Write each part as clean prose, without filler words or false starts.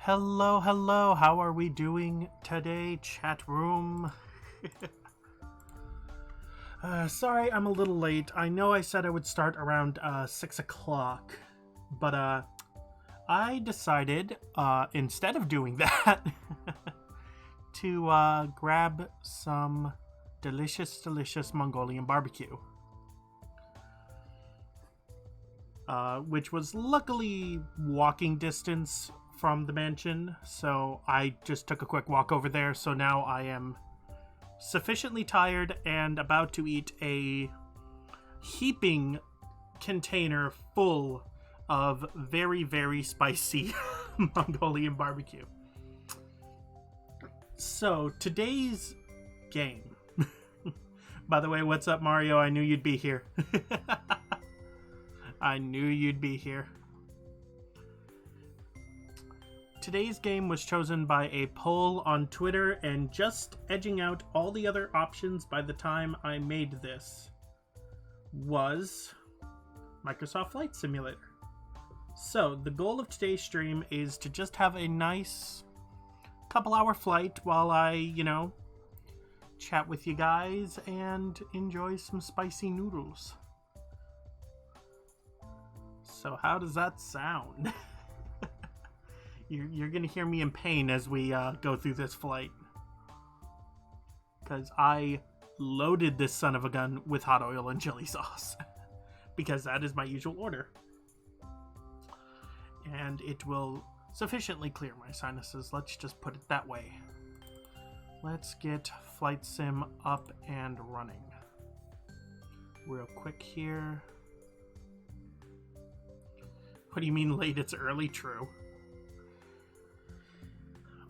Hello, hello. How are we doing today, chat room? Sorry, I'm a little late. I know I said I would start around 6 o'clock, but I decided, instead of doing that, to grab some delicious Mongolian barbecue. Which was luckily walking distance from the mansion, so I just took a quick walk over there. So now I am sufficiently tired and about to eat a heaping container full of very spicy Mongolian barbecue. So today's game, by the way, what's up, Mario? I knew you'd be here. I knew you'd be here. Today's game was chosen by a poll on Twitter, and just edging out all the other options by the time I made this was Microsoft Flight Simulator. So the goal of today's stream is to just have a nice couple-hour flight while I, chat with you guys and enjoy some spicy noodles. So how does that sound? You're gonna hear me in pain as we go through this flight, because I loaded this son of a gun with hot oil and chili sauce because that is my usual order, and it will sufficiently clear my sinuses. Let's just put it that way. Let's get Flight Sim up and running real quick here. What do you mean late? It's early. True.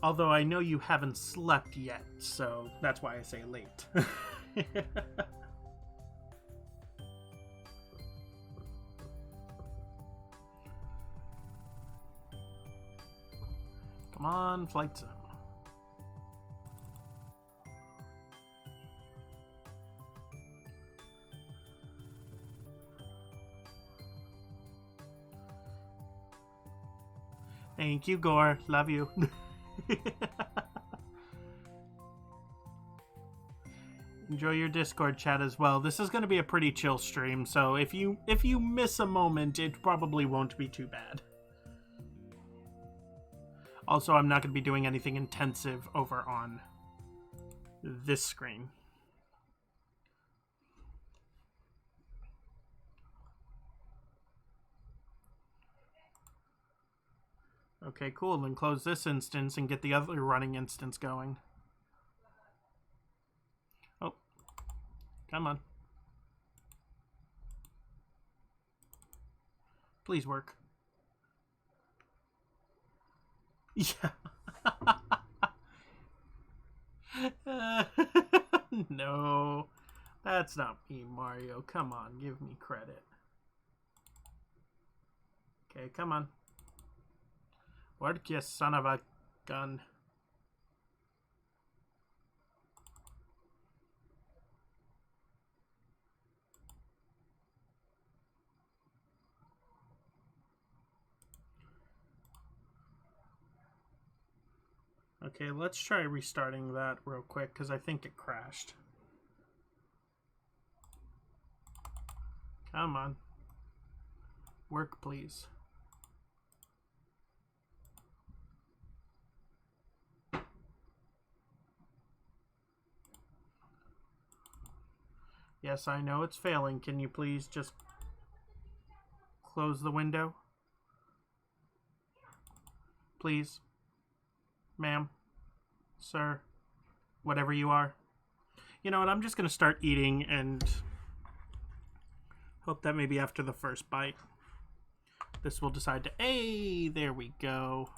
Although I know you haven't slept yet, so that's why I say late. Come on, Flight Sim. Thank you, Gore. Love you. Enjoy your Discord chat as well. This is going to be a pretty chill stream, so if you miss a moment, it probably won't be too bad. Also, I'm not going to be doing anything intensive over on this screen. Okay, cool. Then close this instance and get the other running instance going. Oh, come on. Please work. Yeah. No, that's not me, Mario. Come on, give me credit. Okay, come on. Work, you son of a gun. Okay, let's try restarting that real quick, because I think it crashed. Come on. Work, please. Yes, I know it's failing. Can you please just close the window? Please. Ma'am. Sir. Whatever you are. You know what? I'm just going to start eating and hope that maybe after the first bite, this will decide to... Hey, there we go.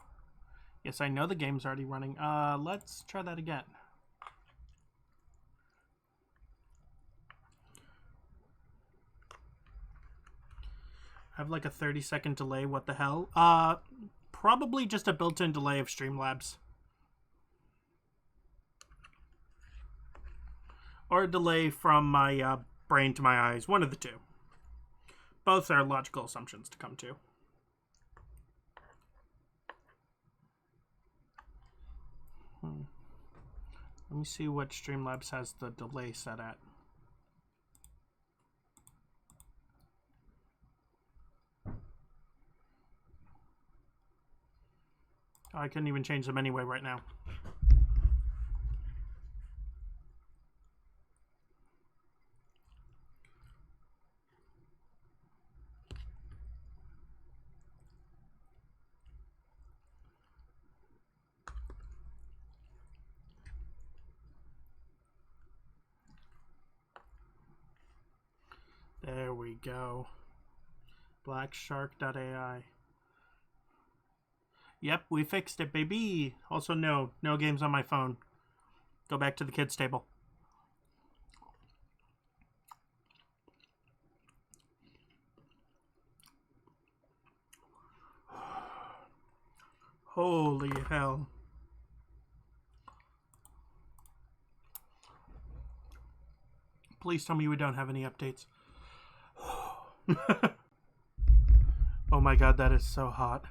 Yes, I know the game's already running. Let's try that again. I have like a 30-second delay. What the hell? Probably just a built-in delay of Streamlabs. Or a delay from my brain to my eyes. One of the two. Both are logical assumptions to come to. Let me see what Streamlabs has the delay set at. I couldn't even change them anyway right now. There we go. Blackshark.ai. Yep, we fixed it, baby. Also, no games on my phone. Go back to the kids' table. Holy hell. Please tell me we don't have any updates. Oh my god, that is so hot.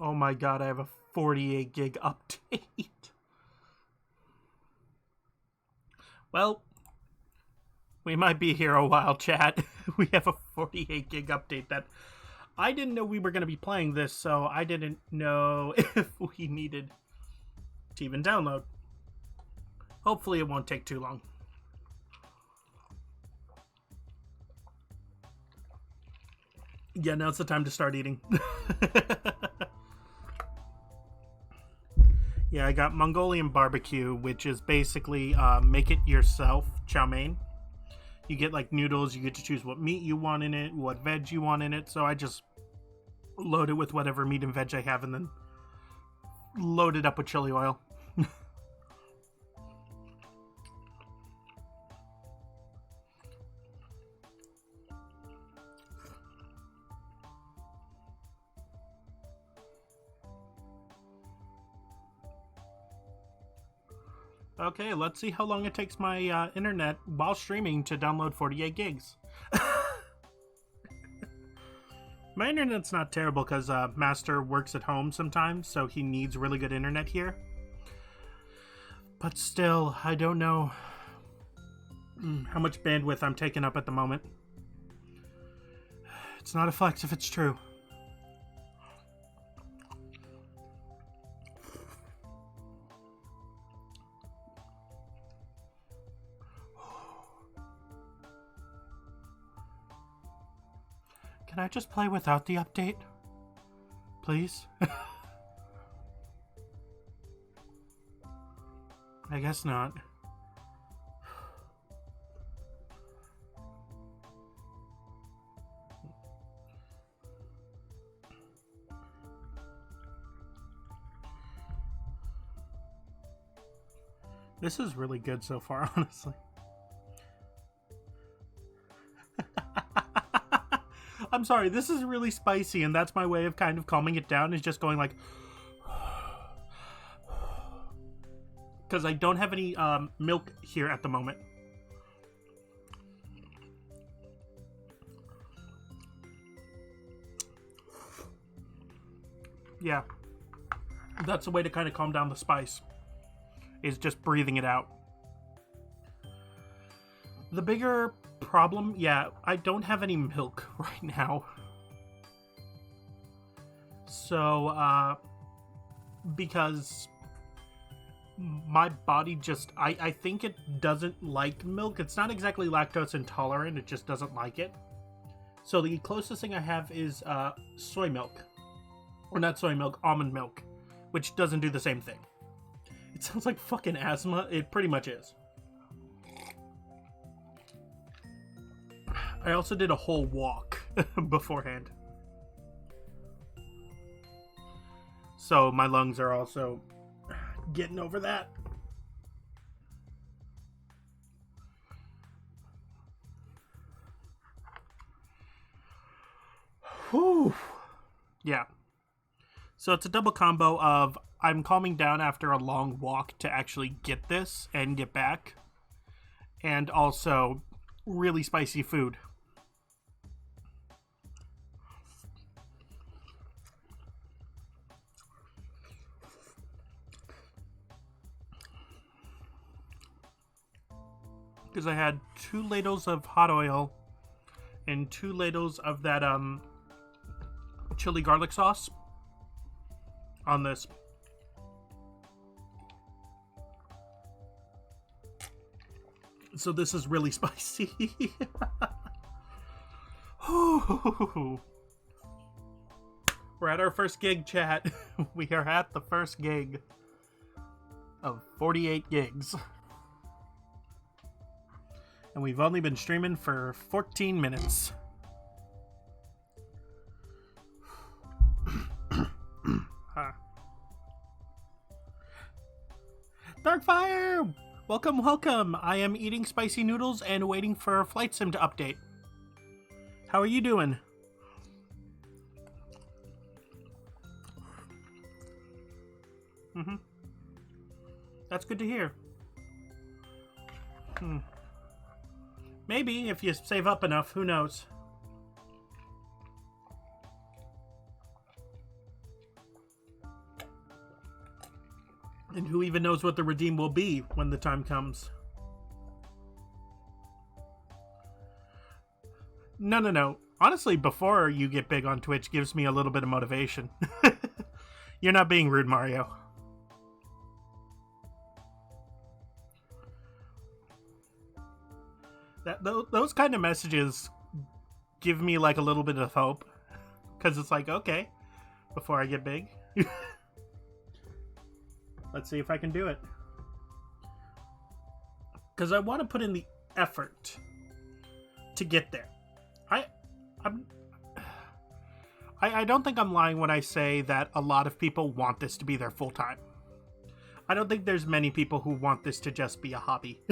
Oh my god, I have a 48 gig update. Well, we might be here a while, chat. We have a 48 gig update that I didn't know we were going to be playing this, so I didn't know if we needed to even download. Hopefully it won't take too long. Yeah, now it's the time to start eating. Yeah, I got Mongolian barbecue, which is basically make it yourself chow mein. You get like noodles, you get to choose what meat you want in it, what veg you want in it. So I just load it with whatever meat and veg I have and then load it up with chili oil. Okay, let's see how long it takes my internet while streaming to download 48 gigs. My internet's not terrible because Master works at home sometimes, so he needs really good internet here. But still, I don't know how much bandwidth I'm taking up at the moment. It's not a flex if it's true. Can I just play without the update? Please? I guess not. This is really good so far, honestly. I'm sorry, this is really spicy, and that's my way of kind of calming it down, is just going like... Because I don't have any milk here at the moment. Yeah. That's a way to kind of calm down the spice, is just breathing it out. The bigger problem, yeah, I don't have any milk right now. So, because my body just, I think it doesn't like milk. It's not exactly lactose intolerant, it just doesn't like it. So the closest thing I have is soy milk. Or not soy milk, almond milk, which doesn't do the same thing. It sounds like fucking asthma. It pretty much is. I also did a whole walk beforehand. So my lungs are also getting over that. Whew. Yeah. So it's a double combo of I'm calming down after a long walk to actually get this and get back. And also really spicy food. because I had 2 ladles of hot oil and 2 ladles of that chili garlic sauce on this. So this is really spicy. We're at our first gig, chat. We are at the first gig of 48 gigs. And we've only been streaming for 14 minutes. Darkfire! Welcome, welcome. I am eating spicy noodles and waiting for Flight Sim to update. How are you doing? That's good to hear. Maybe, if you save up enough, who knows? And who even knows what the redeem will be when the time comes? No. Honestly, before you get big on Twitch gives me a little bit of motivation. You're not being rude, Mario. Those kind of messages give me like a little bit of hope. Because it's like, okay, before I get big. Let's see if I can do it. Because I want to put in the effort to get there. I don't think I'm lying when I say that a lot of people want this to be their full time. I don't think there's many people who want this to just be a hobby.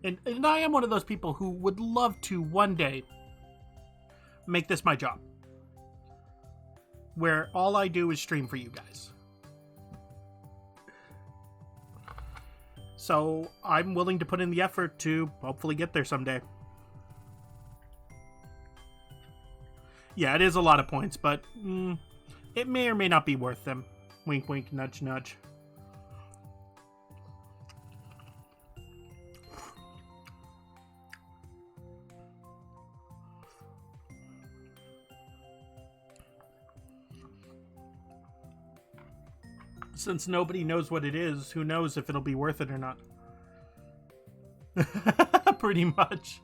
And I am one of those people who would love to one day make this my job. Where all I do is stream for you guys. So I'm willing to put in the effort to hopefully get there someday. Yeah, it is a lot of points, but it may or may not be worth them. Wink, wink, nudge, nudge. Since nobody knows what it is, who knows if it'll be worth it or not? Pretty much.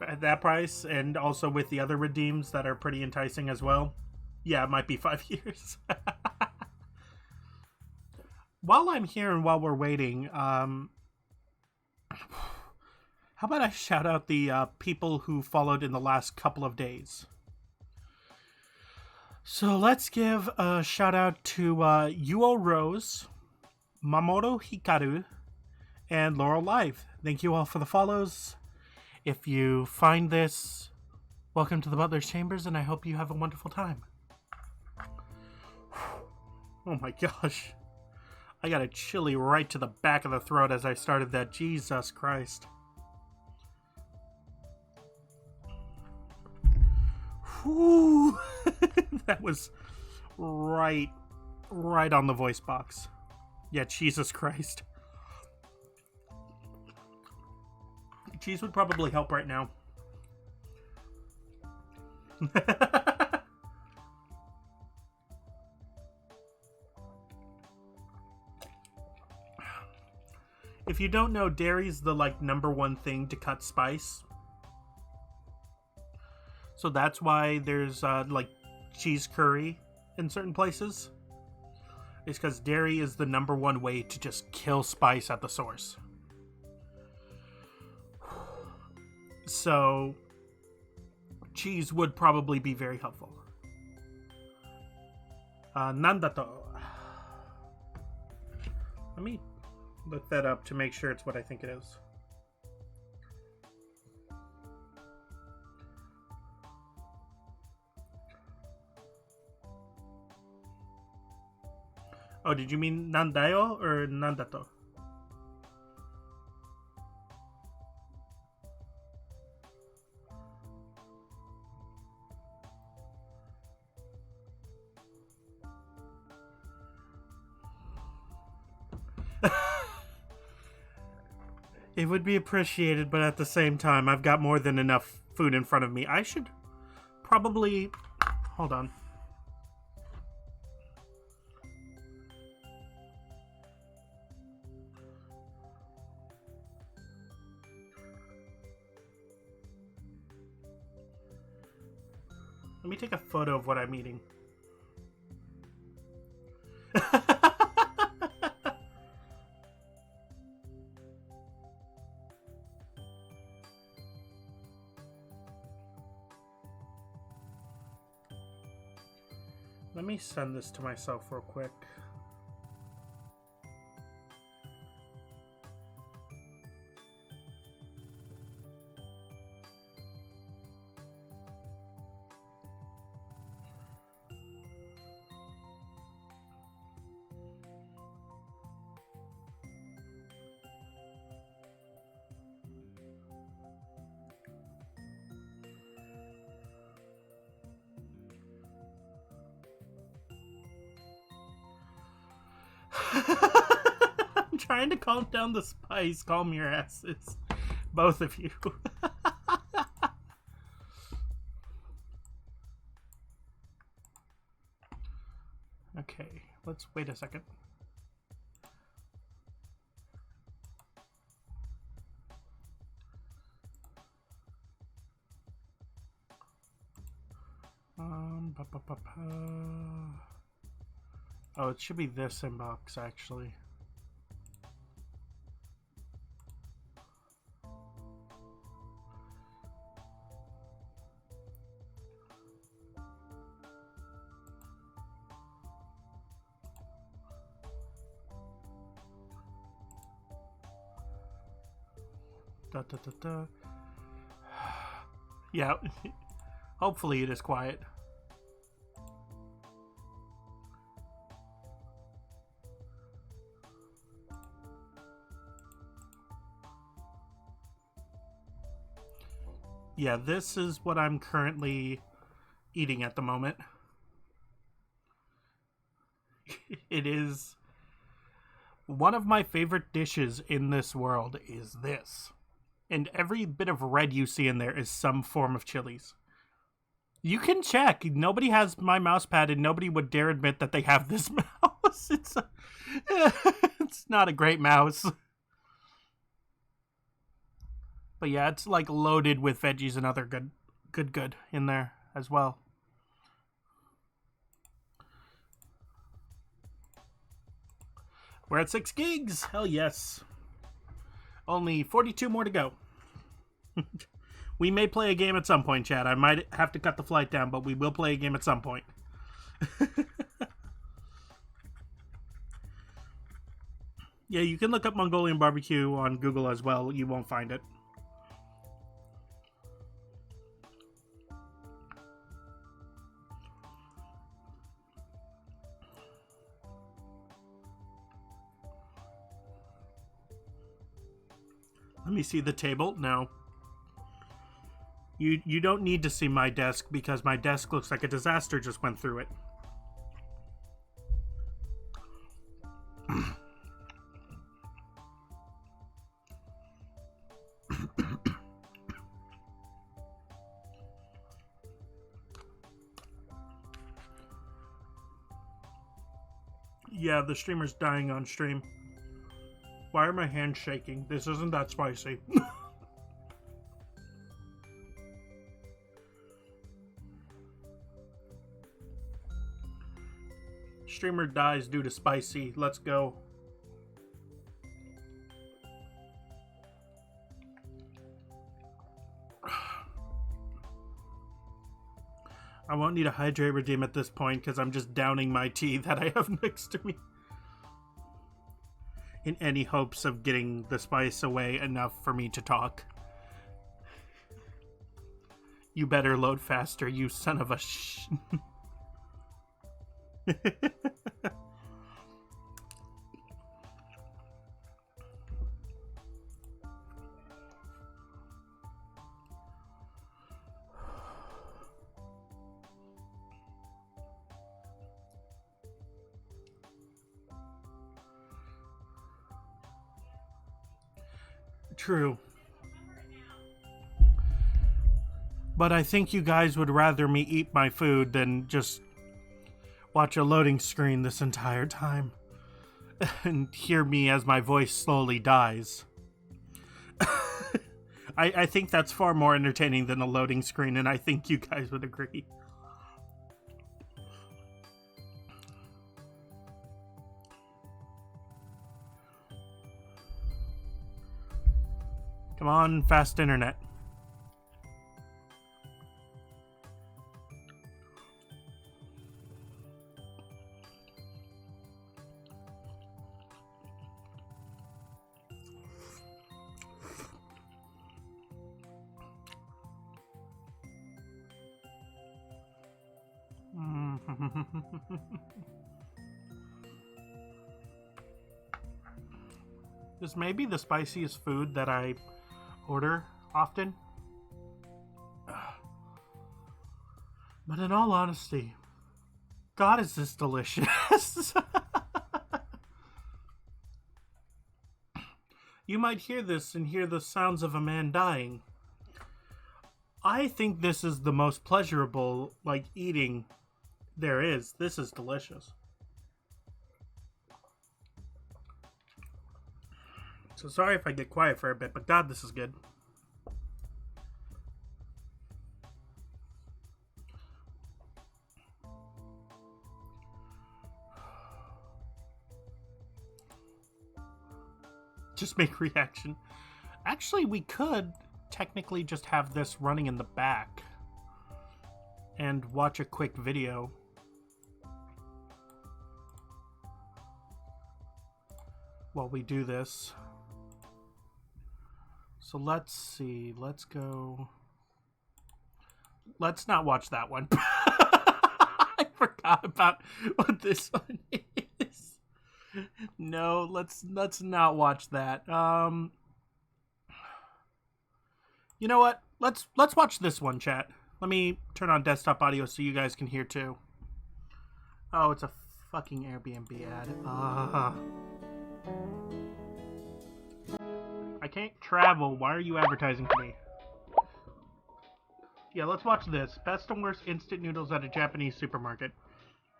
At that price, and also with the other redeems that are pretty enticing as well. Yeah, it might be 5 years. While I'm here and while we're waiting, how about I shout out the people who followed in the last couple of days? So let's give a shout out to Yuo Rose, Mamoru Hikaru, and Laurel Live. Thank you all for the follows. If you find this, welcome to the Butler's Chambers, and I hope you have a wonderful time. Oh my gosh. I got a chilly right to the back of the throat as I started that. Jesus Christ. Whew. That was right on the voice box. Yeah, Jesus Christ. Cheese would probably help right now. If you don't know, dairy's the #1 thing to cut spice. So that's why there's cheese curry in certain places. It's because dairy is the #1 way to just kill spice at the source. So cheese would probably be very helpful. Nandato. Let me look that up to make sure it's what I think it is. Oh, did you mean nandayo or nandato? It would be appreciated, but at the same time, I've got more than enough food in front of me. I should probably... Hold on. Let me take a photo of what I'm eating. Let me send this to myself real quick. I'm trying to calm down the spice. Calm your asses. Both of you. Okay, let's wait a second. Oh, it should be this inbox, actually. Da, da, da, da. Yeah, hopefully it is quiet. Yeah, this is what I'm currently eating at the moment. It is one of my favorite dishes in this world is this. And every bit of red you see in there is some form of chilies. You can check. Nobody has my mouse pad and nobody would dare admit that they have this mouse. It's not a great mouse. But yeah, it's like loaded with veggies and other good in there as well. We're at 6 gigs. Hell yes. Only 42 more to go. We may play a game at some point, Chad. I might have to cut the flight down, but we will play a game at some point. Yeah, you can look up Mongolian barbecue on Google as well. You won't find it. Let me see the table. No. You don't need to see my desk because my desk looks like a disaster just went through it. Yeah, the streamer's dying on stream. Why are my hands shaking? This isn't that spicy. Streamer dies due to spicy. Let's go. I won't need a hydrate redeem at this point because I'm just downing my tea that I have next to me. In any hopes of getting the spice away enough for me to talk. You better load faster, you son of a sh... True. But I think you guys would rather me eat my food than just watch a loading screen this entire time and hear me as my voice slowly dies. I think that's far more entertaining than a loading screen, and I think you guys would agree. Come on, fast internet. This may be the spiciest food that I order often. But in all honesty, God, is this delicious. You might hear this and hear the sounds of a man dying. I think this is the most pleasurable, eating there is. This is delicious. So sorry if I get quiet for a bit, but God, this is good. Just make reaction. Actually, we could technically just have this running in the back and watch a quick video. While we do this. So let's see. Let's go. Let's not watch that one. I forgot about what this one is. No, let's not watch that. You know what? Let's watch this one, chat. Let me turn on desktop audio so you guys can hear too. Oh, it's a fucking Airbnb ad. I can't travel. Why are you advertising to me? Yeah, let's watch this. Best and worst instant noodles at a Japanese supermarket.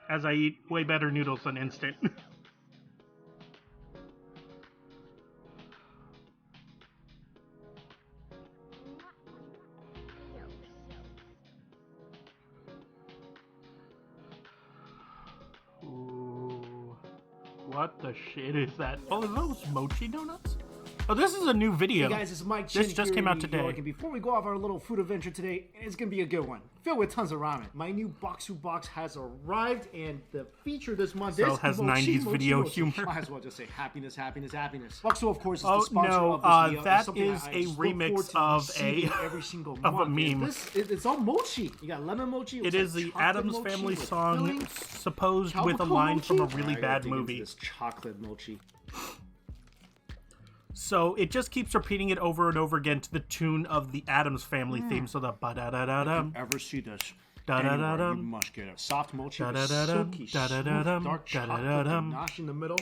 As I eat way better noodles than instant. Ooh. What the shit is that? Oh, are those mochi donuts? Oh, this is a new video. Hey guys, it's Mike Chin. This just came out today. And before we go off our little food adventure today, it's gonna be a good one, filled with tons of ramen. My new Boxu box has arrived, and the feature this month is has mochi, 90s mochi, video mochi. humor. Might as well just say happiness, happiness, happiness. Boxu, of course, is the sponsor of this video. That Something is I a just look remix forward to of receiving every single a month. meme. It's all mochi. You got lemon mochi. It is the Addams Family song, supposed with a line from a really bad movie. This chocolate mochi. So it just keeps repeating it over and over again to the tune of the Addams Family theme. So the ba-da-da-da-dum. If you ever see this, Da-da-da-dum. you must get it. Soft mochi with Da-da-da-dum. silky, Da-da-da-dum. smooth, dark chocolate Da-da-da-dum. ganache in the middle.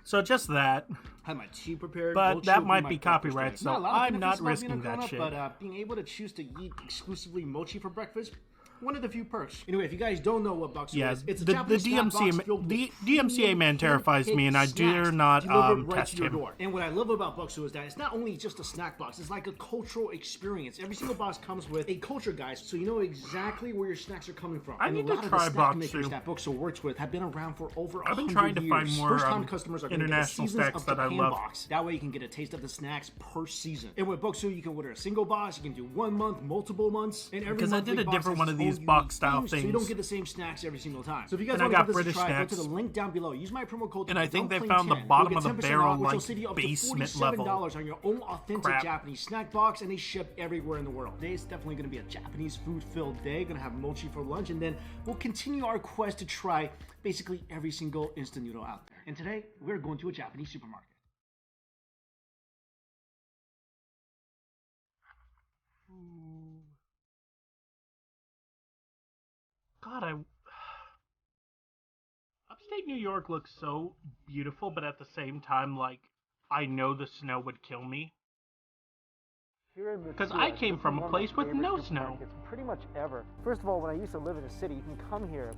So just that. Had my tea prepared. But Mochi that will might my be breakfast copyright, today. so Not a lot of I'm not benefits about being a risking that grown-up, shit. But being able to choose to eat exclusively mochi for breakfast, one of the few perks. Anyway, if you guys don't know what Boxu is, it's a the Japanese snack box filled with DMCA man terrifies me, and I dare snacks not delivered right test to your him. door. And what I love about Boxu is that it's not only just a snack box, it's like a cultural experience. Every single box comes with a culture guide, so you know exactly where your snacks are coming from. I need to try the snack makers Boxu. that Boxu works with have been around for over 100 years. I've been trying to find more First-time customers are going to get a international Seasons snacks of that I Japan love. box. That way you can get a taste of the snacks per season. And with Boxu, you can order a single box, you can do 1 month, multiple months, and every Because I did monthly a box different has one of its these own box-style unique themes, so you don't things. get the same snacks every single time. So if you guys And I want to got give this British a try, snacks. go to the link down below. Use my promo code. And I think they Dumpling10. found the You'll bottom get of the 10% barrel, off, which will like, save you up to basement $47 level on your own authentic crap. Japanese snack box, and they ship everywhere in the world. Today is definitely going to be a Japanese food-filled day. Going to have mochi for lunch, and then we'll continue our quest to try basically every single instant noodle out there. And today, we're going to a Japanese supermarket. God, upstate New York looks so beautiful, but at the same time, I know the snow would kill me. Because I came from a place with no snow. Pretty much ever. First of all, when I used to live in a city, you can come here.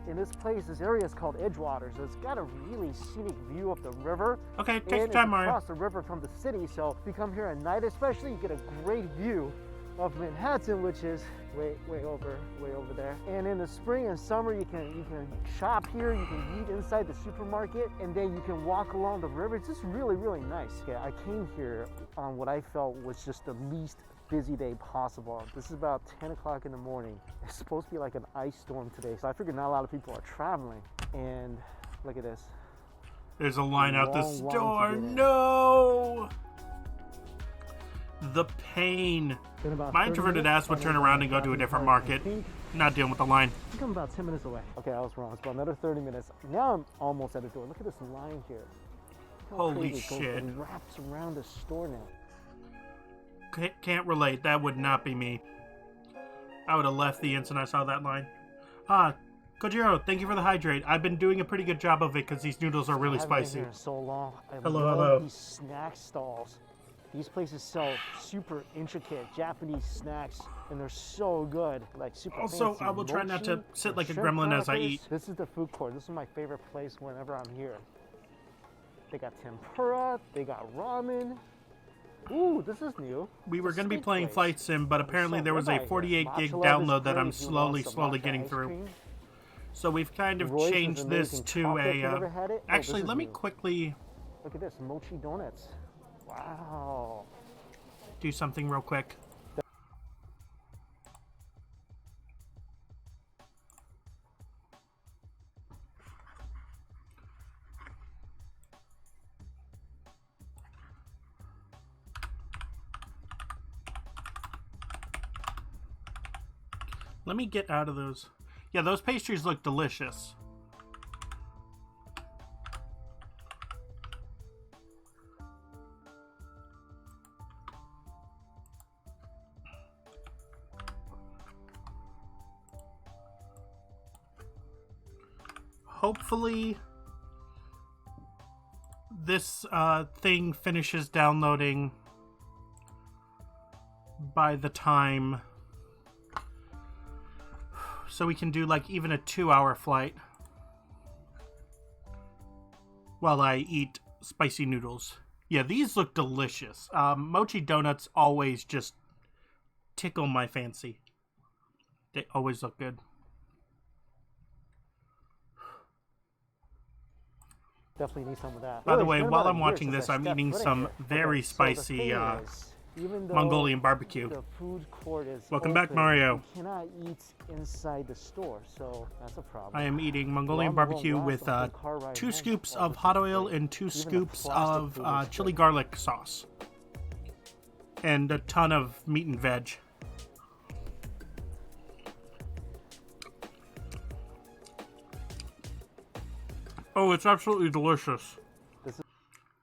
In this place, this area is called Edgewater, so it's got a really scenic view of the river. Okay, take your time, Mario. Across the river from the city, so if you come here at night especially, you get a great view of Manhattan, which is way over there. And in the spring and summer, you can shop here, you can eat inside the supermarket, and then you can walk along the river. It's just really, really nice. Yeah, I came here on what I felt was just the least busy day possible. This is about 10 o'clock in the morning. It's supposed to be like an ice storm today, so I figured not a lot of people are traveling. And look at this. There's a line out the store. No! The pain. My introverted ass would turn around and go to a different market. Not dealing with the line. I think I'm about 10 minutes away. Okay, I was wrong. It's about another 30 minutes. Now I'm almost at the door. Look at this line here. Holy shit. It wraps around the store now. Can't relate. That would not be me. I would have left the instant I saw that line. Kojiro, thank you for the hydrate. I've been doing a pretty good job of it because these noodles are really spicy. Been here so long. I hello. love these snack stalls. These places sell super intricate Japanese snacks, and they're so good. Like super Also, fancy I will try not to mochi sit like a shrimp gremlin as I crackers. eat. This is the food court. This is my favorite place whenever I'm here. They got tempura. They got ramen. Ooh, this is new. We were going to be playing Flight Sim, but apparently there was a 48 gig download that I'm slowly getting through. So we've kind of changed this to a... Actually, let me quickly... Look at this, mochi donuts. Wow. Do something real quick. Let me get out of those. Yeah, those pastries look delicious. Hopefully this thing finishes downloading by the time so we can do like even a 2-hour flight while I eat spicy noodles. Yeah, these look delicious. Mochi donuts always just tickle my fancy. They always look good. Definitely need some of that. By the way, while I'm watching this, I'm eating some very spicy Mongolian barbecue. The food court is Welcome back, Mario. You cannot eat inside the store, so that's a problem. I am eating Mongolian barbecue with 2 scoops of hot oil and 2 scoops of chili garlic sauce. And a ton of meat and veg. Oh, it's absolutely delicious.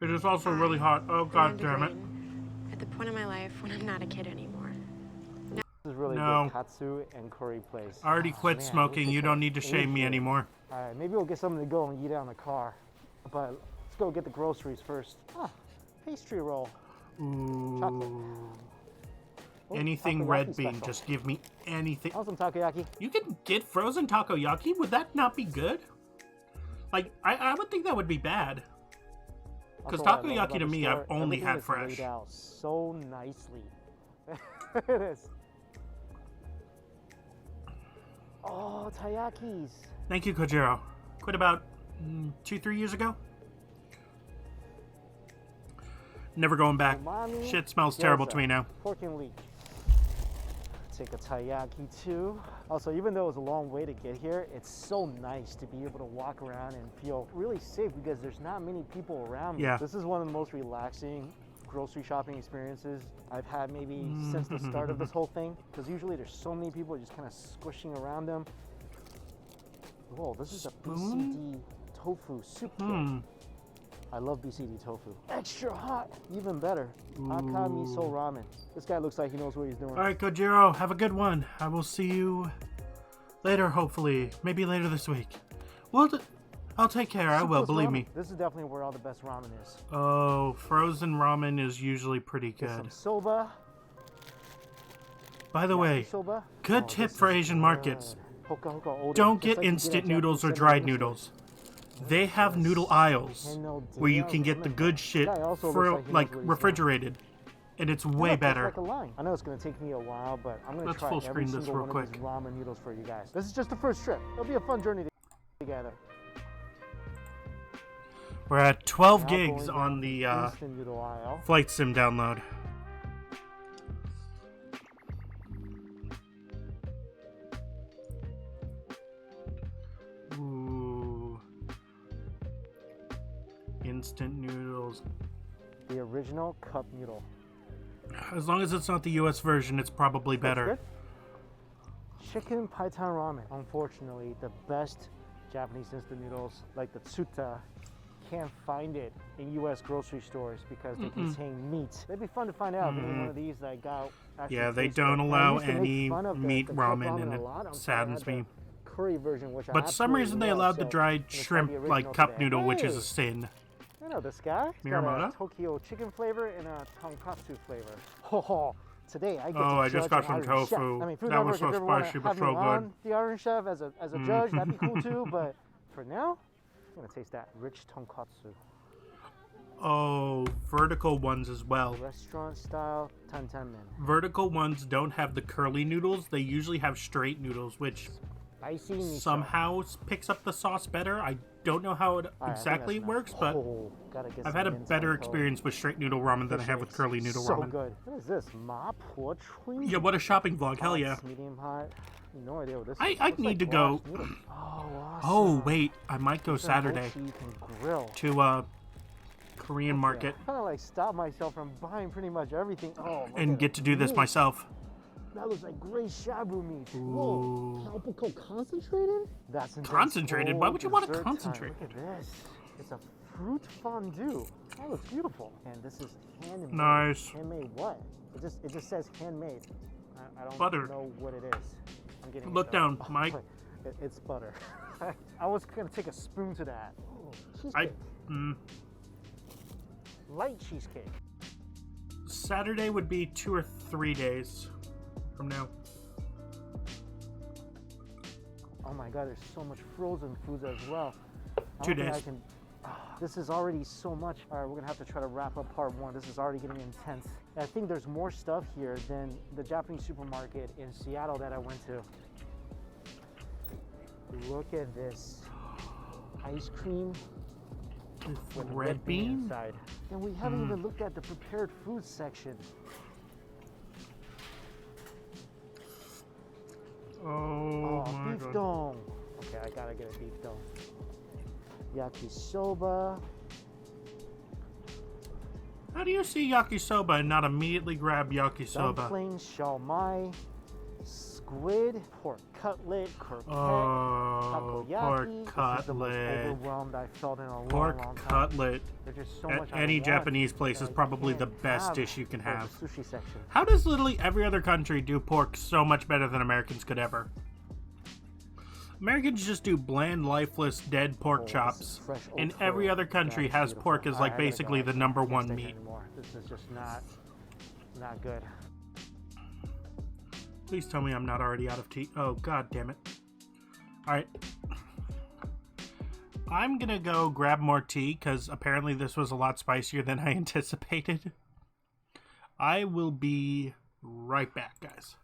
It is also really hot. Oh, god damn it. At the point in my life when I'm not a kid anymore. This is really good katsu and curry place. I already quit smoking. You don't need to shame me anymore. Alright, maybe we'll get something to go and eat out in the car. But let's go get the groceries first. Pastry roll. Ooh. Chocolate. Anything red bean. Special. Just give me anything. Awesome takoyaki. You can get frozen takoyaki? Would that not be good? Like, I would think that would be bad. Because takoyaki to me, I've only had fresh. Laid out so nicely. It is. Oh, taiyakis. Thank you, Kojiro. Quit about 2-3 years ago. Never going back. Shit smells terrible to me now. Pork and leek. Take a taiyaki too. Also, even though it's a long way to get here, it's so nice to be able to walk around and feel really safe because there's not many people around me. Yeah. This is one of the most relaxing grocery shopping experiences I've had maybe since the start of this whole thing, because usually there's so many people just kind of squishing around them. Whoa, this is a BCD tofu soup kit. I love BCD tofu. Extra hot, even better. Aka miso ramen. This guy looks like he knows what he's doing. All right, Kojiro, have a good one. I will see you later, hopefully. Maybe later this week. Well, I'll take care. I will, believe me. This is definitely where all the best ramen is. Oh, frozen ramen is usually pretty good. Some soba. By the way, Yakisoba? good Oh, tip this for is Asian good. markets. Hoka hoka oden. Don't Just get like you instant at noodles or Japanese dried vending noodles. machine. They have noodle aisles Heno where you Dia can get the ramen good bar. shit Guy also for looks like he knows like what he's doing. refrigerated, and it's way Look, it's better. like a line. I know it's gonna take me a while, but I'm gonna Let's try full every screen this single real one quick. of these ramen noodles for you guys. This is just the first trip. It'll be a fun journey together. We're at 12 Now gigs going on down the instant noodle aisle. Flight Sim download. Ooh. Instant noodles. The original cup noodle. As long as it's not the US version, it's probably better. Good. Chicken Python ramen. Unfortunately, the best Japanese instant noodles, like the tsuta, can't find it in US grocery stores because they contain meat. It'd be fun to find out if any one of these that got actually Yeah, they tastes don't good. And I allow used to make any fun of meat the cup ramen, and a it lot until I saddens had the me. curry version, which I But for some absolutely reason they love, allowed the so dried I'm gonna try shrimp the like original cup today. noodle, which is Hey! a sin. I know this guy. He's got a Miyamoto? Tokyo chicken flavor and a tonkatsu flavor. Ho, today I get Oh, to I just judge got an some Iron tofu. Chef. I mean, Food That was Network, if you so ever want spicy, to but have me so good. on the Iron Chef as a judge, that'd be cool too. But for now, I'm gonna taste that rich tonkatsu. Oh, vertical ones as well. Restaurant style tantanmen. Vertical ones don't have the curly noodles. They usually have straight noodles, which Spicy miso. somehow picks up the sauce better. I don't know how it All right, I think exactly that's works, enough. but Oh, gotta get I've some had a mint better on top. experience with straight noodle ramen than I have with It's curly noodle so ramen. good. What is this? Ma po chun? Yeah, what a shopping vlog. Hell yeah. Medium hot. No idea what this is. I Looks need like to go. glass noodle. Oh, awesome. Oh, wait. I might go These are Saturday mochi you can grill. to Korean market I kind of like stop myself from buying pretty much everything. Oh, look and at get it. to do this Meat. myself. That looks like gray shabu meat. Ooh. Whoa, Calpico concentrated? That's intense. Concentrated? Why would you want it dessert time. concentrated? Look at this. It's a fruit fondue. That looks beautiful. And this is handmade. Nice. Handmade what? It just says handmade. I don't Butter. know what it is. I'm getting Look it, down, though. Mike. It's butter. I was gonna take a spoon to that. Oh, cheesecake. Light cheesecake. Saturday would be 2 or 3 days from now. Oh my god, there's so much frozen foods as well. I 2 don't think days. I can. This is already so much. All right, we're gonna have to try to wrap up part one. This is already getting intense. I think there's more stuff here than the Japanese supermarket in Seattle that I went to. Look at this. Ice cream with Red bean? inside. And we haven't even looked at the prepared food section. Oh my beef god. dome. Okay, I gotta get a beef dome. Yakisoba. How do you see yakisoba and not immediately grab yakisoba? Dumplings, shawmai, squid, pork cutlet, croquette, Oh, takoyaki. pork This is the most cutlet. overwhelmed I felt in a long, Pork long time. cutlet There's just so at much I any want Japanese place that is I probably the can't best have dish you can for the have. sushi section. How does literally every other country do pork so much better than Americans could ever? Americans just do bland, lifeless, dead pork Oh, this chops. is fresh And oat every fur. other country That's has beautiful. pork as All right, like I gotta go. basically I the can't- number I can't one stay here meat. anymore. This is just not good. Please tell me I'm not already out of tea. Oh, god damn it. Alright. I'm gonna go grab more tea, because apparently this was a lot spicier than I anticipated. I will be right back, guys.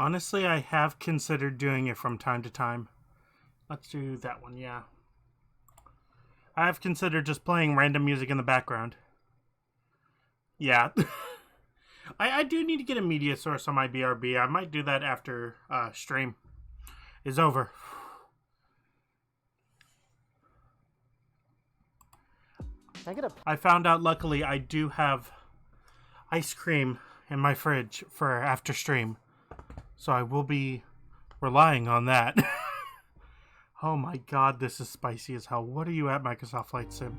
Honestly, I have considered doing it from time to time. Let's do that one, yeah. I have considered just playing random music in the background. Yeah. I do need to get a media source on my BRB. I might do that after stream is over. I found out, luckily, I do have ice cream in my fridge for after stream. So I will be relying on that. Oh my god, this is spicy as hell. What are you at, Microsoft Flight Sim?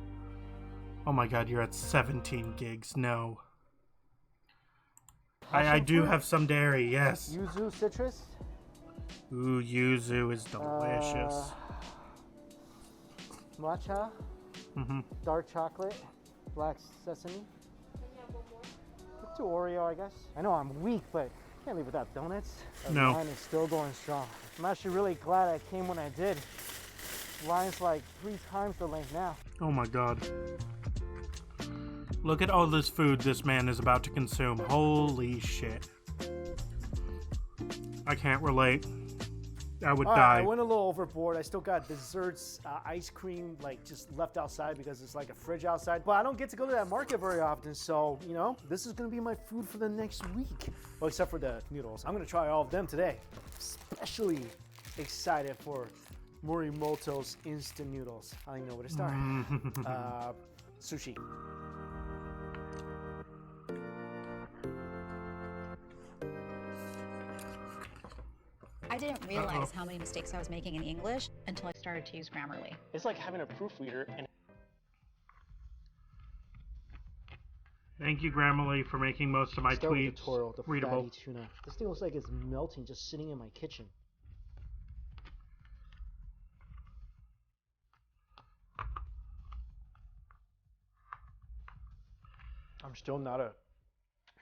Oh my god, you're at 17 gigs. No. I do have some dairy, yes. Yuzu citrus. Ooh, yuzu is delicious. Matcha. Dark chocolate. Black sesame. Let's do Oreo, I guess. I know I'm weak, but can't leave without donuts. No. Line is still going strong. I'm actually really glad I came when I did. Line's like 3 times the length now. Oh my god. Look at all this food this man is about to consume. Holy shit. I can't relate. I would die. I went a little overboard. I still got desserts, ice cream, like just left outside because it's like a fridge outside. But I don't get to go to that market very often, so you know, this is gonna be my food for the next week. Well, except for the noodles. I'm gonna try all of them today. Especially excited for Morimoto's instant noodles. I don't even know where to start. Sushi. I didn't realize how many mistakes I was making in English until I started to use Grammarly. It's like having a proofreader and Thank you, Grammarly, for making most of my tweets the readable. fatty tuna. This thing looks like it's melting just sitting in my kitchen. I'm still not a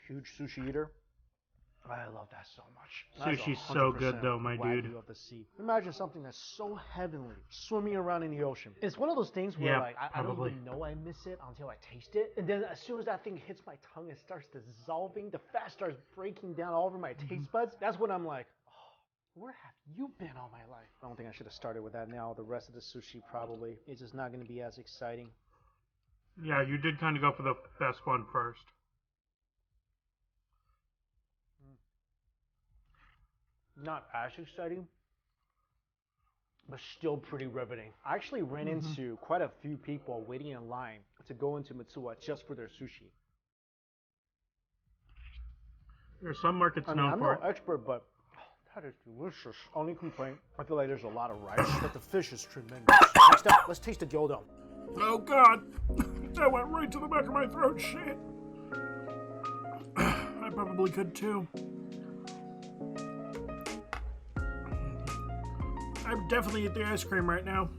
huge sushi eater. I love that so much. Sushi's so good, though, my dude. Of the sea. Imagine something that's so heavenly, swimming around in the ocean. It's one of those things where like I don't even know I miss it until I taste it, and then as soon as that thing hits my tongue, it starts dissolving. The fat starts breaking down all over my taste buds. That's when I'm like, oh, where have you been all my life? I don't think I should have started with that now. The rest of the sushi probably is just not going to be as exciting. Yeah, you did kind of go for the best one first. Not as exciting, but still pretty riveting. I actually ran into quite a few people waiting in line to go into Mitsuwa just for their sushi. There's some markets known I'm for no expert, but that is delicious. Only complaint, I feel like there's a lot of rice, but the fish is tremendous. Next up, let's taste the gyoza. Oh god! That went right to the back of my throat, shit! I probably could too. I'm definitely at the ice cream right now.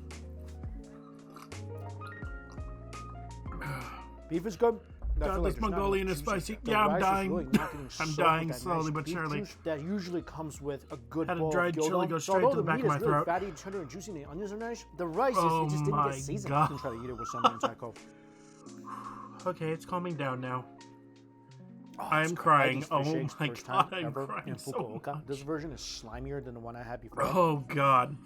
Beef is good. God, this Mongolian is spicy. Yeah, I'm dying. I'm dying slowly but surely. That usually comes with a good Had a bowl of dried gyoza. chili go So straight to the although back of meat my is really throat. fatty and tender and juicy, and the onions are nice. The rice Oh it just didn't my get seasoned. God. I can try to eat it with some taco. Okay, it's calming down now. Oh, I'm it's crying. fish Oh eggs, my first god, time I'm ever crying in so Fukuoka. much. This version is slimier than the one I had before. Oh god.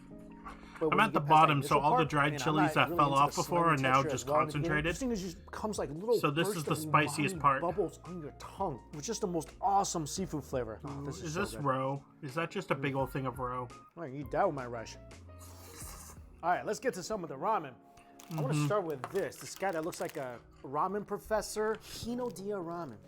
But I'm when at you the get past bottom, that so all the initial dried part, chilies that I'm not fell really off into the before slimy are now texture just as well in the beginning. concentrated. This thing just comes like little So this is bursts the of spiciest umami part. bubbles on your tongue with just the most awesome seafood flavor. Oh, this Is so this good. roe? Is that just a big old thing of roe? I can eat that with my rice. All right, let's get to some of the ramen. I want to start with this guy that looks like a ramen professor, Hino Dia Ramen.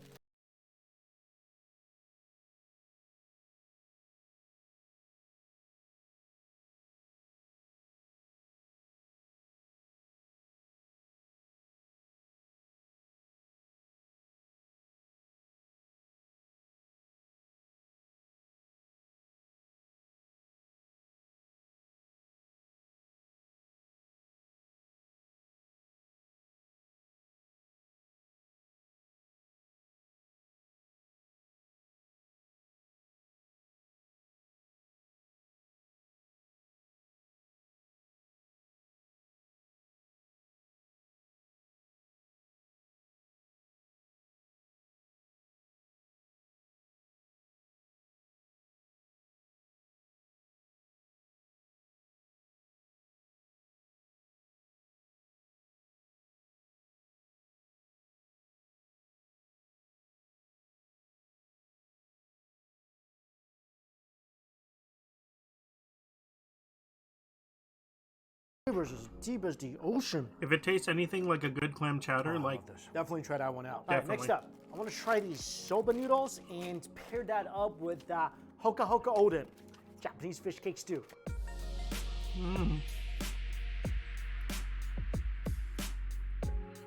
Flavors as deep as the ocean. If it tastes anything like a good clam chowder, I like love this. Definitely try that one out. All right, Definitely. next up, I want to try these soba noodles and pair that up with hoka hoka oden, Japanese fish cake stew.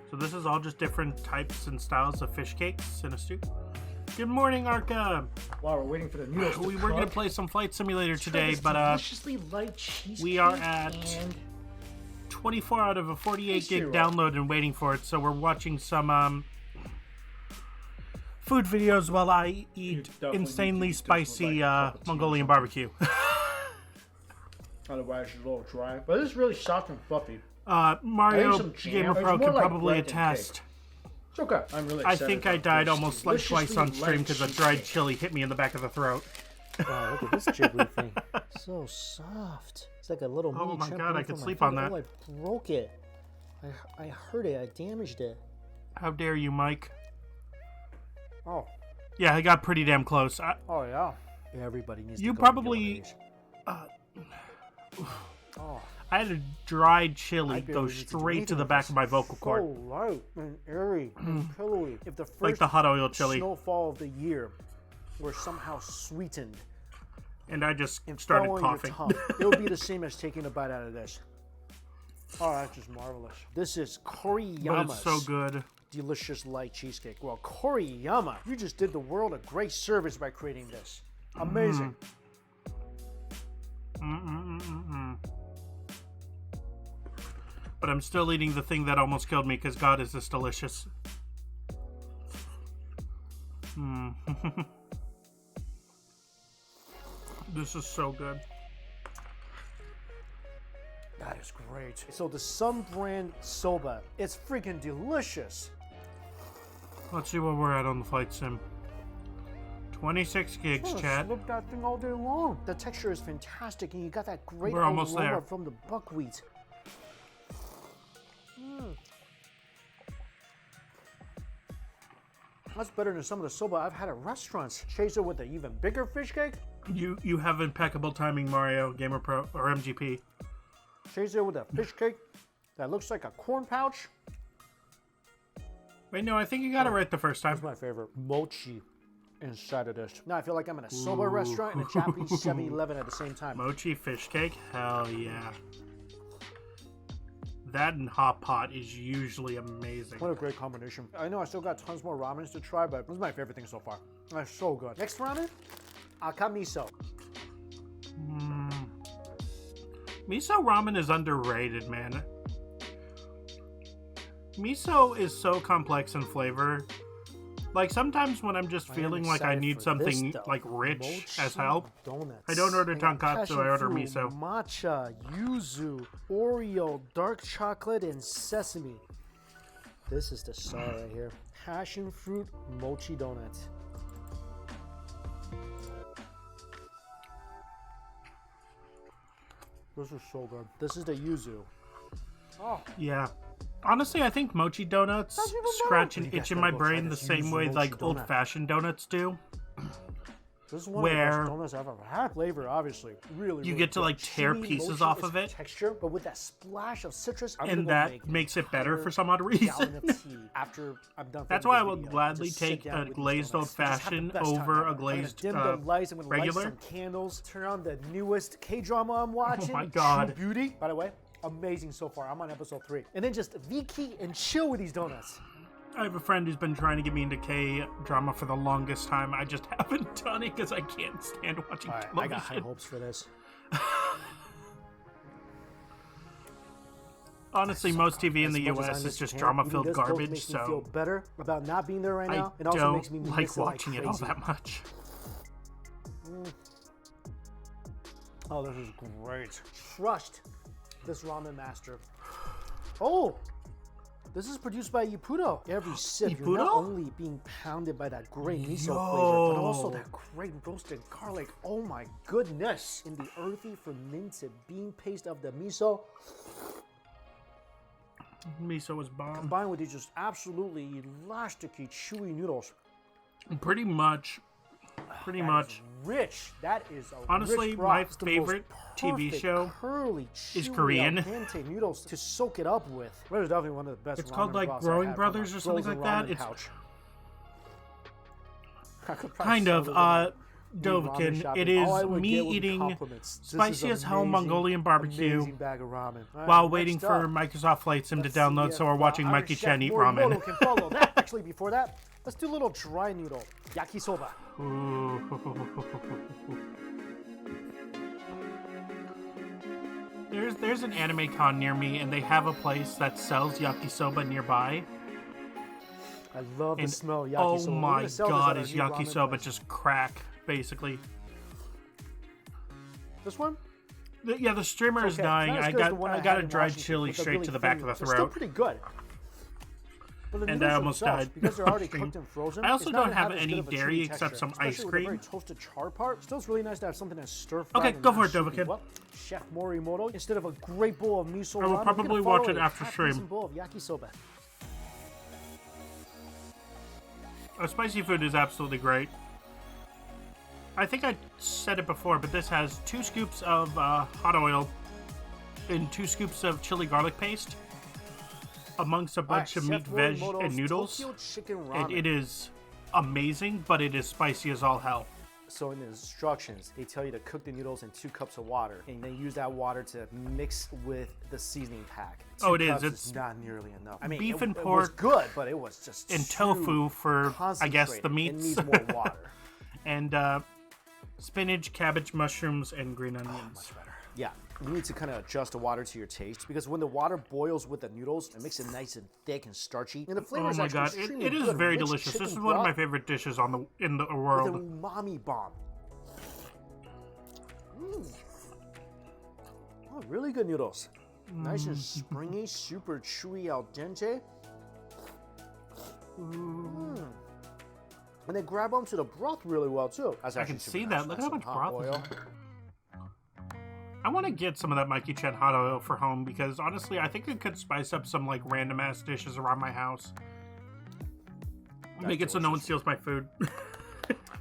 So this is all just different types and styles of fish cakes in a stew. Good morning, Arca. While we're waiting for the noodles to We were gonna cook, play some Flight Simulator let's try today, this but deliciously light cheesecake we are at and 24 out of a 48 Pastry gig roll. download and waiting for it. So we're watching some food videos while I eat definitely insanely need to spicy like a cup of tea or Mongolian something. barbecue. Otherwise, it's a little dry. But it's really soft and fluffy. Mario some jam. Gamer It's Pro more could like probably bread than attest. It's okay. I'm really I excited think I about died this almost like twice on deliciously stream light because a dried cheesecake. chili hit me in the back of the throat. Wow, look at this jiggly thing. So soft. It's like a little Oh mini my God, trampoline I could for my sleep on finger. that. Oh, I broke it. I hurt it. I damaged it. How dare you, Mike? Oh, Yeah, I got pretty damn close. oh yeah. Everybody needs You to go and get probably- one of these. Oh, I had a dried I chili barely go need to do straight to anything the with back this. of my vocal So cord. light and airy and pillowy. If the first Like the hot oil chili. snowfall of the year were somehow sweetened And I just and started fell on coughing. your tongue, it would be the same as taking a bite out of this. Oh, that's just marvelous. This is But Koriyama's it's so good. delicious light cheesecake. Well, Koriyama, you just did the world a great service by creating this. Amazing. But I'm still eating the thing that almost killed me because God, is this delicious. This is so good. That is great. So the Sun brand soba, it's freaking delicious. Let's see where we're at on the flight sim. 26 gigs, Oh, chat. slip that thing all day long. The texture is fantastic, and you got that great We're almost aroma there. from the buckwheat. That's better than some of the soba I've had at restaurants. Chase it with an even bigger fish cake. You have impeccable timing, Mario Gamer Pro or MGP. Chase it with a fish cake that looks like a corn pouch. Wait, no, I think you got it right the first time. That's my favorite. Mochi inside of this. Now I feel like I'm in a soba restaurant and a Japanese 7-Eleven at the same time. Mochi fish cake? Hell yeah. That and hot pot is usually amazing. What a great combination. I know I still got tons more ramens to try, but this is my favorite thing so far. That's so good. Next ramen, akamiso. Miso ramen is underrated, man. Miso is so complex in flavor. Like sometimes when I'm just I am feeling like I excited need for something this, though. like rich Mochi as help, donuts. I don't order They got tonkatsu, passion I order fruit, miso. Matcha, yuzu, Oreo, dark chocolate, and sesame. This is the star right here. Passion fruit mochi donuts. This is so good. This is the yuzu. Oh, Yeah. Honestly, I think mochi donuts That's even better. scratch an You guys itch in gotta my go try brain the this same yuzu way mochi like donut. old-fashioned donuts do. this is one Where of the best donuts I've ever had. Flavor, obviously, really. you really get to, good. like, tear Chewy pieces mochi off is of it. Texture, but with that splash of citrus, I'm And gonna go that make makes it better entire for some odd gallon reason. of tea after I'm done. That's filming why I this will video. gladly Just sit take down a with these glazed donuts. Just have the old-fashioned best time over ever. a I'm gonna glazed dim the lights. I'm gonna regular. light some candles. Turn on the newest K-drama I'm watching. my God. True Beauty. By the way, amazing so far. I'm on episode 3. And then just Viki and chill with these donuts. I have a friend who's been trying to get me into K-drama for the longest time. I just haven't done it because I can't stand watching All right, I television. got high hopes for this. Honestly, most TV in As the much as I US is miss just Japan, eating drama-filled this both garbage, makes me feel so better about not being there right I now. It also don't makes me like miss it watching it all crazy. that much. Oh, this is great. Trust this ramen master. Oh, this is produced by Ippudo. Every sip, you're not Ippudo? only being pounded by that great miso Yo. flavor, but also that great roasted garlic. Oh my goodness. In the earthy fermented bean paste of the miso, Miso was bomb. combined with these just absolutely elasticy, chewy noodles. Pretty much Pretty That much. is rich. That is a Honestly, rich my broth. It's the favorite most TV perfect, show curly, is chewy, Korean. al dente noodles to soak it up with. That is definitely one of the best. It's called ramen like broths Growing I've had Brothers from a or something frozen like that. ramen It's pouch. I could probably kind sell of those in my ramen Dovkin. shopping. It is All I would me get would be eating compliments. This spicy is as hell amazing, Mongolian barbecue amazing bag of ramen. All right, while next waiting for up, Microsoft Flight Sim to let's see download, if, so we're watching Iron Mikey Chef Chen eat Morimoto ramen. can follow that. Actually, before that, let's do a little dry noodle yakisoba. There's an anime con near me, and they have a place that sells yakisoba nearby. I love the And smell of yakisoba. oh We're gonna my sell this god, at our is new ramen yakisoba place. just crack, basically. This one? Yeah, the streamer is Okay, dying. not as I good as got the one I had got a in dried Washington chili with the straight really to the back thin of the noodles. They're still throat. pretty good. But the And noodles I almost themselves, died. because they're already Stream. cooked and frozen. I also it's not don't gonna have as any good of a chewy dairy except texture, some ice especially with cream. the very toasted char part. Still, it's really nice to have something that's stir fried. Okay, and go not for it, super Dovakin. well. Chef Morimoto, instead of a great bowl of miso I will ramen, we're probably gonna watch follow it a after half-decent stream. bowl of yakisoba. Spicy food is absolutely great. I think I said it before, but this has 2 scoops of hot oil and 2 scoops of chili garlic paste amongst a bunch of meat, veg, and noodles. Tokyo chicken And ramen. it is amazing, but it is spicy as all hell. So in the instructions, they tell you to cook the noodles in 2 cups of water, and then use that water to mix with the seasoning pack. 2 Oh, it is. cups It's not nearly enough. I mean, beef it, and it was pork good, but it was just and too tofu for, I guess, the concentrated. meats. It needs more water. And spinach, cabbage, mushrooms, and green onions. Yeah, you need to kind of adjust the water to your taste, because when the water boils with the noodles, it makes it nice and thick and starchy. And the flavor Oh is my actually god, extremely it is good. very Rich delicious. This chicken is one of my broth favorite dishes in the with world. an umami bomb. Oh, really good noodles. Nice and springy, super chewy al dente. And they grab onto the broth really well too. That's I actually can super see nice. that. Look Nice how and much hot broth is oil. I want to get some of that Mikey Chen hot oil for home because honestly, I think it could spice up some like random ass dishes around my house. Make it so no one steals my food.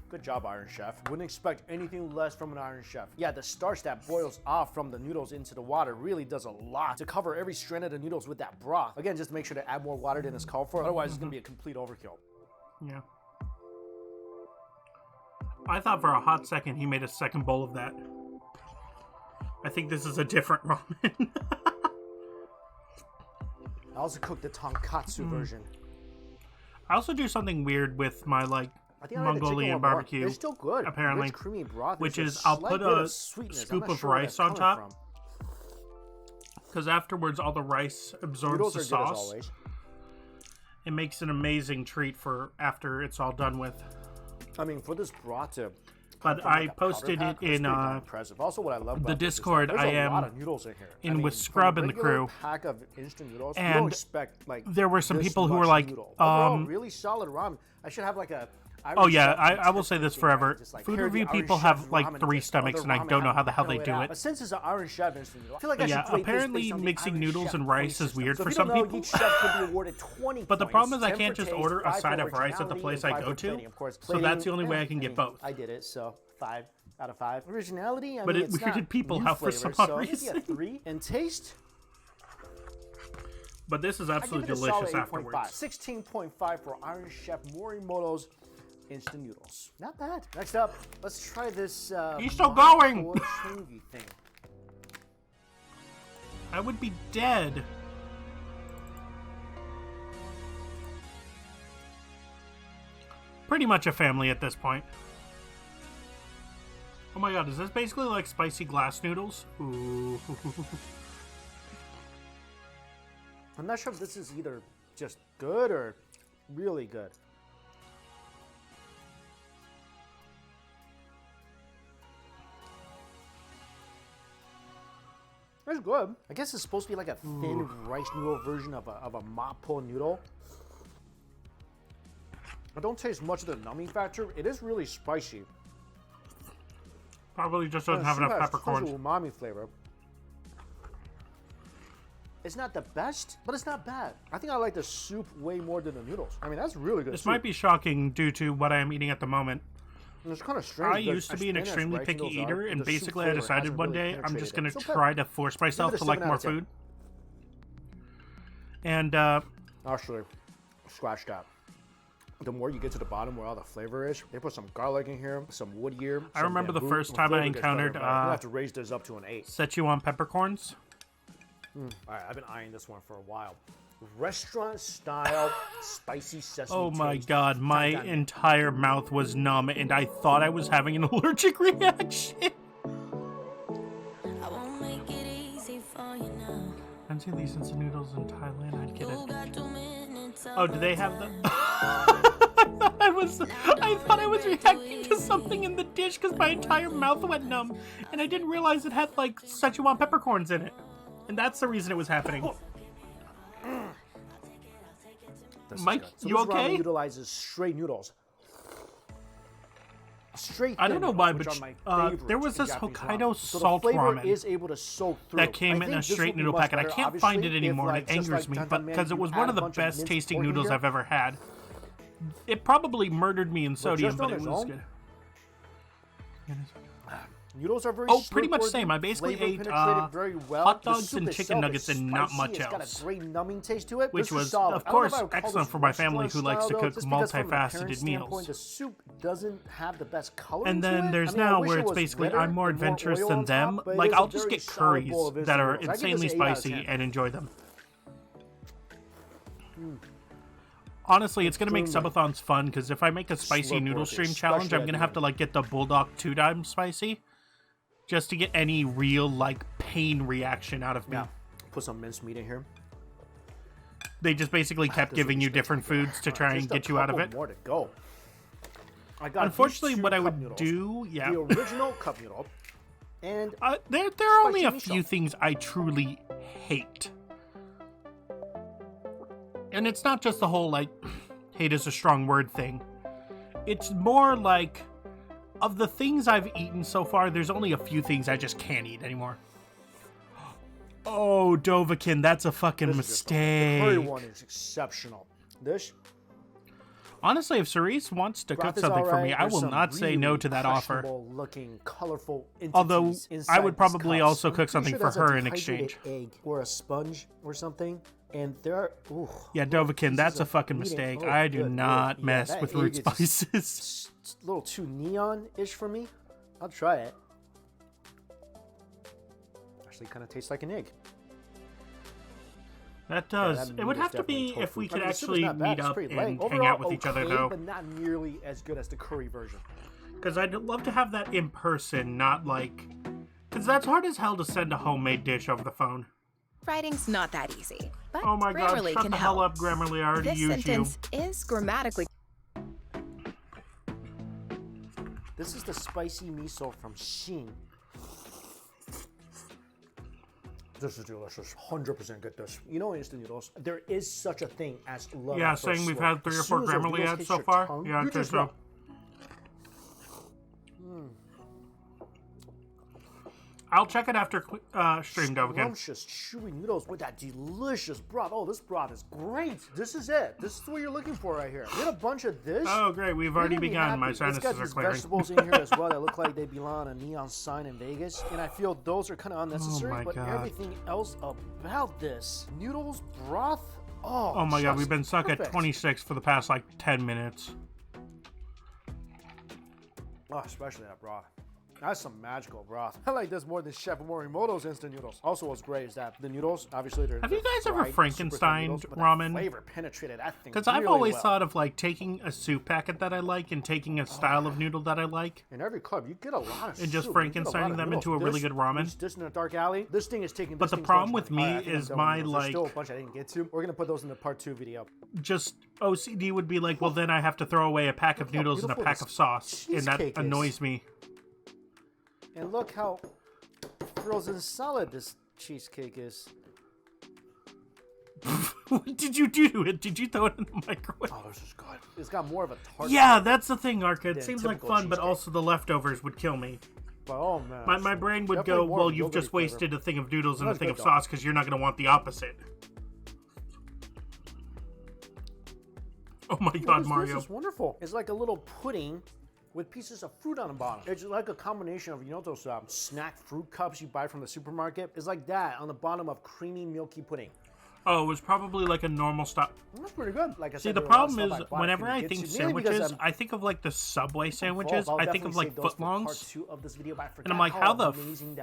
Good job, Iron Chef. Wouldn't expect anything less from an Iron Chef. Yeah, the starch that boils off from the noodles into the water really does a lot to cover every strand of the noodles with that broth. Again, just make sure to add more water than is called for. Otherwise, it's going to be a complete overkill. Yeah. I thought for a hot second he made a second bowl of that. I think this is a different ramen. I also cooked the tonkatsu version. I also do something weird with my like I think I like the chicken Mongolian one more. barbecue, They're still good. apparently, Rich, creamy broth. which There's is I'll slight put bit a of sweetness. I'm scoop not of sure where rice that's on coming top. from. because afterwards all the rice absorbs Noodles the are good as sauce. always. It makes an amazing treat for after it's all done with. I mean, for this broth to But from, I like, a posted powder it pack, it's in pretty darn impressive. Also, what I love about the this is Discord. that I there's a lot am of noodles in here. in with from a Scrub and the regular crew. Pack of instant noodles. You And don't expect like there were some this people who were much like, noodle. Overall, really solid ramen. I should have like a. Oh Irish yeah, chef I will say this certificate, forever. just like, Food here are the review Irish people chef have like ramen 3 tips. stomachs, Other and I ramen don't know how the hell haven't they filled do out. it. But since it's an Iron Chef instant noodle, I feel like I Yeah, should rate this apparently based on the mixing Iron noodles Chef and rice point is system. weird So for if you some don't know, people. each chef can be awarded 20 But the points, problem is I 10 can't for just taste, order a 5 side for of rice at the originality, place and I 5 go for to. plating. Of course, So that's the only way I can mean, get both. I did it, so 5 out of 5. Originality, I But mean, it it's weirded not people new out for flavor, some so I give you a reason. 3. And taste, But this is I give absolutely it a solid delicious 8.5. afterwards. 16.5 for Iron Chef Morimoto's instant noodles. Not bad. Next up, let's try this. He's still going! Mapo chungi thing. I would be dead. Pretty much a family at this point. Oh my god, is this basically like spicy glass noodles? Ooh. I'm not sure if this is either just good or really good. It's good. I guess it's supposed to be like a thin rice noodle version of a mapo noodle. I don't taste much of the numbing factor. It is really spicy. Probably just doesn't And have the enough soup has peppercorns. tons of umami flavor. It's not the best, but it's not bad. I think I like the soup way more than the noodles. I mean, that's really good. This soup. might be shocking due to what I am eating at the moment. It's kind of strange. I used to be an extremely picky eater, and basically I decided one day I'm just going to try to force myself to like more food. And, Actually, scratch that. The more you get to the bottom where all the flavor is, they put some garlic in here, some wood here. I remember the first time I encountered I have to raise this up to an 8. Szechuan peppercorns. All right, I've been eyeing this one for a while. Restaurant style spicy sesame. Oh my taste. god, my entire mouth was numb and I thought I was having an allergic reaction. Fancy these instant noodles in Thailand, I'd get it. Oh, do they have them? I thought I was reacting to something in the dish because my entire mouth went numb, and I didn't realize it had like Szechuan peppercorns in it, and that's the reason it was happening. Mike, So you this okay? ramen utilizes straight noodles. Straight. I don't know why, but there was this Japanese Hokkaido ramen. salt So the flavor ramen is able to soak through. that came I in think a this straight would be noodle much packet. I better, can't find it obviously, anymore, if, and it just angers like me, but Tantan because it Man, was you one add of a the bunch of best minced tasting pork in noodles here. I've ever had. It probably murdered me in sodium, just but on it its was own, good. Noodles are very Oh, pretty much slurp-worthy, same. I basically flavor ate penetrated very well. hot The dogs soup and itself chicken is nuggets and not spicy. much It's got else. a great numbing taste to it. Which This is was, solid. of I don't know course, if I would call excellent this for my family restaurant who likes to style, cook though, just because from an multifaceted appearance meals. standpoint, the soup doesn't have the best color And to then it. there's I mean, I now wish where it it's was basically redder I'm more and adventurous oil than on them. top, but it Like is I'll a just very get solid bowl curries of that are instant noodles. I give insanely this an 8 out of spicy 10. and enjoy them. Honestly, it's gonna make subathons fun because if I make a spicy noodle Slurp-worthy, stream challenge, especially I'm at gonna the have to like get the Bulldog 2 times spicy, just to get any real like pain reaction out of me. Yeah. Put some minced meat in here. They just basically kept This giving would be you different spectacular. foods to All try right, and just a get you out of couple it. More to go. I got Unfortunately, these two what I cup would noodles. do, yeah, The original cup noodle, and there are only a spicy few miso. things I truly hate. And it's not just the whole, like, hate is a strong word thing. It's more like, of the things I've eaten so far, there's only a few things I just can't eat anymore. Oh, Dovahkiin, that's a fucking this is just the curry mistake. one is exceptional. This Honestly, if Cerise wants to broth cook is something for alright. me, I There's will some not say no really to that offer. questionable-looking, colorful Although, entities I inside would these probably cups. also I'm cook pretty something sure for that's a her in dehydrated exchange. egg or a sponge or something. And there are Yeah, Dovahkiin, pieces that's a of fucking meat in- mistake. oh, I do good not lord. mess that with egg root is just spices. a little too neon-ish for me. I'll try it. Actually, kind of tastes like an egg. That does. that it would meat is have to be definitely if we tofu. could I mean, the soup is actually not bad. meet It's up pretty and light. hang Overall, out with each other, okay, though. but not nearly as good as the curry version. Because I'd love to have that in person, not like... Because that's hard as hell to send a homemade dish over the phone. Writing's not that easy, but Oh my god, Grammarly shut can the help. hell up, Grammarly. I already This used you. sentence is grammatically This is the spicy miso from Shin. This is delicious. 100% get this. You know instant noodles, there is such a thing as love Yeah, at first saying we've look. had 3 or As 4 soon as those Grammarly noodles ads hit so your far. tongue, Yeah, you I'd say just so. know. I'll check it after stream, Dovahkiin. Scrumptious, chewy noodles with that delicious broth. Oh, this broth is great. This is it. This is what you're looking for right here. Get a bunch of this. Oh, great. We've You're already gonna be begun. My happy. sinuses It's got are these clearing. vegetables in here as well that look like they belong on a neon sign in Vegas, and I feel those are kind of unnecessary. my but God. everything else about this noodles, broth, oh Oh my god, just we've been stuck at perfect. 26 for the past, like, 10 minutes. Oh, especially that broth. That's some magical broth. I like this more than Chef Morimoto's instant noodles. Also, what's great is that the noodles, obviously, they're Have you guys ever fried, super thin Frankensteined noodles, but that ramen? flavor penetrated that thing Because I've really always well. thought of, like, taking a soup packet that I like and taking a style of noodle that I like. In every club, you get a lot of And just soup. You get a lot Frankensteining of them noodles. into a really This- good ramen. This in a dark alley. This thing is taking. But this the thing's problem going with to me All right, I think I'm is done my, with noodles. There's still a like- bunch I didn't get to. We're gonna put those in the part 2 video. Just OCD would be like, well, then I have to throw away a pack of Look how noodles and a beautiful pack this of sauce. And that cheesecake is. annoys me. And look how frozen solid this cheesecake is. What did you do to it? Did you throw it in the microwave? Oh, this is good. It's got more of a tart. Yeah, that's the thing, Arca. It than seems like typical fun, but cheesecake. also the leftovers would kill me. But oh man. My brain would Definitely go, more well, of a you've just yogurt-y wasted a thing of noodles and a That's thing good, of though. sauce because you're not going to want the opposite. Oh my What god, is Mario. This is wonderful. It's like a little pudding with pieces of fruit on the bottom. It's like a combination of, you know, those snack fruit cups you buy from the supermarket? It's like that on the bottom of creamy, milky pudding. Oh, it was probably like a normal stop. That's pretty good. Like I said, See, the problem is whenever I think sandwiches, I think of like the Subway sandwiches. I think of like footlongs. And I'm like, how the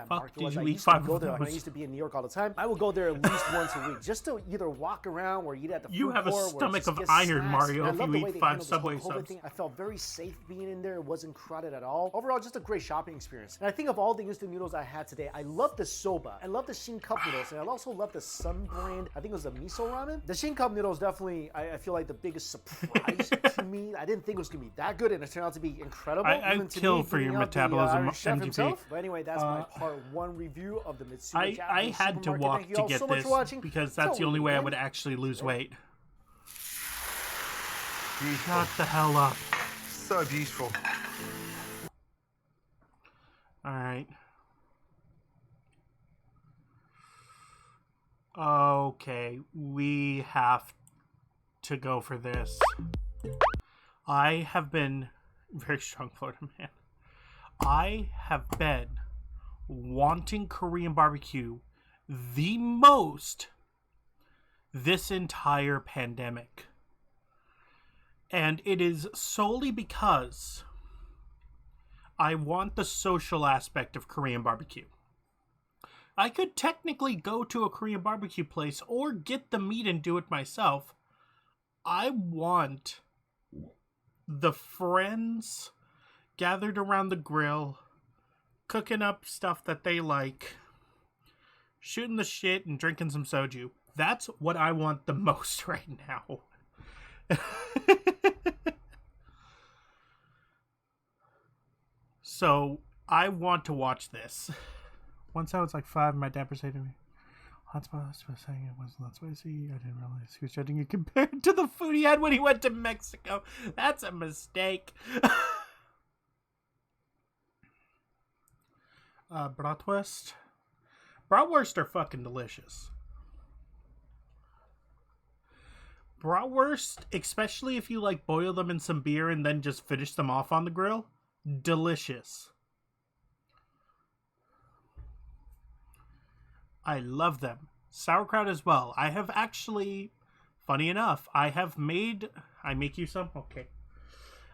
fuck did you eat 5 of those? I used to be in New York all the time. I would go there at least once a week just to either walk around or eat at the food You have a stomach of iron, Mario, if you eat 5 Subway subs. I felt very safe being in there. It wasn't crowded at all. Overall, just a great shopping experience. And I think of all the instant noodles I had today, I love the soba. I love the Shin cup noodles. And I also love the Sun brand. I think it was the miso ramen. The Shin cup noodles definitely, I feel like the biggest surprise to me. I didn't think it was going to be that good, and it turned out to be incredible. I'd kill for your metabolism, MGP. But anyway, that's my part 1 review of the Mitsubishi. I had to walk to get this because that's the only way I would actually lose weight. Shut the hell up. So beautiful. Alright. Okay, we have to go for this. I have been very strong Florida man. I have been wanting Korean barbecue the most this entire pandemic. And it is solely because I want the social aspect of Korean barbecue. I could technically go to a Korean barbecue place or get the meat and do it myself. I want the friends gathered around the grill, cooking up stuff that they like, shooting the shit and drinking some soju. That's what I want the most right now. So, I want to watch this. Once I was like 5, my dad was saying to me, Hotspot was saying it was not spicy. I didn't realize he was judging you compared to the food he had when he went to Mexico. That's a mistake. Bratwurst. Bratwurst are fucking delicious. Bratwurst, especially if you like boil them in some beer and then just finish them off on the grill, delicious. I love them. Sauerkraut as well. I have actually, funny enough, I make you some? Okay.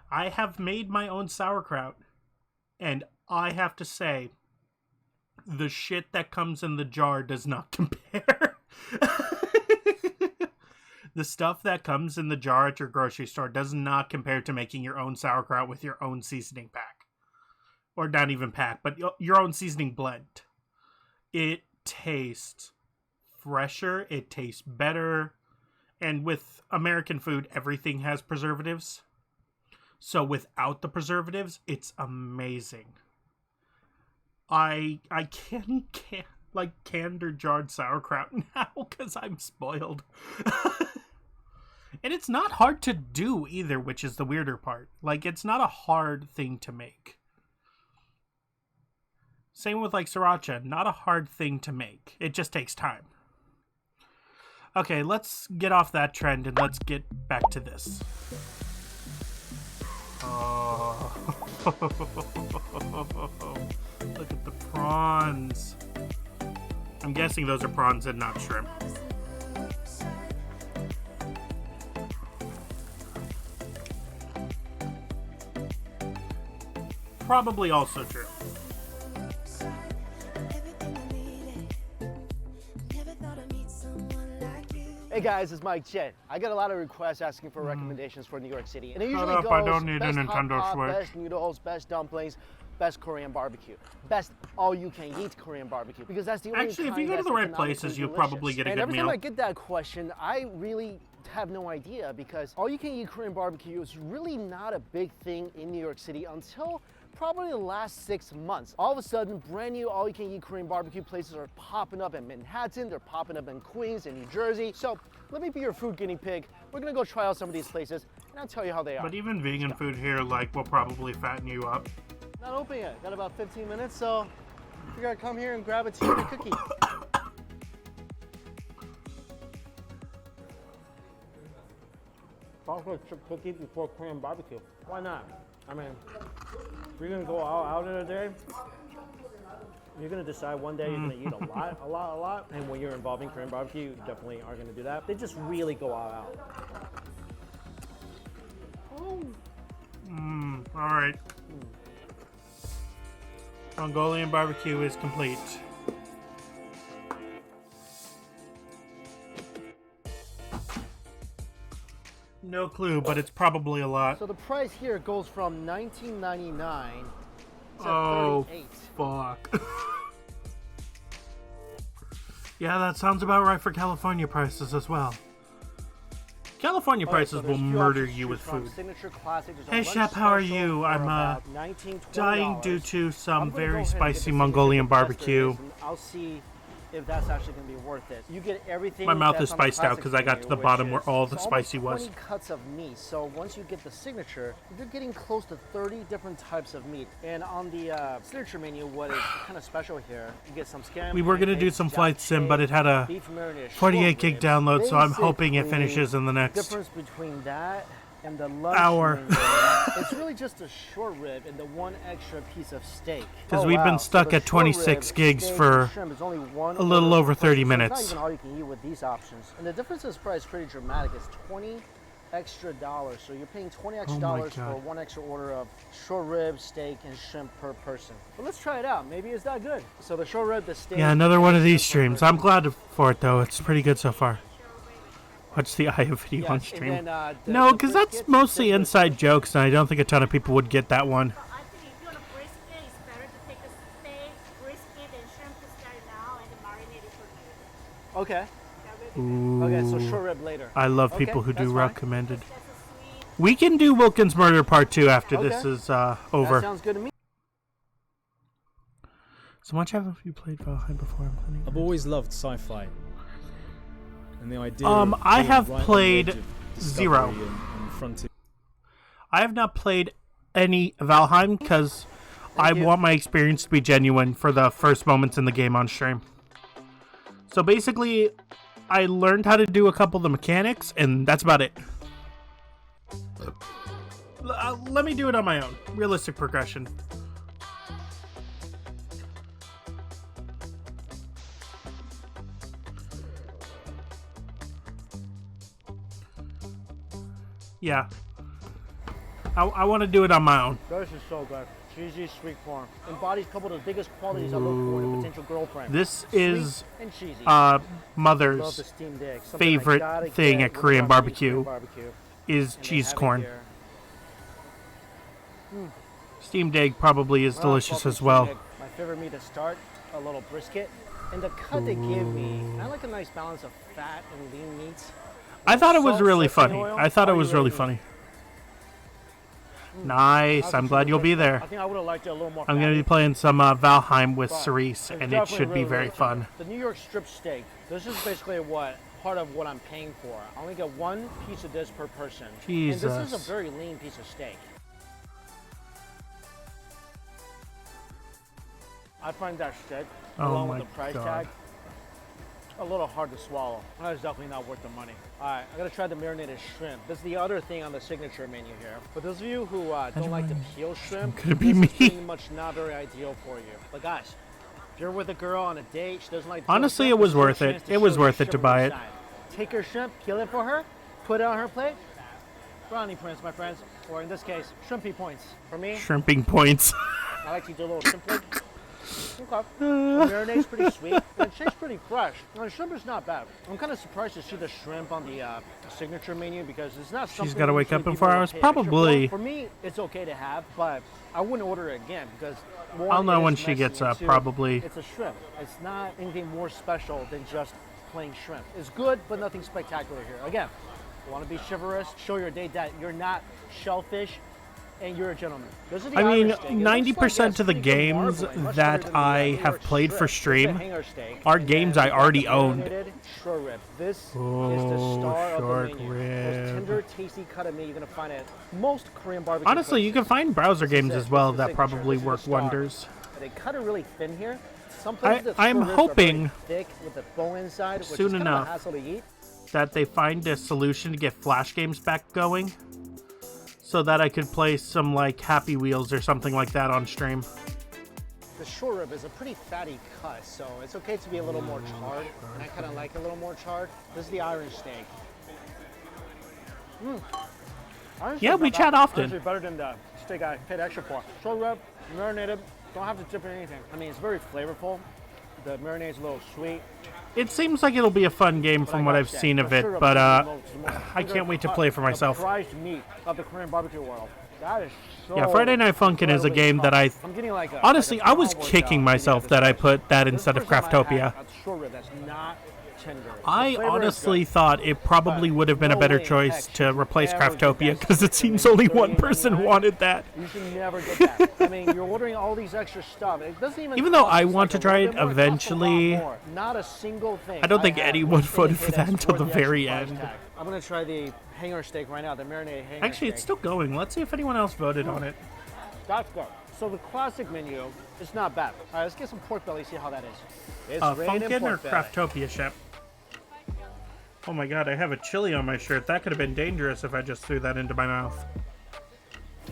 I have made my own sauerkraut, and I have to say, the shit that comes in the jar does not compare. The stuff that comes in the jar at your grocery store does not compare to making your own sauerkraut with your own seasoning pack. Or not even pack, but your own seasoning blend. It tastes fresher, it tastes better, and with American food, everything has preservatives. So without the preservatives, it's amazing. I can't like canned or jarred sauerkraut now because I'm spoiled. And it's not hard to do either, which is the weirder part. Like, it's not a hard thing to make. Same with like sriracha, not a hard thing to make. It just takes time. Okay, let's get off that trend and let's get back to this. Oh. Look at the prawns. I'm guessing those are prawns and not shrimp. Probably also true. Hey guys, it's Mike Chen. I get a lot of requests asking for recommendations for New York City. And it usually up, goes I don't need a best Nintendo hot pot, Switch. best noodles, best dumplings, best Korean barbecue. Best all-you-can-eat Korean barbecue. Because that's the only Actually, if kind you go to that's the right economically places, you'll delicious. probably get a and good every meal. time I get that question, I really have no idea because all-you-can-eat Korean barbecue is really not a big thing in New York City until probably the last 6 months. All of a sudden, brand new all-you-can-eat Korean barbecue places are popping up in Manhattan, they're popping up in Queens and New Jersey. So let me be your food guinea pig. We're gonna go try out some of these places and I'll tell you how they are. But even vegan food here, like, will probably fatten you up. Not open yet, got about 15 minutes, so you gotta come here and grab a tea and a cookie. chocolate chip cookie before Korean barbecue. Why not? I mean, if you're gonna go all out in a day, you're gonna decide one day you're gonna eat a lot. And when you're involving Korean barbecue, you definitely are gonna do that. They just really go all out. All right. Mongolian barbecue is complete. No clue, but it's probably a lot. So the price here goes from $19.99 to Oh, $38. fuck. Yeah, that sounds about right for California prices as well. California prices will murder you with food. Hey, Shep, how are you? I'm dying due to some very spicy Mongolian barbecue. I'll see if that's actually going to be worth it. You get everything. My mouth that's is on the spiced out classic because I got to the menu, bottom which where all is the almost spicy was. 20 cuts of meat. So once you get the signature, you're getting close to 30 different types of meat. And on the signature menu, what is kind of special here, you get some scam. We were going to do some flight sim, but it had a 48 gig download, so I'm hoping it finishes in the next difference between that and the lunch hour. menu, it's really just a short rib and the one extra piece of steak. Because we've been stuck the at short 26 rib, gigs steak, for and shrimp is only one a little order over per 30 person, so minutes. it's not even all you can eat with these options. And the difference in price is pretty dramatic. It's $20 extra. So you're paying $20 extra dollars for one extra order of short rib, steak, and shrimp per person. But let's try it out. Maybe it's that good. So the short rib, the steak. Yeah, another one of and these shrimp per streams. person. I'm glad for it, though. It's pretty good so far. Watch the Eye of Video on Yes, and stream. then, No, the because that's brisket, mostly steak inside jokes, and I don't think a ton of people would get that one. I think if you want a brisket, it's better to take a steak, brisket, and shrimp to start now and then marinate it for later. Okay. That will be better. Okay, so short rib later. I love Okay, people who do that's fine. recommended. That's a sweet. We can do Wilkins Murder Part 2 after this Okay. is That over. sounds good to me. So much have you played Valheim before? I'm planning. I've always loved sci-fi, and the idea. I of being have right on the played edge of zero. discovery and frontier. I have not played any Valheim because I want my experience to be genuine for the first moments in the game on stream. So basically, I learned how to do a couple of the mechanics, and that's about it. Let me do it on my own. Realistic progression. Yeah. I want to do it on my own. This is so good. Cheesy sweet corn. Embodies a couple of the biggest qualities I look for in a potential girlfriend. This Sweet is and cheesy. uh, Love the mother's steamed egg. Something I favorite gotta thing get at when Korean I'm eating barbecue Korean barbecue. is And they cheese have it corn. here. Steamed egg probably is Well, delicious salted as well. steamed egg. My favorite meat to start, a little brisket. And the cut they give me, I like a nice balance of fat and lean meats. I thought it was Salt, really sesame funny. oil. I thought it How was you really rate me? funny. Nice. I'm glad you'll be there. I think I would have liked it a little more I'm going to be fatty, playing some Valheim with but Cerise, it's and it definitely should be really, very really fun. tender. The New York strip steak, this is basically part of what I'm paying for. I only get one piece of this per person. And this is a Jesus. very lean piece of steak. I find that steak, Oh along my with the price God. tag, a little hard to swallow. That is definitely not worth the money. All right, I gotta try the marinated shrimp. This is the other thing on the signature menu here. For those of you who don't like to peel shrimp, Could it be this me? is pretty much not very ideal for you. But guys, if you're with a girl on a date, she doesn't like to peel Honestly, shrimp, it was this is your worth it. chance to It was show worth your it to buy it. chivalrous side. Take her shrimp, peel it for her, put it on her plate. Brownie points, my friends, or in this case, shrimpy points. For me, Shrimping points. I like to do a little shrimp leg. Okay. The marinade's pretty sweet. It tastes pretty fresh. And the shrimp is not bad. I'm kind of surprised to see the shrimp on the signature menu because it's not something. gotta wake usually up in people 4 will hours? pay extra Probably. For me, it's okay to have, but I wouldn't order it again because one, I'll know it when is she messy, gets and up, two, probably. It's a shrimp. It's not anything more special than just plain shrimp. It's good, but nothing spectacular here. Again, you want to be chivalrous, show your date that you're not shellfish. And you're a gentleman. Those are the I mean, Irish steak. It looks like 90% it's of the pretty good games marbling, much that better than the, I New have York played strip. for It's a stream hanger steak, are and games then I we got already the owned. marinated short rib. This is the Oh, star of short the menu. rib. Most tender, tasty cut of meat you're gonna find at most Korean barbecue. Honestly, you can places. find browser This is games it. as well This is the that signature. probably This is the work star. wonders. They cut it really thin here. Some places the I'm short ribs are very hoping thick with the bone inside, which soon is kind enough of a hassle to eat. that they find a solution to get Flash games back going, so that I could play some like Happy Wheels or something like that on stream. The short rib is a pretty fatty cut, so it's okay to be a little more charred, and I kind of like a little more charred. This is the iron steak. Yeah, we chat often. Actually better than the steak I paid extra for. Short rib, marinated, don't have to dip in anything. I mean, it's very flavorful. The marinade's a little sweet. It seems like it'll be a fun game from what I've seen of it, but I can't wait to play for myself. The prized meat of the Korean barbecue world. That is so... Yeah, Friday Night Funkin' is a game that I... I'm getting like a, Honestly, like a I was cowboy kicking style myself that I put that instead of Craftopia. Short rib that's not tender. I honestly thought it probably would have been a better choice to replace Craftopia, because it seems only one person wanted that. You should never get that. I mean, you're ordering all these extra stuff. It doesn't even though cost I us want to like try a it little bit more. It costs a lot eventually, more. Not a single thing. I don't think have anyone is voted for that indicated until the worth extra very price end. tag. I'm gonna try the hanger steak right now, the marinated hanger Actually, steak. it's still going. Let's see if anyone else voted on it. That's good. So the classic menu is not bad. All right, let's get some pork belly, see how that is. It's raining Funkin' or pork belly. Craftopia, Shep? Oh my god, I have a chili on my shirt. That could have been dangerous if I just threw that into my mouth.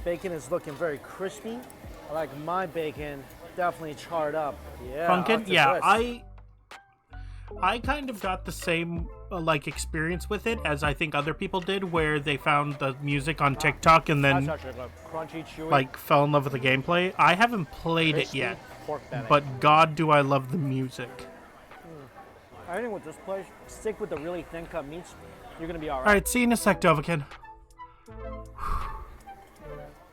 Bacon is looking very crispy. I like my bacon definitely charred up. Yeah. Funkin'? Octopus. Yeah, I kind of got the same like experience with it as I think other people did, where they found the music on TikTok and then That's actually good. Crunchy, chewy. like fell in love with the gameplay. I haven't played it crispy yet, pork belly. but god do I love the music. I think with this place, stick with the really thin cut meats. You're gonna be all right. Alright, see you in a sec, Dovakin.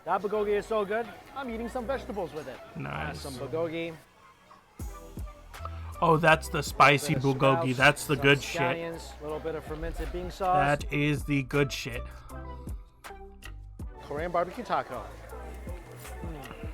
That bulgogi is so good. I'm eating some vegetables with it. Nice. Some bulgogi. Oh, that's the spicy bit of bulgogi. sprouts, That's the some good shit. scallions, a little bit of fermented bean sauce. That is the good shit. Korean barbecue taco.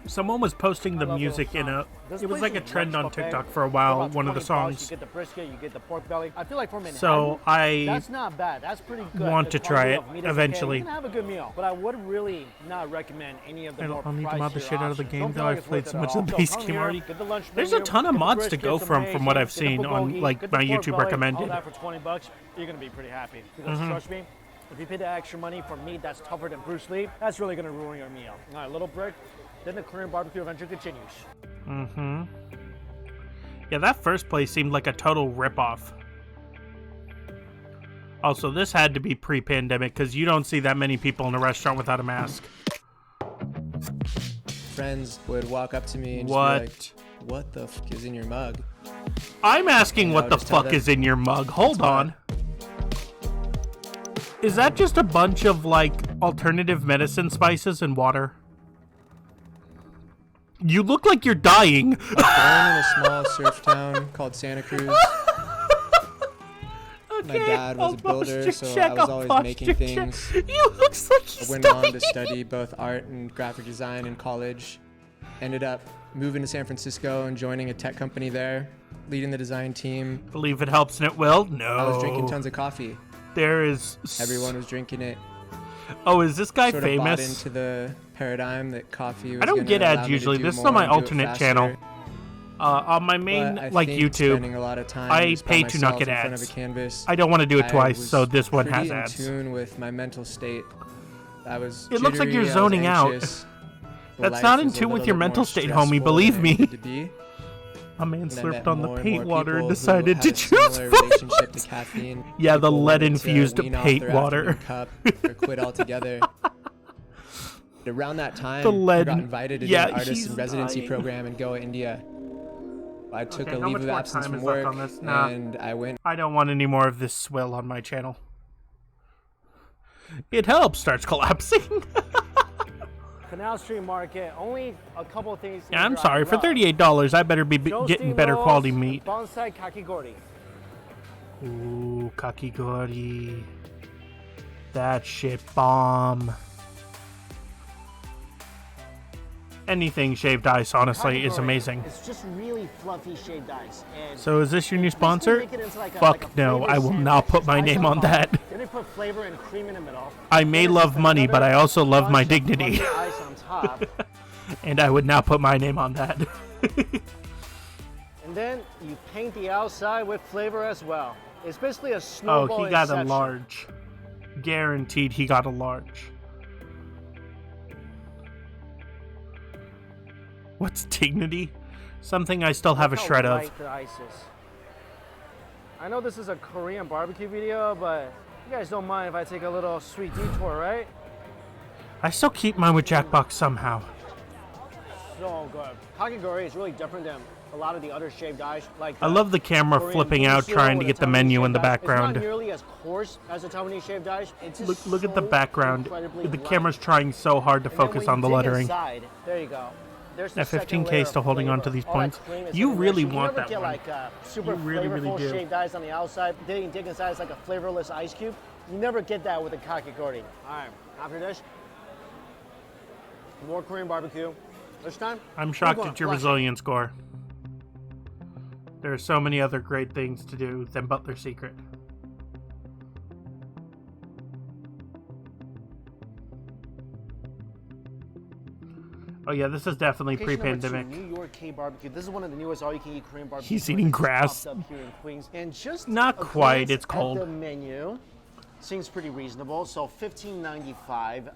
Someone was posting the love music in a... This It was place like a is trend on lunch buffet. TikTok for a For while, about one of the 20 bucks, songs. You get the brisket, you get the pork belly. I feel like for Manhattan, So I that's not bad. That's pretty good. want The to try quality it of meat is eventually. Okay. You can have a good meal, but I would really not recommend any of the more I'll need to mod the pricier shit out of the options. game, Don't though. feel like I've it's played worth so it much at of the all. base So come game here, already. get the lunch There's a menu, ton of get the mods to brisket, go some from amazing, what I've get the seen on bulgogi, like get the my pork YouTube belly, recommended. All that for 20 bucks, you're gonna be pretty happy. Because trust me, if you pay the extra money for meat that's tougher than Bruce Lee, that's really gonna ruin your meal. All right, little break. Then the Korean barbecue adventure continues. Yeah, that first place seemed like a total ripoff. Also, this had to be pre-pandemic because you don't see that many people in a restaurant without a mask. Friends would walk up to me and just What? be like, "What the fuck is in your mug?" I'm asking And I what would the just tell fuck them, is in your mug. Hold what? on. Is that just a bunch of like alternative medicine spices and water? You look like you're dying. Born in a small surf town called Santa Cruz. My dad was a builder, so I was always making things. You looks like he's I went dying. on to study both art and graphic design in college. Ended up moving to San Francisco and joining a tech company there, leading the design team. Believe it helps and it will? No. I was drinking tons of coffee. There is... Everyone was drinking it. Oh, is this guy Sort of bought famous? into the paradigm that coffee was I don't gonna get allow ads me to usually. do This is more on my and do it alternate faster. channel. On my main, But I like think YouTube, spending a lot of time I just by pay to not myself get in front ads. of a canvas, I don't want to do it I twice, was so this one pretty has ads. in tune with my mental state. I was It looks like jittery, you're I was zoning out. anxious. That's Life not in was a tune with little your bit mental more state, stressful homie. Believe than me. it needed to be. A man And I slurped met on the more and paint more water and people who decided had to a choose similar relationship to violence. caffeine. Yeah, the People wanted to lead-infused wean off paint their water. afternoon cup or quit altogether. Around that time, The lead- I got invited to yeah, do an artist he's in residency dying. program in Goa, India. I took Okay, a how leave much of more absence time from is left work, on this? Nah. and I went. I don't want any more of this swill on my channel. It helps starts collapsing. Canal Street Market, only a couple of things. Yeah, I'm sorry. For $38, I better be getting better quality meat. Bonsai kakigori. Ooh, kakigori. That shit bomb. Anything shaved ice, honestly, is Kakigori, amazing. It's just really fluffy shaved ice. And So is this your new basically sponsor? make it into like a Fuck no, flavored I will sandwich. not put my Ice name on on top. that. Then they put flavor and cream in the middle. I may Then it's love just money, but I another also love my bunch of dignity. fluffy ice on top. And I would not put my name on that. And then you paint the outside with flavor as well. It's basically a Oh, snowball he got a inception. large. Guaranteed he got a large. What's dignity? Something I still have a Look how shred of. light the ice is. I know this is a Korean barbecue video, but you guys don't mind if I take a little sweet detour, right? I still keep mine with Jackbox somehow. So good. Kakigori is really different than a lot of the other shaved ice. Like I love the camera Korean flipping out, barbecue trying to or get the Taiwanese menu in shaved the ice. It's background. not nearly as coarse as the Taiwanese shaved ice. It's just Look at the so background. incredibly The light. camera's trying so hard to And then focus when on the you dig lettering. inside, there you go. There's the That second 15K layer still of holding on to flavor. these All that points. cream is You in the really mixture. want You that never one. get like super You really, really flavorful do. shaved ice on the outside. Then you dig inside, it's like a flavorless ice cube. You never get that with a kakigori. All right, after this, more Korean barbecue. This time, I'm we're shocked going at your flush. resilient score. There are so many other great things to do than Butler Secret. Oh yeah, this is definitely Location number pre-pandemic. 2, New York K Barbecue. This is one of the newest all-you-can-eat Korean barbecue. He's joints eating that just grass. popped up here in Queens. And just Not a quite, glance it's cold. At the menu seems pretty reasonable. So $15.95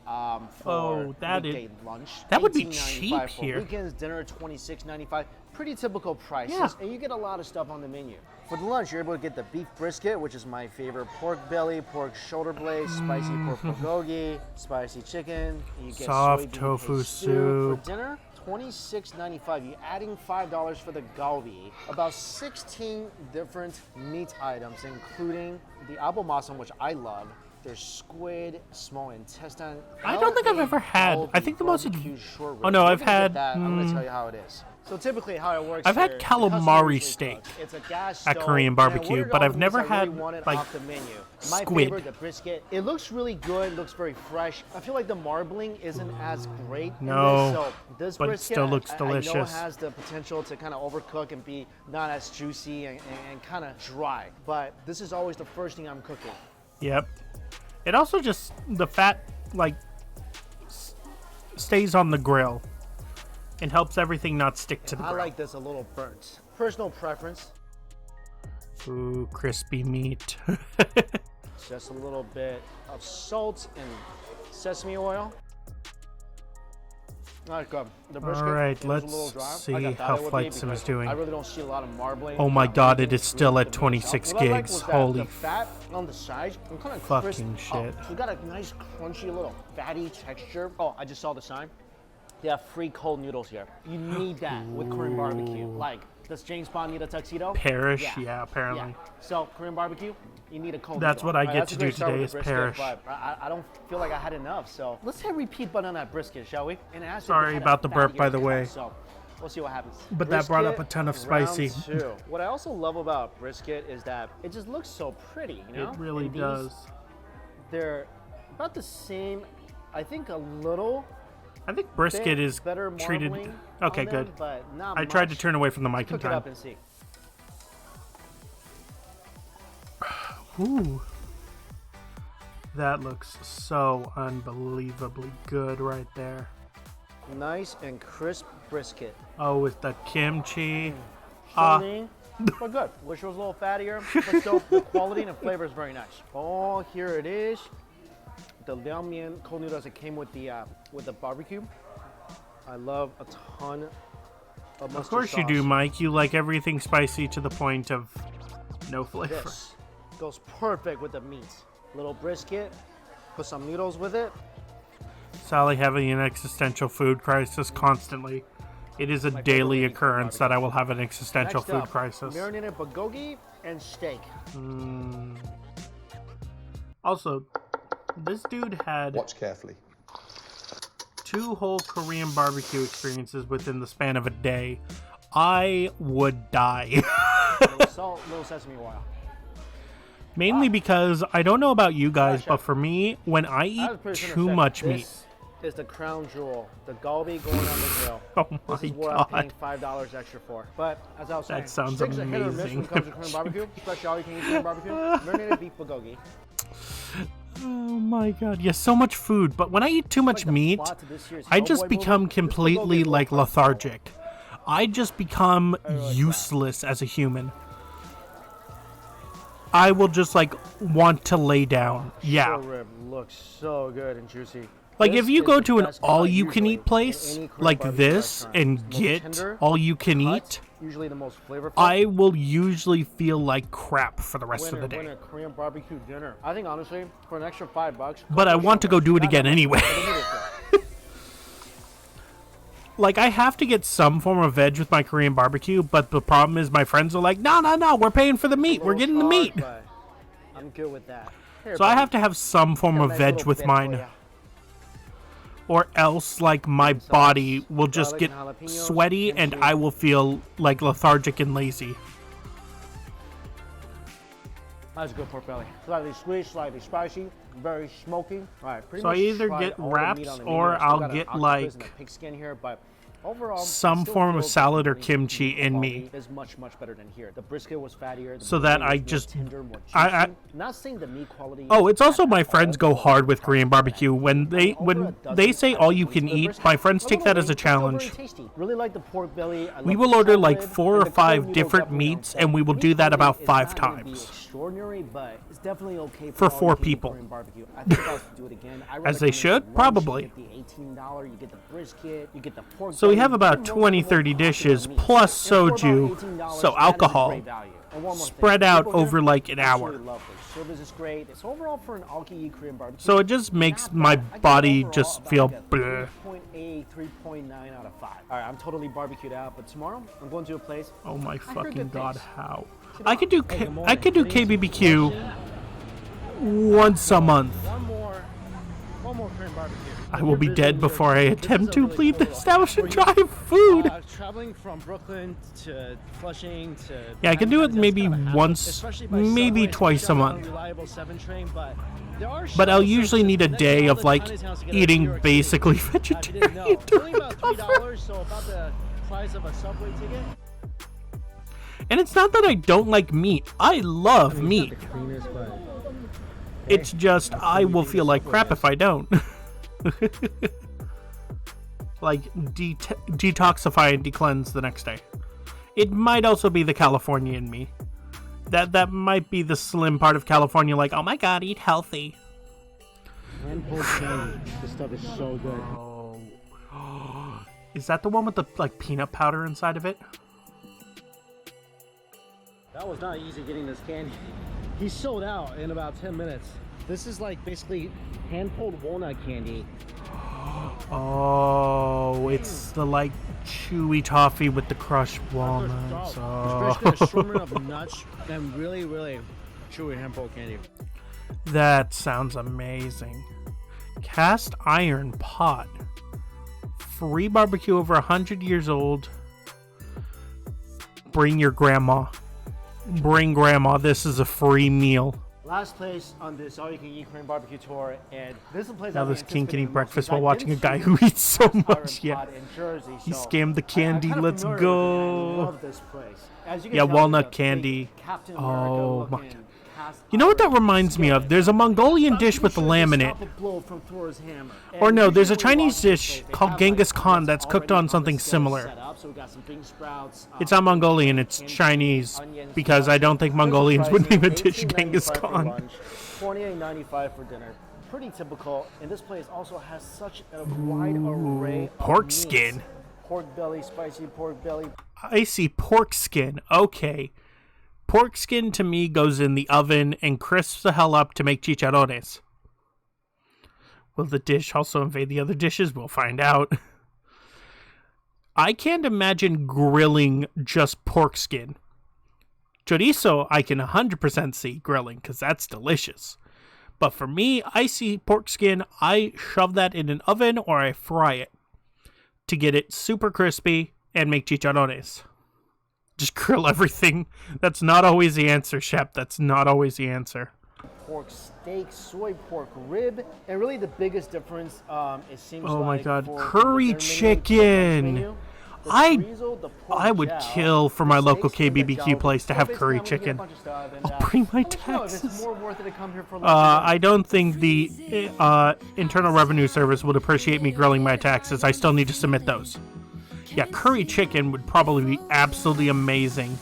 for Oh, that is- weekday lunch. that would be $18.95 cheap for here. Weekends dinner, $26.95. Pretty typical prices, Yeah. and you get a lot of stuff on the menu. For the lunch, you're able to get the beef brisket, which is my favorite, pork belly, pork shoulder blade, spicy pork bulgogi, spicy chicken. You get Soft soybean tofu paste soup. For dinner, $26.95. You're adding $5 for the galbi. About 16 different meat items, including the abomasum, which I love. There's squid, small intestine. I don't think I've ever had- galbi I think the most barbecue short oh, no, ribs. We're I've gonna get had, that. I'm going to tell you how it is. So typically how it works I've had here, the calamari customer usually steak cooks. It's a gas at stove, Korean and I barbecue, ordered but all I've the never meats I really had, wanted like, off the menu. My squid. favorite, the brisket. It looks really good, looks very fresh. I feel like the marbling isn't as great in No, this, so this but it brisket still looks I know delicious. has the potential to kind of overcook and be not as juicy and kind of dry, but this is always the first thing I'm cooking. Yep. It also just, the fat, like, stays on the grill and helps everything not stick to the I grill. like this a little burnt. Personal preference, Ooh, crispy meat. just a little bit of salt and sesame oil. All right, good. The brisket All right, it was a let's little dry. see I got how that with Flight me Sim is because doing. I really don't see a lot of marbling. Oh my God, it Everything's is still really at good to 26 myself. What I liked gigs. was that Holy the fat on the sides, I'm kind of fucking shit. So we got a nice crunchy little fatty texture. Oh, I just saw the sign. They have free cold noodles here. You need that with Korean barbecue. Like, does James Bond need a tuxedo? Perish? Yeah, apparently. Yeah. So Korean barbecue, you need a cold That's noodle. what I All right, get that's to a great do start today with the is brisket, perish. But I don't feel like I had enough, so let's hit repeat button on that brisket, shall we? And ask if Sorry it had about a the burp, by fattier the cut, way. So we'll see what happens. But that brought up Brisket, a ton of round spicy. 2. What I also love about brisket is that it just looks so pretty, you know? It really And these, does. They're about the same, I think a little I think brisket bit is better treated. marbling Okay, on them, good. but not I tried to much. turn away from the mic in Cook it time. up and see. Ooh. That looks so unbelievably good right there. Nice and crisp brisket. Oh, with the kimchi. Lean, but good. Wish it was a little fattier, but still the quality and the flavor is very nice. Oh, here it is. The liaomian cold noodles that came with the barbecue. I love a ton of mustard Of course you sauce. do, Mike. You like everything spicy to the point of no flavor. This goes perfect with the meat. Little brisket, put some noodles with it. Sally having an existential food crisis constantly. It is a daily occurrence that I will have an existential Next food up, crisis. marinated bulgogi and steak. Also, this dude had Watch carefully. 2 whole Korean barbecue experiences within the span of a day. I would die. Little salt, little sesame oil. Mainly because I don't know about you guys, Chef. but for me, when I I eat was pretty too much meat, This is the crown jewel, the galbi going on the grill. oh This my is what I'm paying god, $5 extra for. But as I was saying, That sounds steaks are hit or miss when amazing. it comes to Korean barbecue, especially all you can eat Korean barbecue. Marinated beef bulgogi. oh my god, yeah, so much food. But when I eat too much the meat, plot to this year's I Hellboy just movie. become This completely bulgogi is like well lethargic. I just become useless as a human. I will just like want to lay down. Yeah. Short rib looks so good and juicy. Like This if you is go the to an best cut all-you-can-eat usually place in any Korean like barbecue this restaurant. and Most get tender, all-you-can-eat, cut, usually the most flavorful. I will usually feel like crap for the rest of the day. Winner, Korean barbecue dinner. I think honestly, for an extra $5, But I want to go do it again anyway. Like, I have to get some form of veg with my Korean barbecue, but the problem is my friends are like, no, we're paying for the meat. We're getting the meat. I'm good with that. Here, So I buddy. have to have some form Got a of nice veg little with bit for mine. ya. Or else, like, my Sauce, body will just garlic get and jalapenos, sweaty and kimchi. I will feel, like, lethargic and lazy. That's good pork belly. Slightly sweet, slightly spicy, very smoky. All right, pretty So I much either tried get all the meat wraps on the menu. or I still I'll got an get, octopus and a like, pig skin here, but overall, some it still form of feels salad or like the kimchi in quality me. is much better than here. The brisket was fattier. The So that brisket I was more just- tender, more I- juicy. Not saying the meat quality. Oh, it's is also bad my at friends all, go but hard with it's Korean barbecue. When they say all you can eat, my friends take that as a challenge. Really like the pork belly. I We love will the order short like rib, 4 and or the 5 cornmeal different definitely on meats, point. and we will Meat do that quality about is 5 not gonna be times. extraordinary, but it's definitely okay For all 4 you can eat people. Korean barbecue. I think I'll do it again. I As rather they come in should, for lunch, probably. You get the $18, you get the brisket, you get the pork So we belly, have about you get 20, most 30 of the whole dishes, package of plus meat. And for about soju, $18, so that is a alcohol, great value. And one more thing, spread out people here, over like an hour. absolutely love this. Service is great. It's overall for an all-you-can-eat Korean barbecue. So it just makes not my bad. I give it body overall just about feel like a bleh. 3.8, 3.9 out of 5. All right, I'm totally barbecued out, but tomorrow I'm going to a place. Oh my I heard fucking good god, things. how? I could do Hey, good morning. I could do Getting into KBBQ once a month. One more Korean barbecue. I will be dead before I attempt to leave the establishment drive food. Traveling from Brooklyn to Flushing to Yeah, I can do it Manhattan, maybe that's kinda once, especially by maybe subway, twice a especially on month. Reliable 7 train, but there are But I'll shuttle usually services need a connecting day all of the like tiny towns to get to New eating York City. basically If you didn't vegetarian know, it's only to about recover. $3, so about the price of a subway ticket. And it's not that I don't like meat. I love meat. It's just I will feel like crap if I don't. Like detoxify and decleanse the next day. It might also be the California in me. That might be the slim part of California, like, oh my god, eat healthy. Hand-pulled candy. This stuff is so good. Oh. Is that the one with the like peanut powder inside of it? That was not easy getting this candy. He sold out in about 10 minutes. This is like basically hand-pulled walnut candy. Oh, it's the like chewy toffee with the crushed walnuts. It's basically a assortment Oh. of nuts and really, really chewy hand-pulled candy. That sounds amazing. Cast iron pot. Free barbecue over 100 years old. Bring your grandma. Bring grandma. This is a free meal. Last place on this all-you-can-eat Korean barbecue tour, and this is a place Now I've this king can anticipated eat the most breakfast because while I've watching a been guy to who eats so this much. iron Yeah. pot in Jersey, He so scammed the candy. I'm kinda Let's familiar go. with it, and I love this place. As you can Yeah, tell, walnut it's a big candy. Captain Oh America my looking god. cast You know what that iron reminds me of? skillet. There's a Mongolian About dish to with be a sure to laminate. stop a blow from Thor's hammer. Or And no, there's a usually when you Chinese walk in this dish place, they called have, Genghis like, Khan what's that's cooked already on the something skillet similar. set up. So we got some bean sprouts, It's not Mongolian, it's candy, Chinese, onions, because I don't think nuts. Mongolians would Pricing, name a dish $18.95 Genghis for Khan. lunch, $28.95 for dinner. Pretty typical, and this place also has such a wide array of pork meats. skin. Pork belly, spicy pork belly. I see pork skin. Okay. Pork skin to me goes in the oven and crisps the hell up to make chicharrones. Will the dish also invade the other dishes? We'll find out. I can't imagine grilling just pork skin. Chorizo, I can 100% see grilling because that's delicious. But for me, I see pork skin, I shove that in an oven or I fry it to get it super crispy and make chicharrones. Just grill everything. That's not always the answer, Shep. That's not always the answer. Pork steak, soy pork rib, and really the biggest difference, it seems Oh my like god, for curry the dinner menu, chicken. menu, the I chorizo, the pork I would gel, kill for my the local steaks, and the KBBQ gel. place to So have basically, curry I'm gonna get a chicken. bunch of stuff, and, I'll bring my let me know if it's taxes. more worth it to come here for lunch. I don't think the Internal Revenue Service would appreciate me grilling my taxes. I still need to submit those. Yeah, curry chicken would probably be absolutely amazing.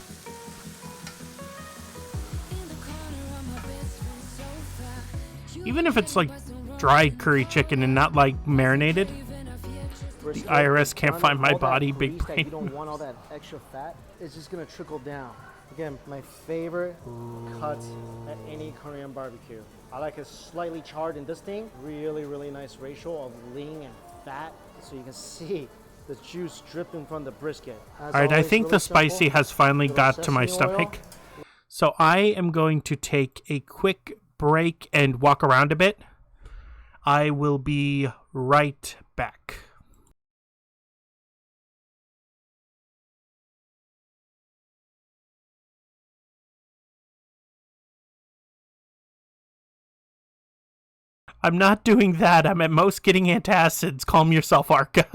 Even if it's like dried curry chicken and not like marinated. The IRS can't find my body, big brain. You don't want all that extra fat. It's just gonna trickle down. Again, my favorite cut at any Korean barbecue. I like it slightly charred in this thing. Really, really nice ratio of lean and fat, so you can see the juice dripping from the brisket. Alright, I think the spicy has finally got to my stomach. So I am going to take a quick break and walk around a bit. I will be right back. I'm not doing that. I'm at most getting antacids. Calm yourself, Arca.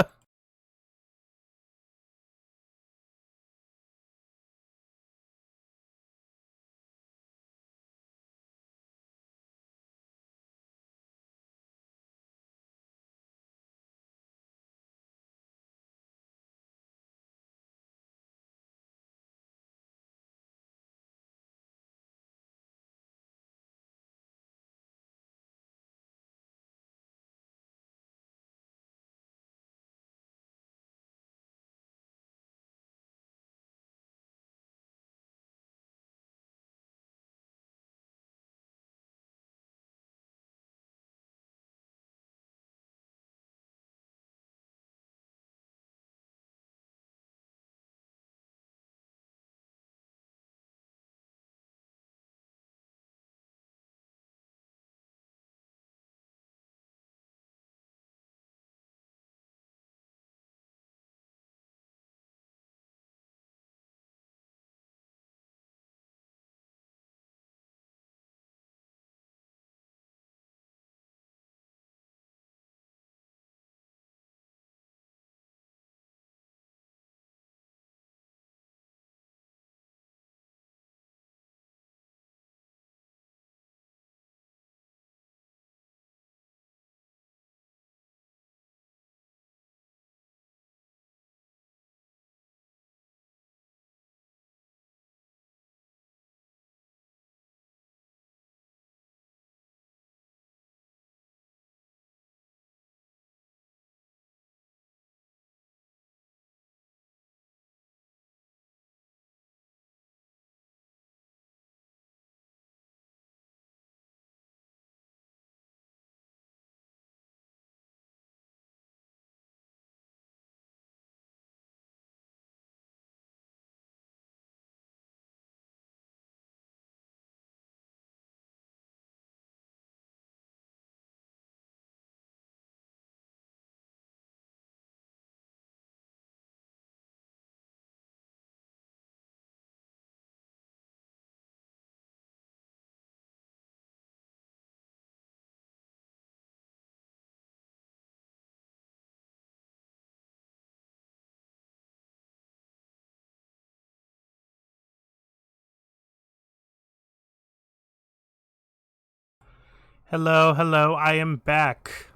Hello, hello, I am back.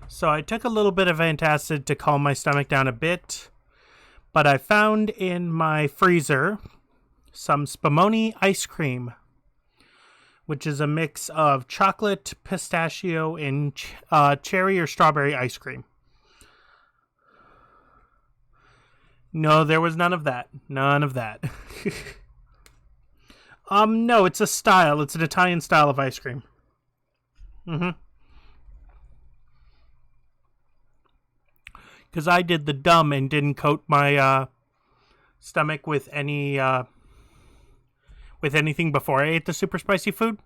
So I took a little bit of antacid to calm my stomach down a bit, but I found in my freezer some Spumoni ice cream, which is a mix of chocolate, pistachio, and cherry or strawberry ice cream. No, there was none of that. None of that. No, it's a style. It's an Italian style of ice cream. Because I did the dumb and didn't coat my stomach with anything before I ate the super spicy food.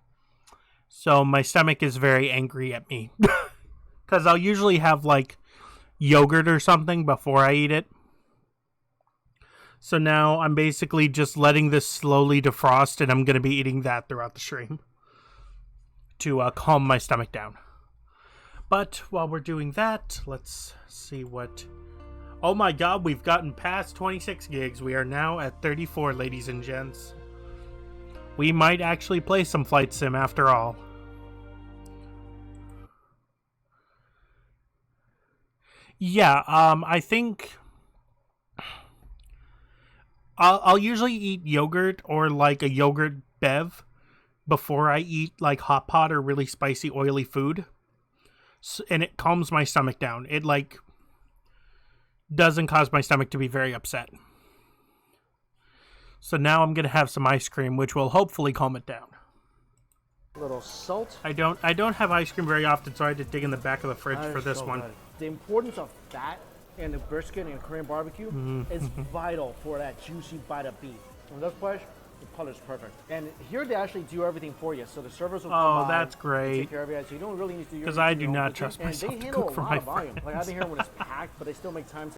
So my stomach is very angry at me. Because I'll usually have like yogurt or something before I eat it. So now I'm basically just letting this slowly defrost, and I'm going to be eating that throughout the stream to calm my stomach down. But while we're doing that, let's see what... Oh my god, we've gotten past 26 gigs. We are now at 34, ladies and gents. We might actually play some Flight Sim after all. Yeah, I think... I'll usually eat yogurt or like a yogurt bev before I eat like hot pot or really spicy, oily food. And it calms my stomach down. It like doesn't cause my stomach to be very upset. So now I'm gonna have some ice cream, which will hopefully calm it down. A little salt. I don't have ice cream very often, so I had to dig in the back of the fridge for this one. Good. The importance of fat in the brisket and Korean barbecue is vital for that juicy bite of beef. And this place, the color's perfect. And here they actually do everything for you. So the servers will come by, that's great. take care of you. So you don't really need to do your Because I do not trust myself and they to handle cook for a lot my of volume. friends. Like I've been here when it's packed, but they still make time to.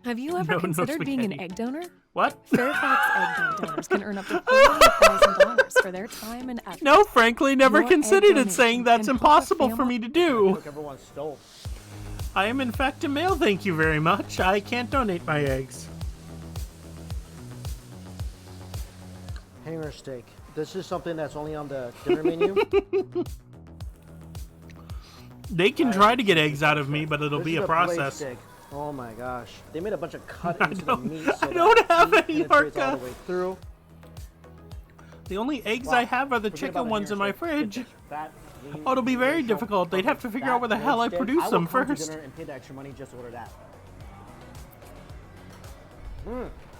Have you ever No considered being an spaghetti. egg donor? What? Fairfax egg bank donors can earn up to $40,000 for their time and effort. No, frankly, never Your considered egg it, saying donation that's can help a impossible for family- me to do. Cook everyone's stove. I am in fact a male, thank you very much. I can't donate my eggs. Hanger steak. This is something that's only on the dinner menu. They can try to get eggs out of me, but it'll This be is a blade process. steak. Oh my gosh. They made a bunch of cut I into the don't- meat so I don't that have heat any penetrates all Arca. the way through. The only eggs Wow. I have are the Forget chicken about the ones in hanger my steak. fridge. Get this fat, lean, Oh, it'll be very racial, difficult. They'd have to figure out where the fat hell I steak. produce will them come to first. dinner and pay the extra money just to order that.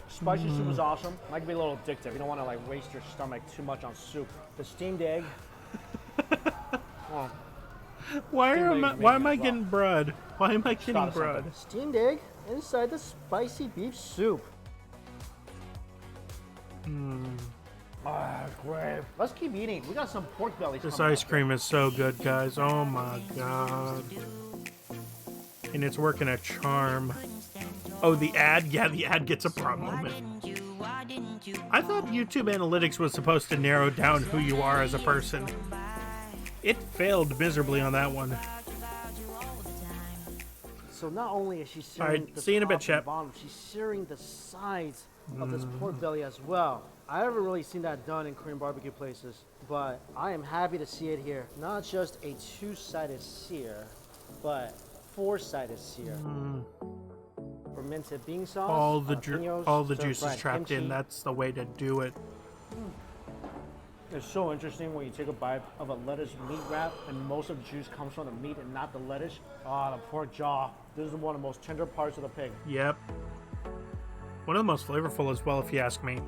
Spicy soup is awesome. Might be a little addictive. You don't want to like waste your stomach too much on soup. The steamed egg. Oh, Why Steamed am I, eggs why make am I it as getting bread? Why am I getting thought of bread? something. Steamed egg inside the spicy beef soup. Ah, great. Let's keep eating. We got some pork bellies. This coming ice up. cream is so good, guys. Oh my god. And it's working a charm. Oh, the ad? Yeah, the ad gets a problem moment. I thought YouTube Analytics was supposed to narrow down who you are as a person. It failed miserably on that one. So not only is she searing Alright, the see you in a bit, top and Shep. bottom, she's searing the sides of this pork belly as well. I haven't really seen that done in Korean barbecue places, but I am happy to see it here. Not just a two-sided sear, but four-sided sear. Fermented bean sauce, All the jalapenos, juice is stir-fried trapped in. kimchi. That's the way to do it. It's so interesting when you take a bite of a lettuce meat wrap and most of the juice comes from the meat and not the lettuce. Ah, the pork jaw. This is one of the most tender parts of the pig. Yep. One of the most flavorful as well, if you ask me.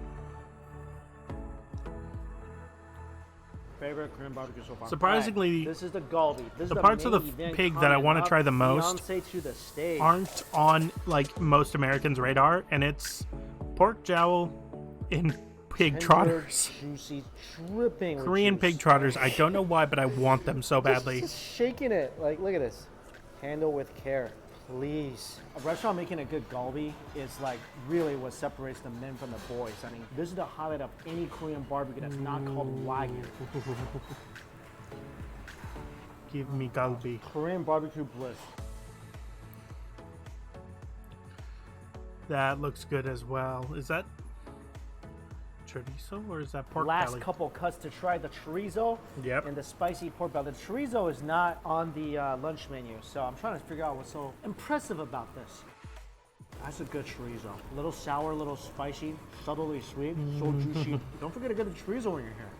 Favorite Korean barbecue so far. Surprisingly, Alright, this is the galbi. This is the parts of main the event pig that I coming wanna up. try the most Beyonce to the stage. Aren't on like most Americans' radar, and it's pork jowl in pig Tender, trotters. Juicy, dripping with Korean juice. pig trotters. I don't know why, but I want them so badly. Just shaking it. Like, look at this. Handle with care, please. A restaurant making a good galbi is like really what separates the men from the boys. I mean, this is the highlight of any Korean barbecue that's not called wagyu. Give me galbi. Korean barbecue bliss. That looks good as well. Is that chorizo or is that pork Last belly? couple cuts to try the chorizo Yep. and the spicy pork belly. The chorizo is not on the lunch menu, so I'm trying to figure out what's so impressive about this. That's a good chorizo. A little sour, a little spicy, subtly sweet, so juicy. Don't forget to get the chorizo when you're here.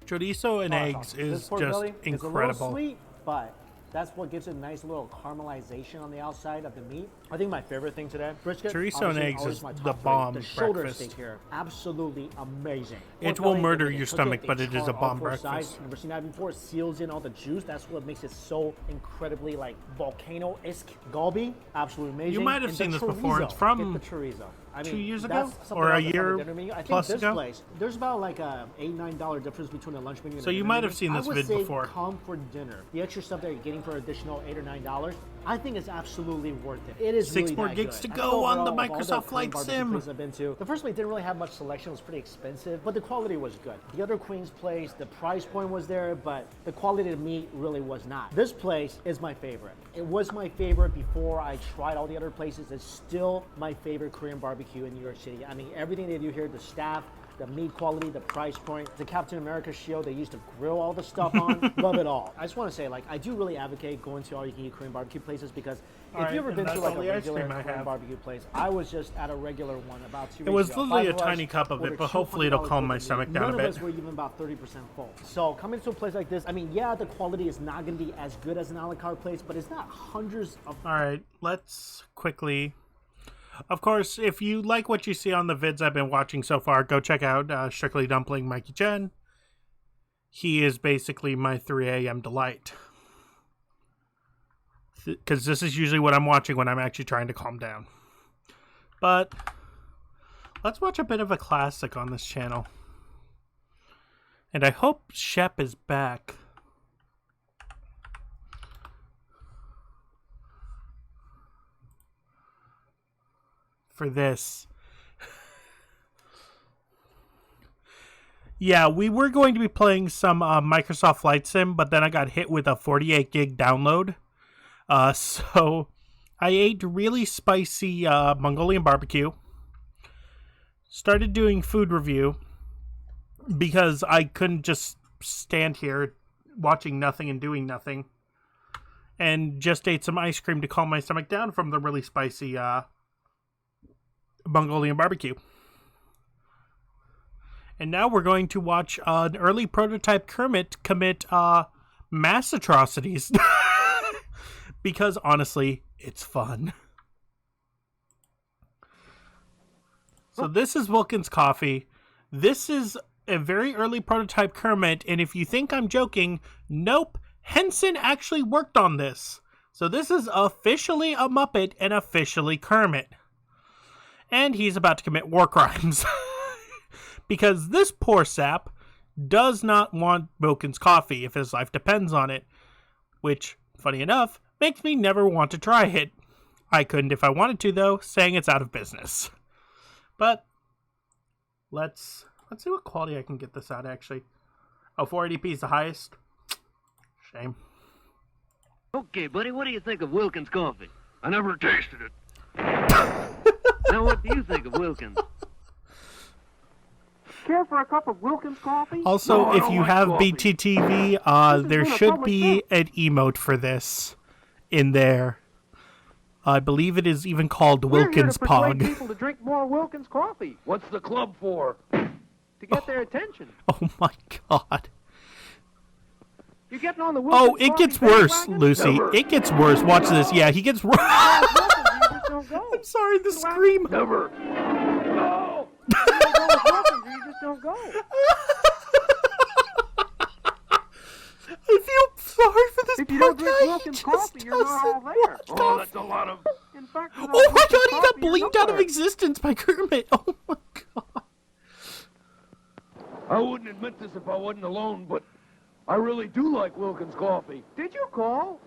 Chorizo and Oh, eggs awesome. is This pork just belly is a little incredible. sweet, but that's what gives it a nice little caramelization on the outside of the meat. I think my favorite thing today, brisket. Chorizo and obviously eggs always is my the top three. bomb The shoulder breakfast. steak here, absolutely amazing. It Pork will belly, murder when they your cook stomach, they but it is char a bomb all four sides. breakfast. Never seen that before. It seals in all the juice. That's what makes it so incredibly like volcano-esque. Galbi, absolutely amazing. You might have And seen the this before. It's chorizo. from Get the chorizo. I mean, 2 years that's ago? something Or a else that's on the year dinner menu. I think plus this ago? place, there's about like a $8-9 difference between the lunch menu and So the you dinner might menu. have seen this I would vid say before. come for dinner. The extra stuff that you're getting for an additional $8 or $9, I think it's absolutely worth it. It is 6 really more that gigs good. to I go think on the overall, of all Microsoft Korean Flight barbecue Sim. places I've been to. The first place didn't really have much selection. It was pretty expensive, but the quality was good. The other Queen's place, the price point was there, but the quality of the meat really was not. This place is my favorite. It was my favorite before I tried all the other places. It's still my favorite Korean barbecue in New York City. I mean, everything they do here, the staff, the meat quality, the price point, the Captain America shield they used to grill all the stuff on. Love it all. I just want to say, like, I do really advocate going to all you can eat Korean barbecue places because if you've ever been to like a regular Korean barbecue place, I was just at a regular one about 2 weeks ago. It was literally a Five of us tiny cup of it, ordered but hopefully it'll $200 calm my worth of stomach meat. down a None bit. of us were even about 30% full. So coming to a place like this, I mean, yeah, the quality is not going to be as good as an a la carte place, but it's not hundreds of... All right, let's quickly... Of course, if you like what you see on the vids I've been watching so far, go check out Strictly Dumpling Mikey Chen. He is basically my 3 a.m. delight. Because this is usually what I'm watching when I'm actually trying to calm down. But let's watch a bit of a classic on this channel. And I hope Shep is back. For this. Yeah, we were going to be playing some Microsoft Flight Sim, but then I got hit with a 48 gig download. So I ate really spicy Mongolian barbecue. Started doing food review because I couldn't just stand here watching nothing and doing nothing. And just ate some ice cream to calm my stomach down from the really spicy Mongolian barbecue. And now we're going to watch an early prototype Kermit commit mass atrocities. Because honestly, it's fun. So this is Wilkins Coffee. This is a very early prototype Kermit, and if you think I'm joking, nope, Henson actually worked on this. So this is officially a Muppet and officially Kermit. And he's about to commit war crimes. Because this poor sap does not want Wilkins Coffee if his life depends on it. Which, funny enough, makes me never want to try it. I couldn't if I wanted to, though, saying it's out of business. But let's see what quality I can get this at, actually. Oh, 480p is the highest. Shame. Okay, buddy, what do you think of Wilkins Coffee? I never tasted it. Now, what do you think of Wilkins? Care for a cup of Wilkins coffee? Also, No, if you have BTTV, there should be an emote for this in there. I believe it is even called Wilkins We're here to persuade Pog. people to drink more Wilkins coffee. What's the club for? To get their attention. Oh my god. You getting on the Wilkins Oh, it gets worse, Lucy. Never. It gets worse. Watch this. Yeah, he gets worse. Don't I'm sorry, the scream. Never. No! go with Wilkins or you just don't go. I feel sorry for this If you poor don't drink guy. Wilkins He coffee, just you're not all doesn't there. want Oh, coffee. that's a lot of... In fact, Oh my god, he got blinked out of existence. existence by Kermit. Oh my god. I wouldn't admit this if I wasn't alone, but I really do like Wilkins Coffee. Did you call?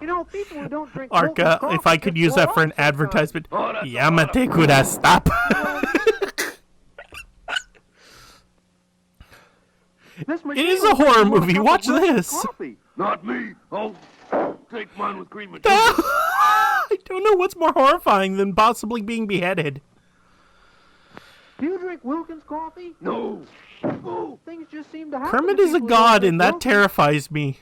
You know, people who don't drink Arca, Wilkins coffee if I could just use blow that for an up sometimes. advertisement. Oh, that's a Yamate kura stop. This It machine is a will horror make you movie. a cup of Watch Wilkins this. coffee. Not me. I'll take mine with cream and sugar. I don't know what's more horrifying than possibly being beheaded. Do you drink Wilkins coffee? No. Oh. Things just seem to happen. Kermit to is a people who don't god, drink and that Wilkins. terrifies me.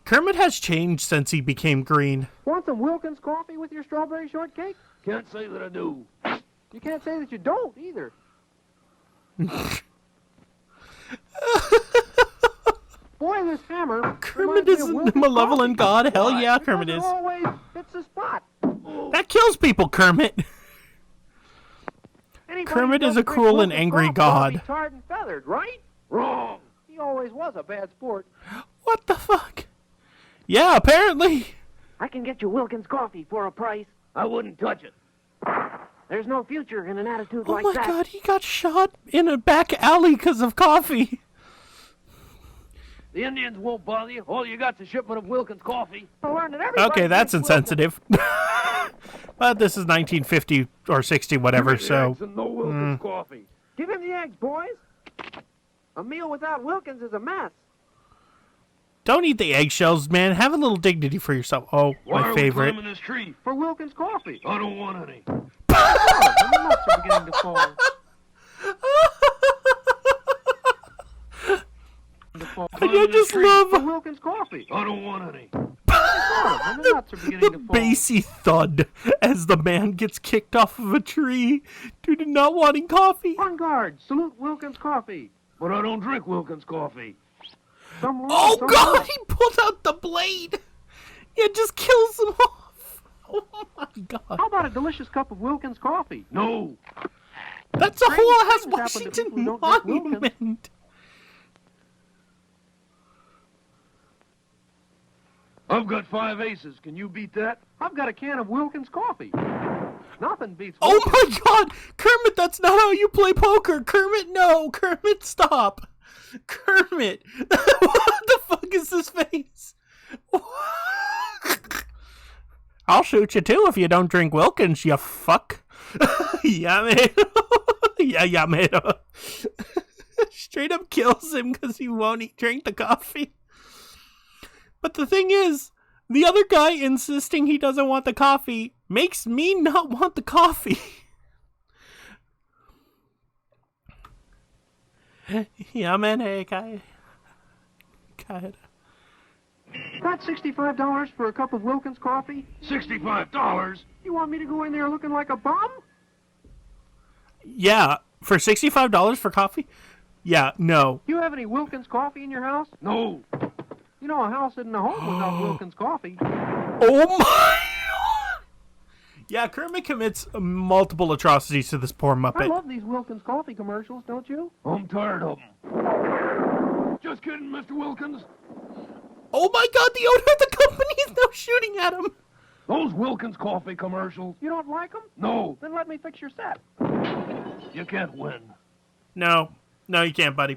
Kermit has changed since he became green. Want some Wilkins coffee with your strawberry shortcake? Can't say that I do. You can't say that you don't either. Boy, this hammer. Kermit reminds me is of a Wilkins malevolent coffee. god. Hell yeah, Because Kermit it is. always hits the spot. That kills people, Kermit. Anybody Kermit who is a doesn't drink cruel and Wilkins angry coffee ought to be god. tarred and feathered, right? Wrong. He always was a bad sport. What the fuck? Yeah, apparently. I can get you Wilkins coffee for a price. I wouldn't touch it. There's no future in an attitude Oh like my that. god, he got shot in a back alley because of coffee. The Indians won't bother you. All you got's a shipment of Wilkins Coffee. I learned that everybody Okay, that's drinks Wilkins. insensitive. But this is 1950 or 60, whatever, Give me the so... eggs and no Wilkins Coffee. Give him the eggs, boys. A meal without Wilkins is a mess. Don't eat the eggshells, man. Have a little dignity for yourself. Oh, Why my are favorite. we climbing this tree? For Wilkins Coffee. I don't want any. The nuts are beginning to fall. I just For love Wilkins Coffee. I don't want any. The nuts are beginning the to fall. bassy thud as the man gets kicked off of a tree due to not wanting coffee. On guard. Salute Wilkins Coffee. But I don't drink Wilkins coffee. Some long, Oh some god, short. he pulled out the blade. It just kills him off. Oh my god. How about a delicious cup of Wilkins Coffee? No. That's a Strange whole ass things happen to Washington people who don't drink Wilkins. monument. I've got 5 aces. Can you beat that? I've got a can of Wilkins Coffee. Nothing beats Oh Wilkins. my god! Kermit, that's not how you play poker! Kermit, no! Kermit, stop! Kermit! What the fuck is this face? I'll shoot you too if you don't drink Wilkins, you fuck. Yeah, man. Yeah, man. Straight up kills him because he won't drink the coffee. But the thing is, the other guy insisting he doesn't want the coffee makes me not want the coffee. Yeah, man, hey, guy. Got $65 for a cup of Wilkins Coffee? $65? You want me to go in there looking like a bum? Yeah, for $65 for coffee? Yeah, no. You have any Wilkins Coffee in your house? No. You know, a house isn't a home without Wilkins Coffee. Oh my! Yeah, Kermit commits multiple atrocities to this poor I Muppet. love these Wilkins Coffee commercials, don't you? I'm tired of them. Just kidding, Mr. Wilkins. Oh my god, the owner of the company is now shooting at him! Those Wilkins coffee commercials. You don't like them? No. Then let me fix your set. You can't win. No, you can't, buddy.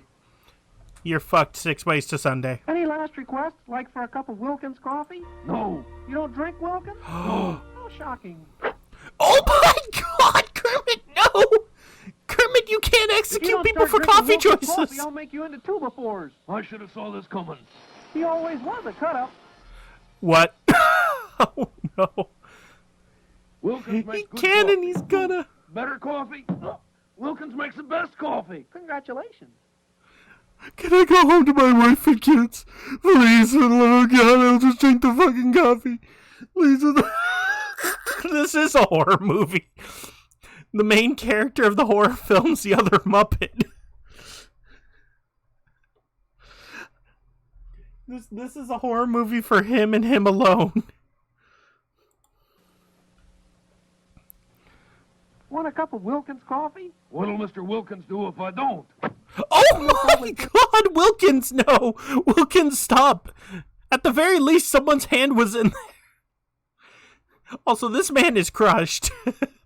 You're fucked 6 ways to Sunday. Any last requests, like for a cup of Wilkins Coffee? No. You don't drink Wilkins? How shocking. Oh my god, Kermit, no! Kermit, you can't If you execute don't people start for drinking coffee Wilkins choices! Coffee, I'll make you into tuba fours. I should have saw this coming. He always was a cut-up. What? Oh no. Wilkins He makes good can coffee. and he's gonna. Better coffee? Wilkins makes the best coffee. Congratulations. Can I go home to my wife and kids? Please, for the love of God, I'll just drink the fucking coffee. Please. This is a horror movie. The main character of the horror film's the other Muppet. This is a horror movie for him and him alone. Want a cup of Wilkins Coffee? What'll Mr. Wilkins do if I don't? Oh my god, Wilkins, no! Wilkins, stop! At the very least, someone's hand was in there. Also, this man is crushed.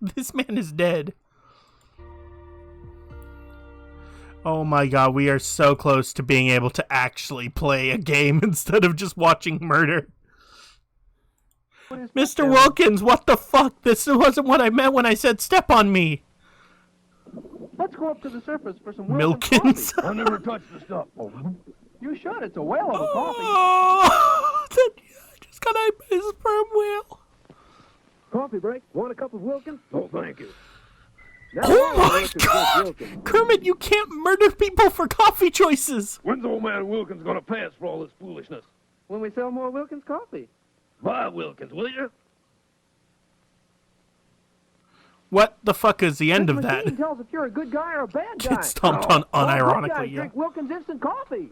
This man is dead. Oh my god, we are so close to being able to actually play a game instead of just watching murder. Mr. Wilkins, what the fuck? This wasn't what I meant when I said step on me. Let's go up to the surface for some Wilkins Milkins. Coffee. I never touched the stuff. You should. It's a whale of a coffee. Oh, I just got a sperm whale. Coffee break. Want a cup of Wilkins? Oh, thank you. Oh my god! Kermit, you can't murder people for coffee choices! When's old man Wilkins gonna pay us for all this foolishness? When we sell more Wilkins Coffee. Buy Wilkins, will you? What the fuck is the end This of that? machine tells if you're a good guy or a bad guy. Get stomped on All good guys unironically, yeah. drink Wilkins instant coffee.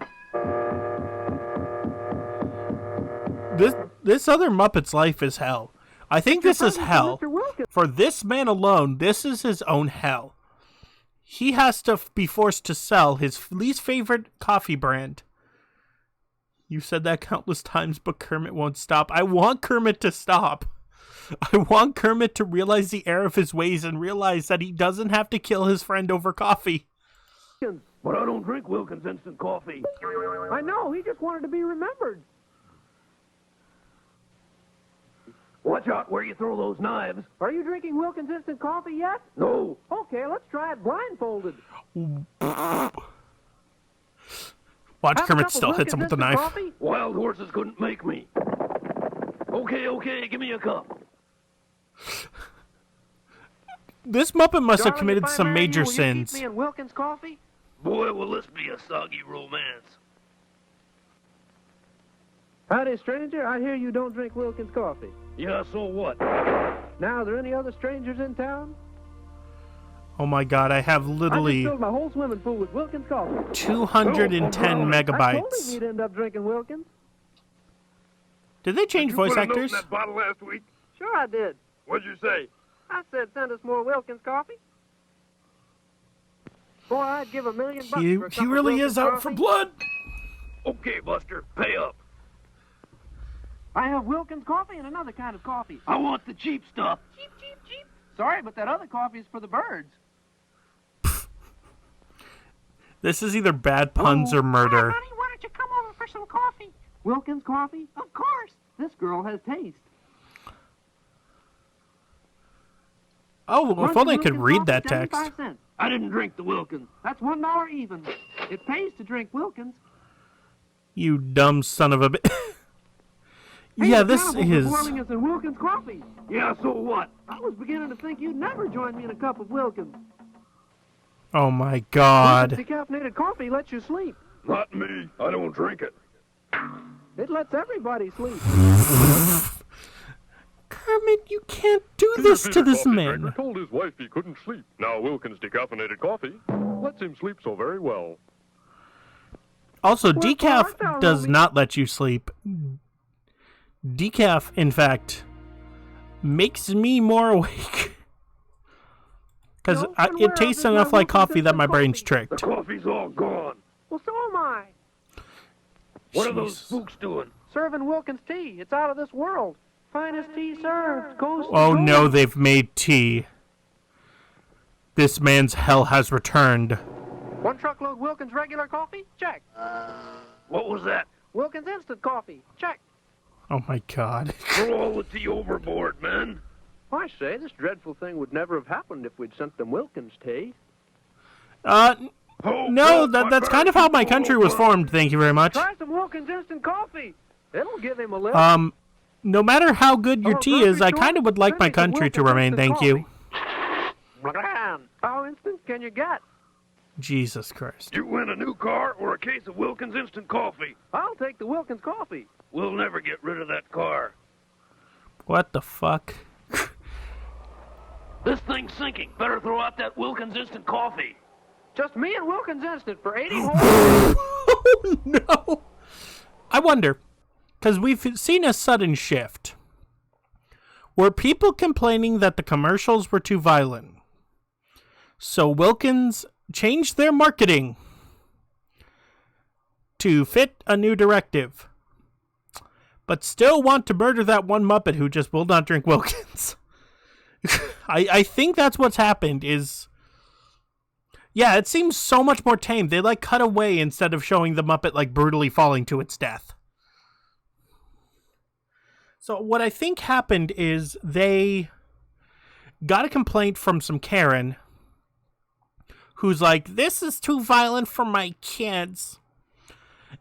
This other Muppet's life is hell. I think this is hell. Mr. Wilkins. For this man alone, this is his own hell. He has to be forced to sell his least favorite coffee brand. You said that countless times, but Kermit won't stop. I want Kermit to stop. I want Kermit to realize the error of his ways and realize that he doesn't have to kill his friend over coffee. But I don't drink Wilkins instant coffee. I know. He just wanted to be remembered. Watch out where you throw those knives. Are you drinking Wilkins instant coffee yet? No. Okay, let's try it blindfolded. Watch Have a Kermit cup of still hits him with the Wilkins knife. Instant Coffee? Wild horses couldn't make me. Okay, give me a cup. This Muppet must have Darling, committed if I some marry major you, will you keep sins. me in Wilkins Coffee? Boy, will this be a soggy romance. Howdy, stranger. I hear you don't drink Wilkins Coffee. Yeah, so what? Now, are there any other strangers in town? Oh my god, I have I just literally filled my whole swimming pool with Wilkins Coffee. 210 I told him megabytes. you'd end up drinking Wilkins. Did they change voice actors? That bottle last week? Sure I did. What'd you say? I said send us more Wilkins Coffee. Boy, I'd give $1 million for a cup He of really Wilkins is out for coffee. blood. Okay, Buster, pay up. I have Wilkins Coffee and another kind of coffee. I want the cheap stuff. Cheap. Sorry, but that other coffee is for the birds. This is either bad puns or murder. Honey, why don't you come over for some coffee? Wilkins Coffee? Of course. This girl has taste. Oh, well, if only I could Wilkins read that coffee, text. 75 cents. I didn't drink the Wilkins. That's $1 even. It pays to drink Wilkins. You dumb son of a bitch. Hey, Yeah, the this cannibals are is... boiling us in Wilkins Coffee. Yeah, so what? I was beginning to think you'd never join me in a cup of Wilkins. Oh my god. Wilkins decaffeinated coffee lets you sleep. Not me. I don't drink it. It lets everybody sleep. Kermit, you can't do this to this Coffee man. maker told his wife he couldn't sleep. Now Wilkins decaffeinated coffee lets him sleep so very well. Also, Well, decaf I found does homie. not let you sleep. Decaf, in fact, makes me more awake. Because No, then it where tastes is my enough like Wilkins coffee that my instant brain's coffee? tricked. The coffee's all gone. Well, so am I. What are those Jesus. spooks doing? Serving Wilkins tea. It's out of this world. Finest tea served. Coast to Oh coast. no, they've made tea. This man's hell has returned. 1 truckload Wilkins regular coffee? Check. What was that? Wilkins instant coffee? Check. Oh my god. Throw all the tea overboard, man. I say, this dreadful thing would never have happened if we'd sent them Wilkins tea. No, that's kind of how my country was formed, thank you very much. Try some Wilkins instant coffee. It'll give him a lift. No matter how good your tea is, I kind of would like my country to remain, thank you. How instant can you get? Jesus Christ. You win a new car or a case of Wilkins instant coffee. I'll take the Wilkins coffee. We'll never get rid of that car. What the fuck? This thing's sinking. Better throw out that Wilkins instant coffee. Just me and Wilkins instant for 80 whole. Oh no! I wonder, because we've seen a sudden shift. Were people complaining that the commercials were too violent? So Wilkins changed their marketing to fit a new directive, but still want to murder that one Muppet who just will not drink Wilkins. I think that's what's happened is... Yeah, it seems so much more tame. They, like, cut away instead of showing the Muppet, like, brutally falling to its death. So what I think happened is they got a complaint from some Karen who's like, this is too violent for my kids.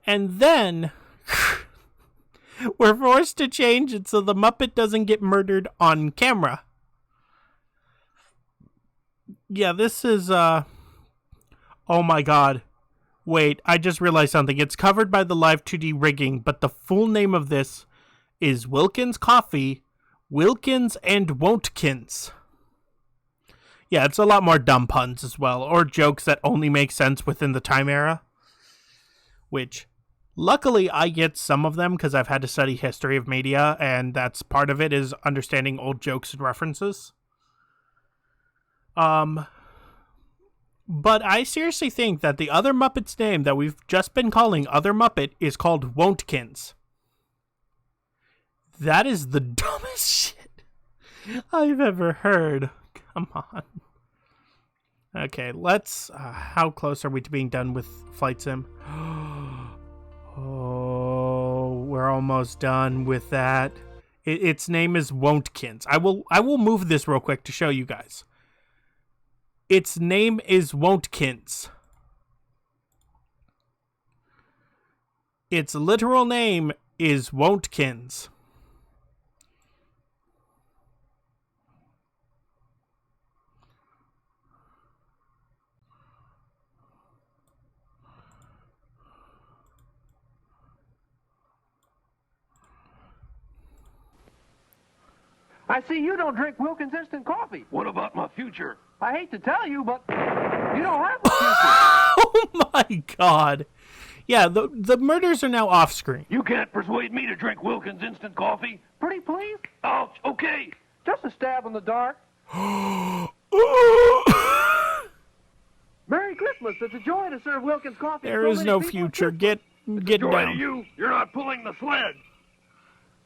And then we're forced to change it so the Muppet doesn't get murdered on camera. Yeah, this is, oh my god. Wait, I just realized something. It's covered by the live 2D rigging, but the full name of this is Wilkins Coffee, Wilkins and Won'tkins. Yeah, it's a lot more dumb puns as well, or jokes that only make sense within the time era. Which, luckily, I get some of them because I've had to study history of media, and that's part of it is understanding old jokes and references. But I seriously think that the other Muppet's name that we've just been calling Other Muppet is called Won'tkins. That is the dumbest shit I've ever heard. Come on. Okay, let's... how close are we to being done with Flight Sim? Oh, we're almost done with that. Its name is Won'tkins. I will move this real quick to show you guys. Its name is Won'tkins. Its literal name is Wontkins. I see you don't drink Wilkins instant coffee. What about my future? I hate to tell you, but you don't have a future. Oh my god. Yeah, the murders are now off screen. You can't persuade me to drink Wilkins instant coffee. Pretty please? Ouch, okay. Just a stab in the dark. Merry Christmas. It's a joy to serve Wilkins coffee. There is no future. Get Joy to down. you. You're not pulling the sled.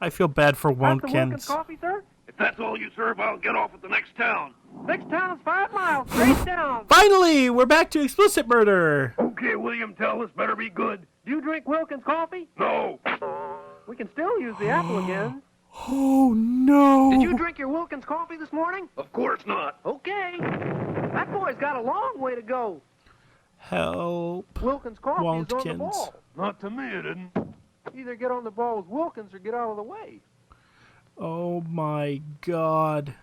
I feel bad for That's the Wilkins Wontkins. coffee, sir? If that's all you serve, I'll get off at the next town. Next town is 5 miles. Straight down. Finally, we're back to explicit murder. Okay, William, tell us. Better be good. Do you drink Wilkins coffee? No. We can still use the apple again. Oh no. Did you drink your Wilkins coffee this morning? Of course not. Okay. That boy's got a long way to go. Help. Wilkins coffee is on the Wontkins. ball. Not to me, it isn't. Either get on the ball with Wilkins or get out of the way. Oh my god.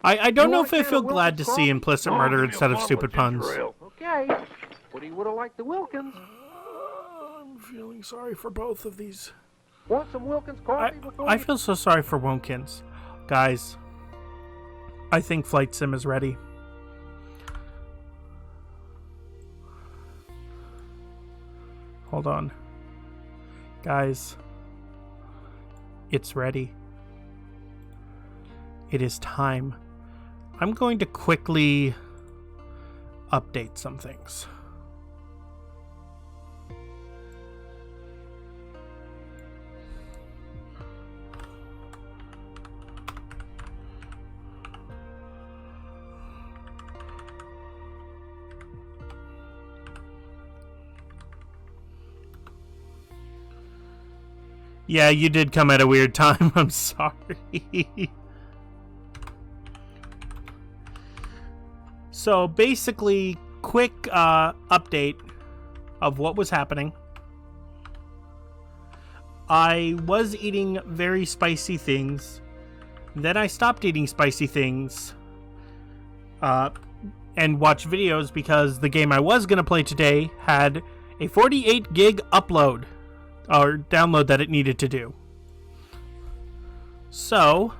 I don't know if I feel glad to see implicit murder instead of stupid puns. Okay. But he would have liked the Wilkins. I'm feeling sorry for both of these. Want some Wilkins coffee before I you... feel so sorry for Wontkins. Guys, I think Flight Sim is ready. Hold on. Guys, it's ready. It is time. I'm going to quickly update some things. Yeah, you did come at a weird time. I'm sorry. So basically, quick update of what was happening. I was eating very spicy things. Then I stopped eating spicy things and watched videos because the game I was going to play today had a 48 gig upload or download that it needed to do. So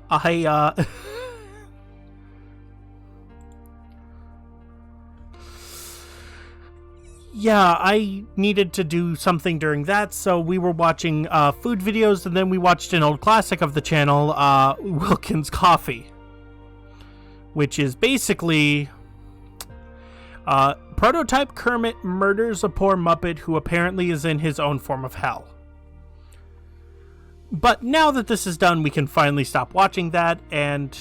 I yeah, I needed to do something during that, so we were watching food videos, and then we watched an old classic of the channel, Wilkins Coffee, which is basically prototype Kermit murders a poor Muppet who apparently is in his own form of hell. But now that this is done, we can finally stop watching that and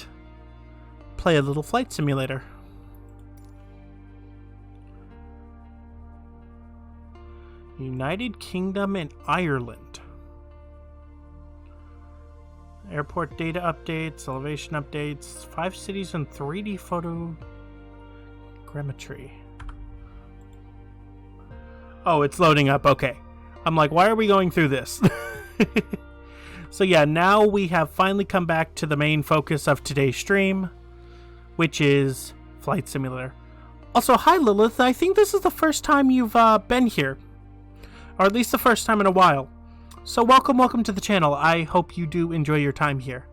play a little flight simulator. United Kingdom and Ireland. Airport data updates, elevation updates, 5 cities and 3D photogrammetry. Oh, it's loading up. Okay. I'm like, why are we going through this? So yeah, now we have finally come back to the main focus of today's stream, which is Flight Simulator. Also, hi Lilith, I think this is the first time you've been here. Or at least the first time in a while. So welcome to the channel. I hope you do enjoy your time here.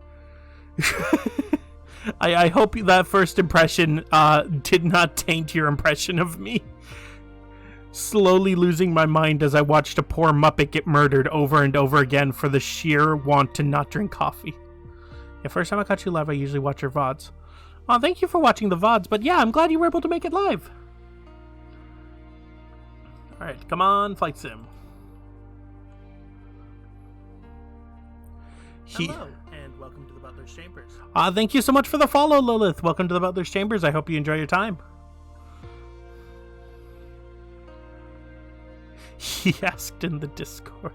I hope that first impression did not taint your impression of me. Slowly losing my mind as I watched a poor Muppet get murdered over and over again for the sheer want to not drink coffee. Yeah, first time I catch you live, I usually watch your VODs. Oh, thank you for watching the VODs, but yeah, I'm glad you were able to make it live. Alright, come on, Flight Sim. Hello, and welcome to the Butler's Chambers. Thank you so much for the follow, Lilith. Welcome to the Butler's Chambers. I hope you enjoy your time. He asked in the Discord.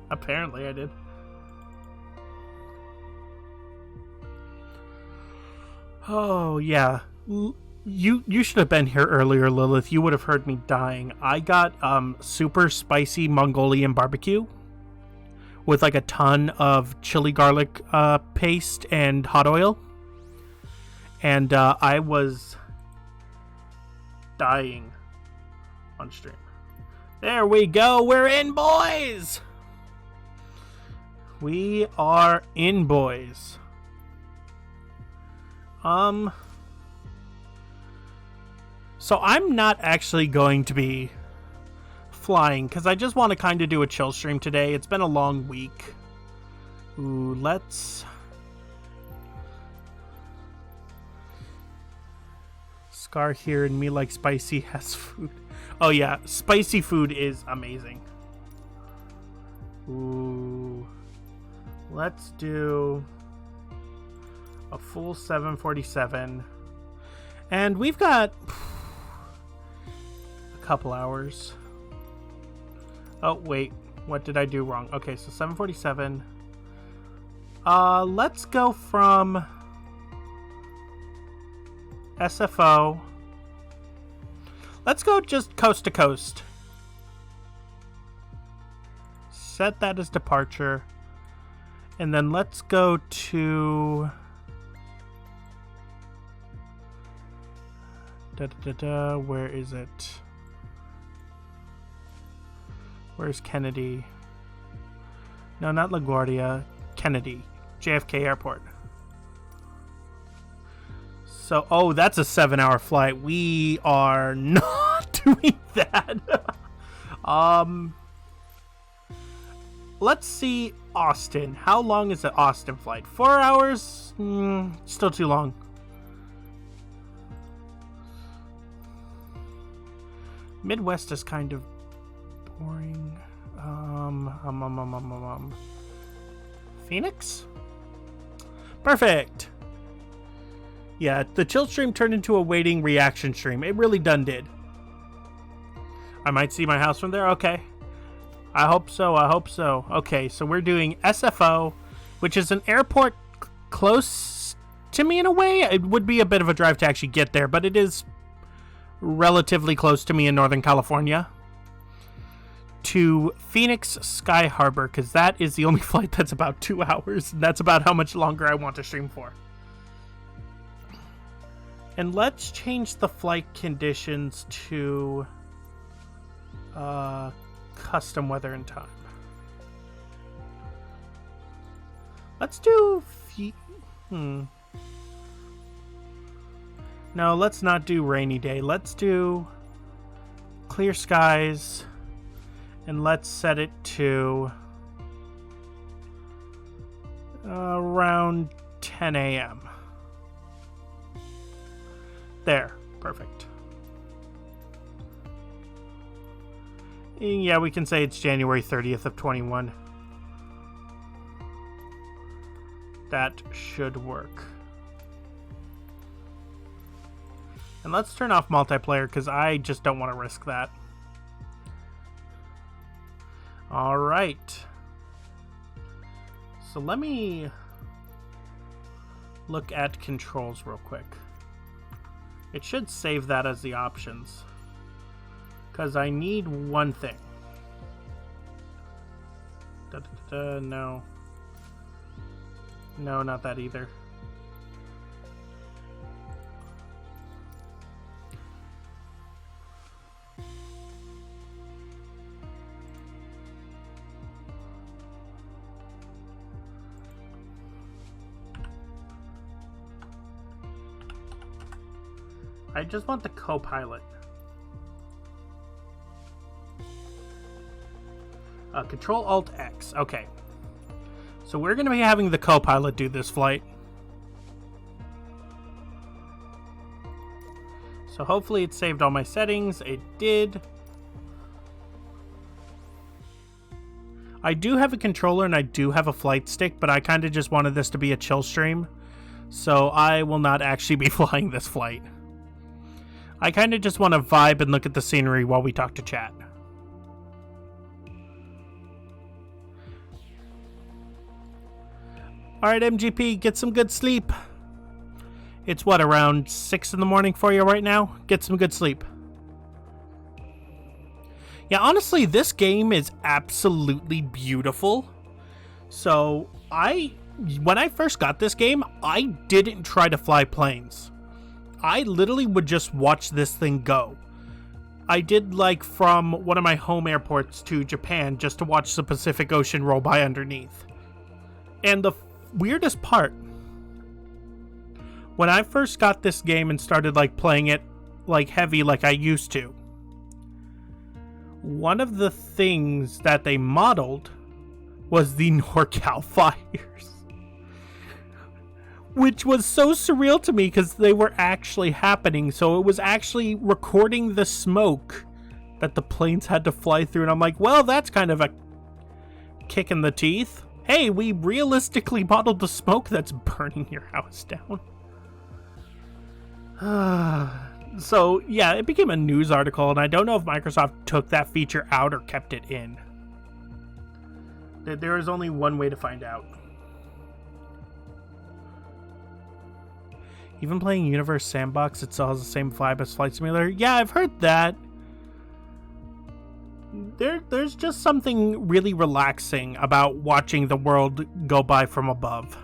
Apparently I did. Oh, yeah. You should have been here earlier, Lilith. You would have heard me dying. I got super spicy Mongolian barbecue with like a ton of chili garlic paste and hot oil. And I was dying on stream. There we go. We're in, boys. We are in, boys. So I'm not actually going to be flying because I just want to kind of do a chill stream today. It's been a long week. Ooh, let's... Scar here and me like spicy has food. Oh yeah, spicy food is amazing. Ooh. Let's do a full 747. And we've got a couple hours. Oh, wait. What did I do wrong? Okay, so 747. Let's go from SFO. Let's go just coast to coast. Set that as departure. And then let's go to... Where is it? Where's Kennedy? No, not LaGuardia. Kennedy. JFK Airport. So, oh, that's a 7-hour flight. We are not doing that. Let's see Austin. How long is the Austin flight? 4 hours? Still too long. Midwest is kind of boring. Phoenix? Perfect. Yeah, the chill stream turned into a waiting reaction stream. It really done did. I might see my house from there. Okay. I hope so. I hope so. Okay, so we're doing SFO, which is an airport close to me in a way. It would be a bit of a drive to actually get there, but it is relatively close to me in Northern California. To Phoenix Sky Harbor, because that is the only flight that's about 2 hours. And that's about how much longer I want to stream for. And let's change the flight conditions to custom weather and time. Let's do... No, let's not do rainy day. Let's do clear skies. And let's set it to around 10 a.m. There. Perfect. Yeah, we can say it's January 30th of 21. That should work. And let's turn off multiplayer because I just don't want to risk that. All right. So let me look at controls real quick. It should save that as the options. Because I need one thing. No. No, not that either. I just want the co-pilot. Control-Alt-X. Okay. So we're going to be having the co-pilot do this flight. So hopefully it saved all my settings. It did. I do have a controller and I do have a flight stick, but I kind of just wanted this to be a chill stream. So I will not actually be flying this flight. I kind of just want to vibe and look at the scenery while we talk to chat. Alright, MGP, get some good sleep. It's what, around 6 in the morning for you right now? Get some good sleep. Yeah, honestly, this game is absolutely beautiful. So, when I first got this game, I didn't try to fly planes. I literally would just watch this thing go. I did like from one of my home airports to Japan just to watch the Pacific Ocean roll by underneath. And the weirdest part, when I first got this game and started like playing it like heavy like I used to, one of the things that they modeled was the NorCal fires. Which was so surreal to me because they were actually happening. So it was actually recording the smoke that the planes had to fly through. And I'm like, well, that's kind of a kick in the teeth. Hey, we realistically modeled the smoke that's burning your house down. So, yeah, it became a news article. And I don't know if Microsoft took that feature out or kept it in. There is only one way to find out. Even playing Universe Sandbox, it still has the same vibe as Flight Simulator. Yeah, I've heard that. There's just something really relaxing about watching the world go by from above.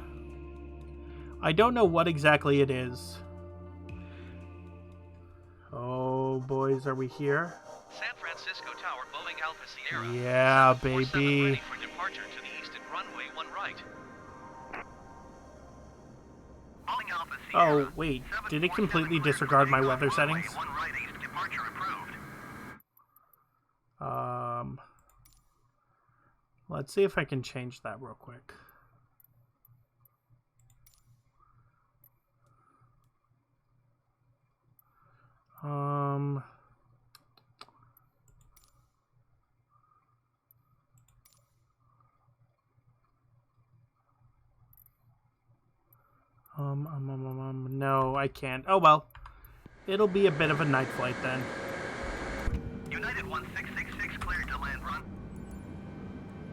I don't know what exactly it is. Oh, boys, are we here? San Francisco Tower, Boeing Alpha Sierra. Yeah, baby. Ready for departure to the eastern runway, 1 right. Oh, wait. Did it completely disregard my weather settings? Let's see if I can change that real quick. No, I can't. Oh well. It'll be a bit of a night flight then. United 1666 cleared to land run.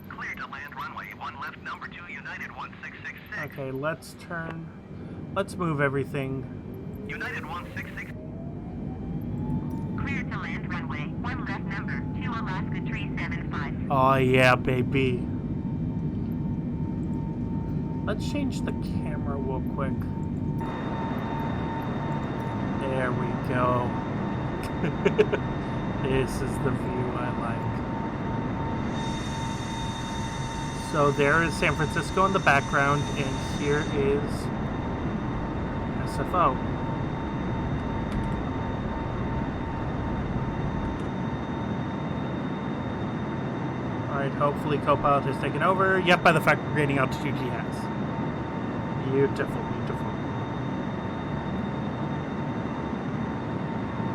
Cleared to land runway 1 left number 2 United 1666. Okay, let's move everything. United 166 cleared to land runway 1 left number 2 Alaska 375. Oh yeah, baby. Let's change the camera real quick. There we go. This is the view I like. So there is San Francisco in the background, and here is SFO. Alright, hopefully Copilot has taken over. Yep, by the fact we're gaining altitude, he has. Beautiful, beautiful.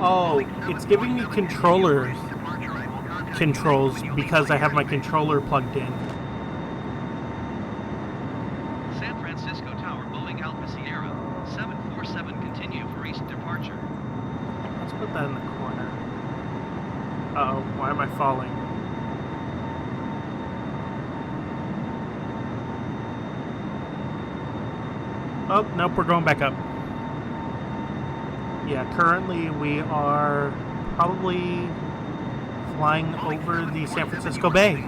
Oh, it's giving me controllers controls because I have my controller plugged in. San Francisco Tower, Boeing Alpha Sierra, 747, continue for east departure. Let's put that in the corner. Uh-oh, why am I falling? Oh, nope, we're going back up. Yeah, currently we are probably flying over the San Francisco Bay.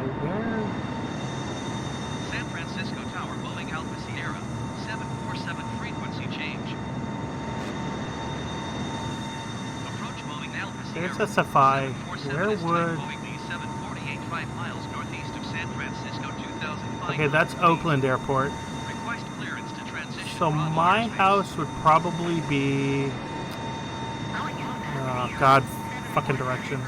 Where? San Francisco Tower, Boeing Alpha Sierra, 747 frequency change. Approach Boeing Alpha Sierra. There's SFI. Where would... Boeing B748 5 miles northeast of San Francisco, 2005. Okay, that's Oakland Airport. Request clearance to transition. So my house would probably be... Oh, God, fucking directions.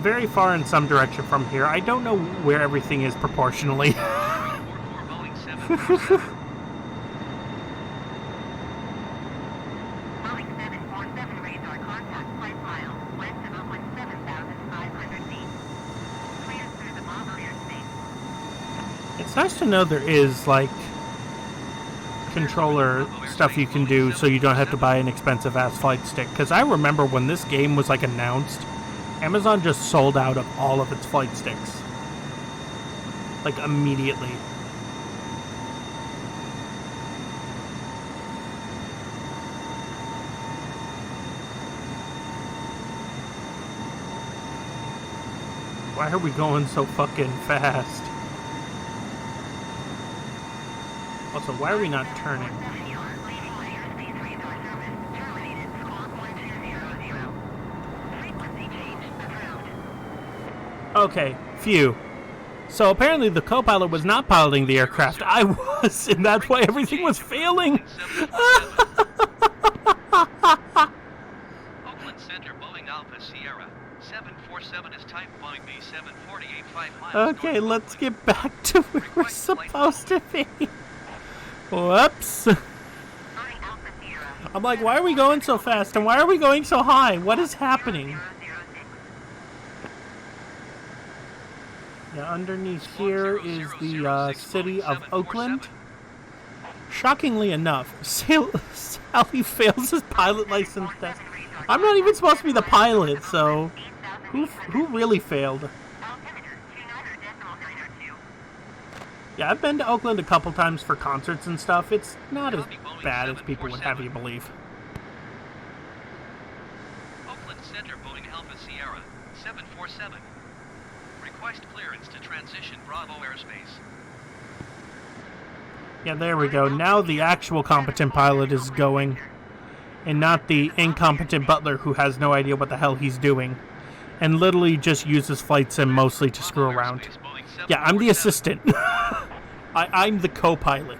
Very far in some direction from here. I don't know where everything is proportionally. Boeing 747 radar contact 5 miles west of Oakland 7,500 feet. Cleared through the Butler airspace. It's nice to know there is, like, controller stuff you can do so you don't have to buy an expensive ass flight stick. Because I remember when this game was, like, announced, Amazon just sold out of all of its flight sticks. Like, immediately. Why are we going so fucking fast? Also, why are we not turning? Okay, phew. So apparently the co-pilot was not piloting the aircraft. I was, and that's why everything was failing. Oakland Center, Boeing Alpha Sierra. 747 is type Boeing B748 5 miles. Okay, let's get back to where we're supposed to be. Whoops. I'm like, why are we going so fast? And why are we going so high? What is happening? Yeah, underneath here is the city of Oakland. Shockingly enough, Sally fails his pilot license test. I'm not even supposed to be the pilot, so who really failed? Yeah, I've been to Oakland a couple times for concerts and stuff. It's not as bad as people would have you believe. Oakland Center, Boeing Alpha Sierra. 747. Request clearance to transition Bravo airspace. Yeah, there we go. Now the actual competent pilot is going, and not the incompetent butler who has no idea what the hell he's doing, and literally just uses flight sim mostly to screw around. Yeah, I'm the assistant. I'm the co-pilot.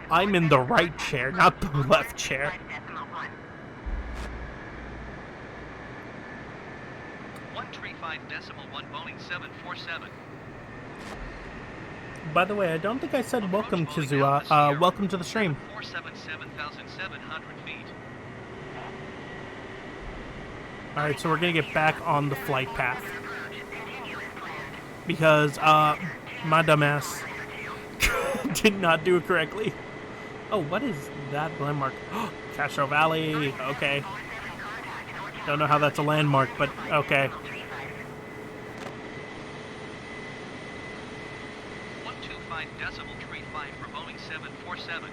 I'm in the right chair, not the left chair. 135.1 Boeing 747. By the way, I don't think I said welcome, Kizua. Welcome to the stream. 477,700 feet. Alright, so we're gonna get back on the flight path. Because, my dumbass did not do it correctly. Oh, what is that landmark? Castro Valley, okay. Don't know how that's a landmark, but okay. 125.35 for Boeing 747.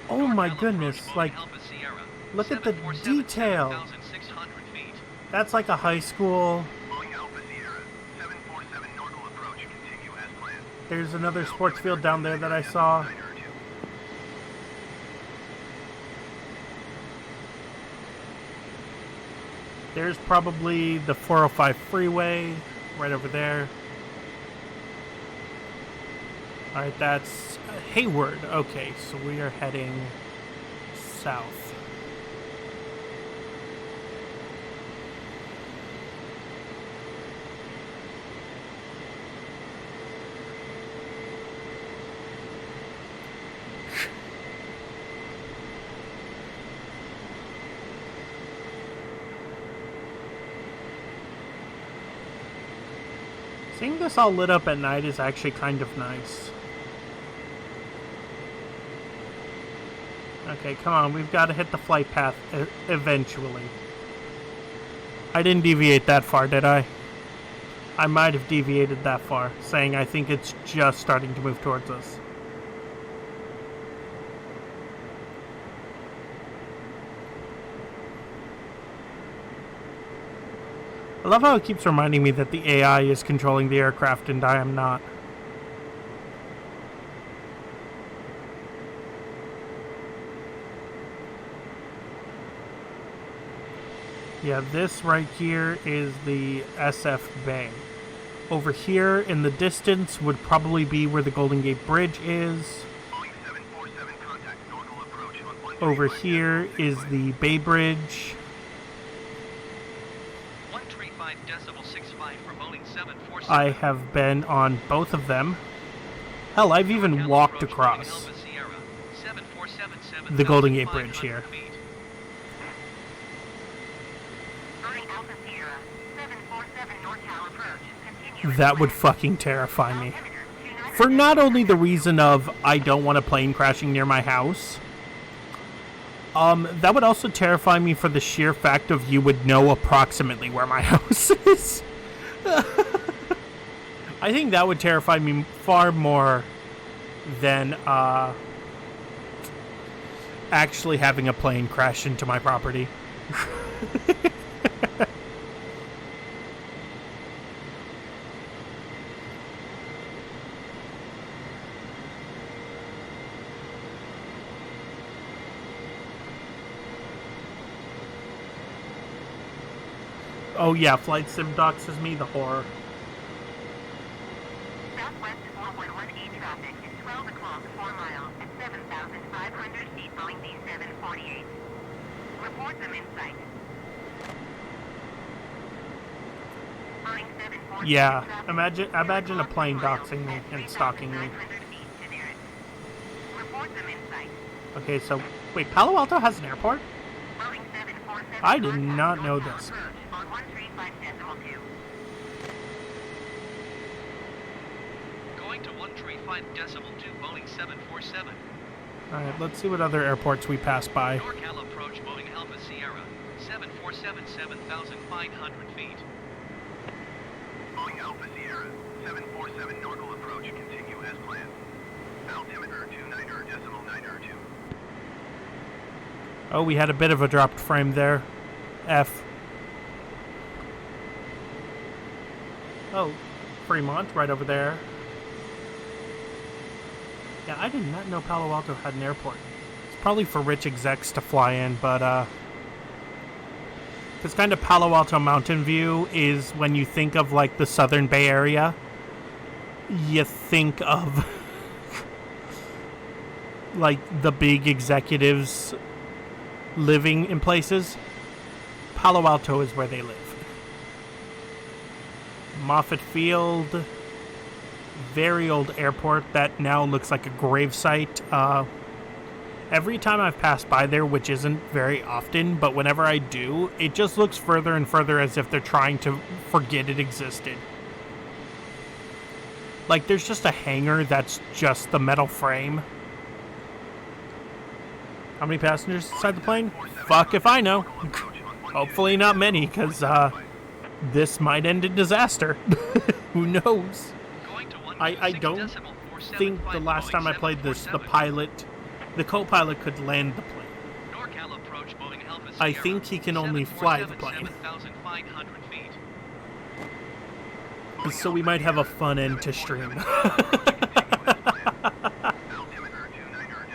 Oh my goodness, like, look at the detail. That's like a high school. There's another sports field down there that I saw. There's probably the 405 freeway right over there. Alright, that's Hayward. Okay, so we are heading south. Seeing this all lit up at night is actually kind of nice. Okay, come on, we've got to hit the flight path eventually. I didn't deviate that far, did I? I might have deviated that far, saying I think it's just starting to move towards us. I love how it keeps reminding me that the AI is controlling the aircraft and I am not. Yeah, this right here is the SF Bay. Over here in the distance would probably be where the Golden Gate Bridge is. Over here is the Bay Bridge. 135.65 for Boeing 747. I have been on both of them. Hell, I've even walked across the Golden Gate Bridge here. That would fucking terrify me. For not only the reason of I don't want a plane crashing near my house, that would also terrify me for the sheer fact of you would know approximately where my house is. I think that would terrify me far more than actually having a plane crash into my property. Oh yeah, Flight Sim doxes me, the horror. Southwest 411E traffic is 12 o'clock, 4 miles at 7,500 feet, Boeing D748. Report them in sight. Boeing 747 Yeah, traffic, imagine a plane 7 miles doxing me at and stalking me. 3,900 feet to nearest. Report them in sight. Okay, so wait, Palo Alto has an airport? Boeing 747 I did not know this. approach on 135.2. Going to 135.2 Boeing 747. Alright, let's see what other airports we pass by. NorCal approach Boeing Alpha Sierra 747 7,500 feet. Boeing Alpha Sierra 747 Norcal approach, continue as planned. Altimeter 29.92. Oh, we had a bit of a dropped frame there. F. Oh, Fremont right over there. Yeah, I did not know Palo Alto had an airport. It's probably for rich execs to fly in, but because kind of Palo Alto Mountain View is when you think of like the Southern Bay Area, you think of like the big executives living in places. Palo Alto is where they live. Moffett Field, very old airport that now looks like a gravesite. Every time I've passed by there, which isn't very often, but whenever I do, it just looks further and further as if they're trying to forget it existed. Like, there's just a hangar that's just the metal frame. How many passengers inside the plane? Fuck if I know. Hopefully not many, because this might end in disaster. Who knows? I don't think the last time I played this, the co-pilot could land the plane. I think he can only fly the plane. So we might have a fun end to stream.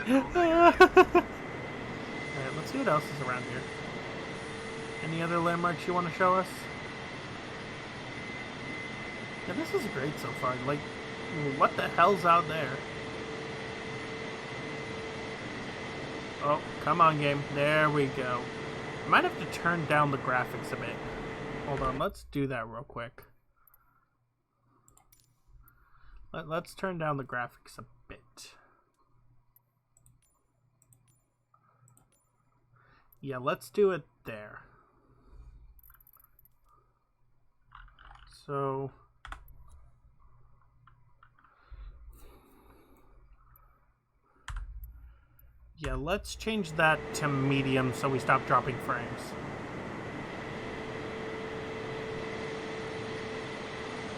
Alright, let's see what else is around here. Any other landmarks you want to show us? Yeah, this is great so far. Like, what the hell's out there? Oh, come on, game. There we go. I might have to turn down the graphics a bit. Hold on, let's do that real quick. Let's turn down the graphics a bit. Yeah, let's do it there. So... yeah, let's change that to medium so we stop dropping frames.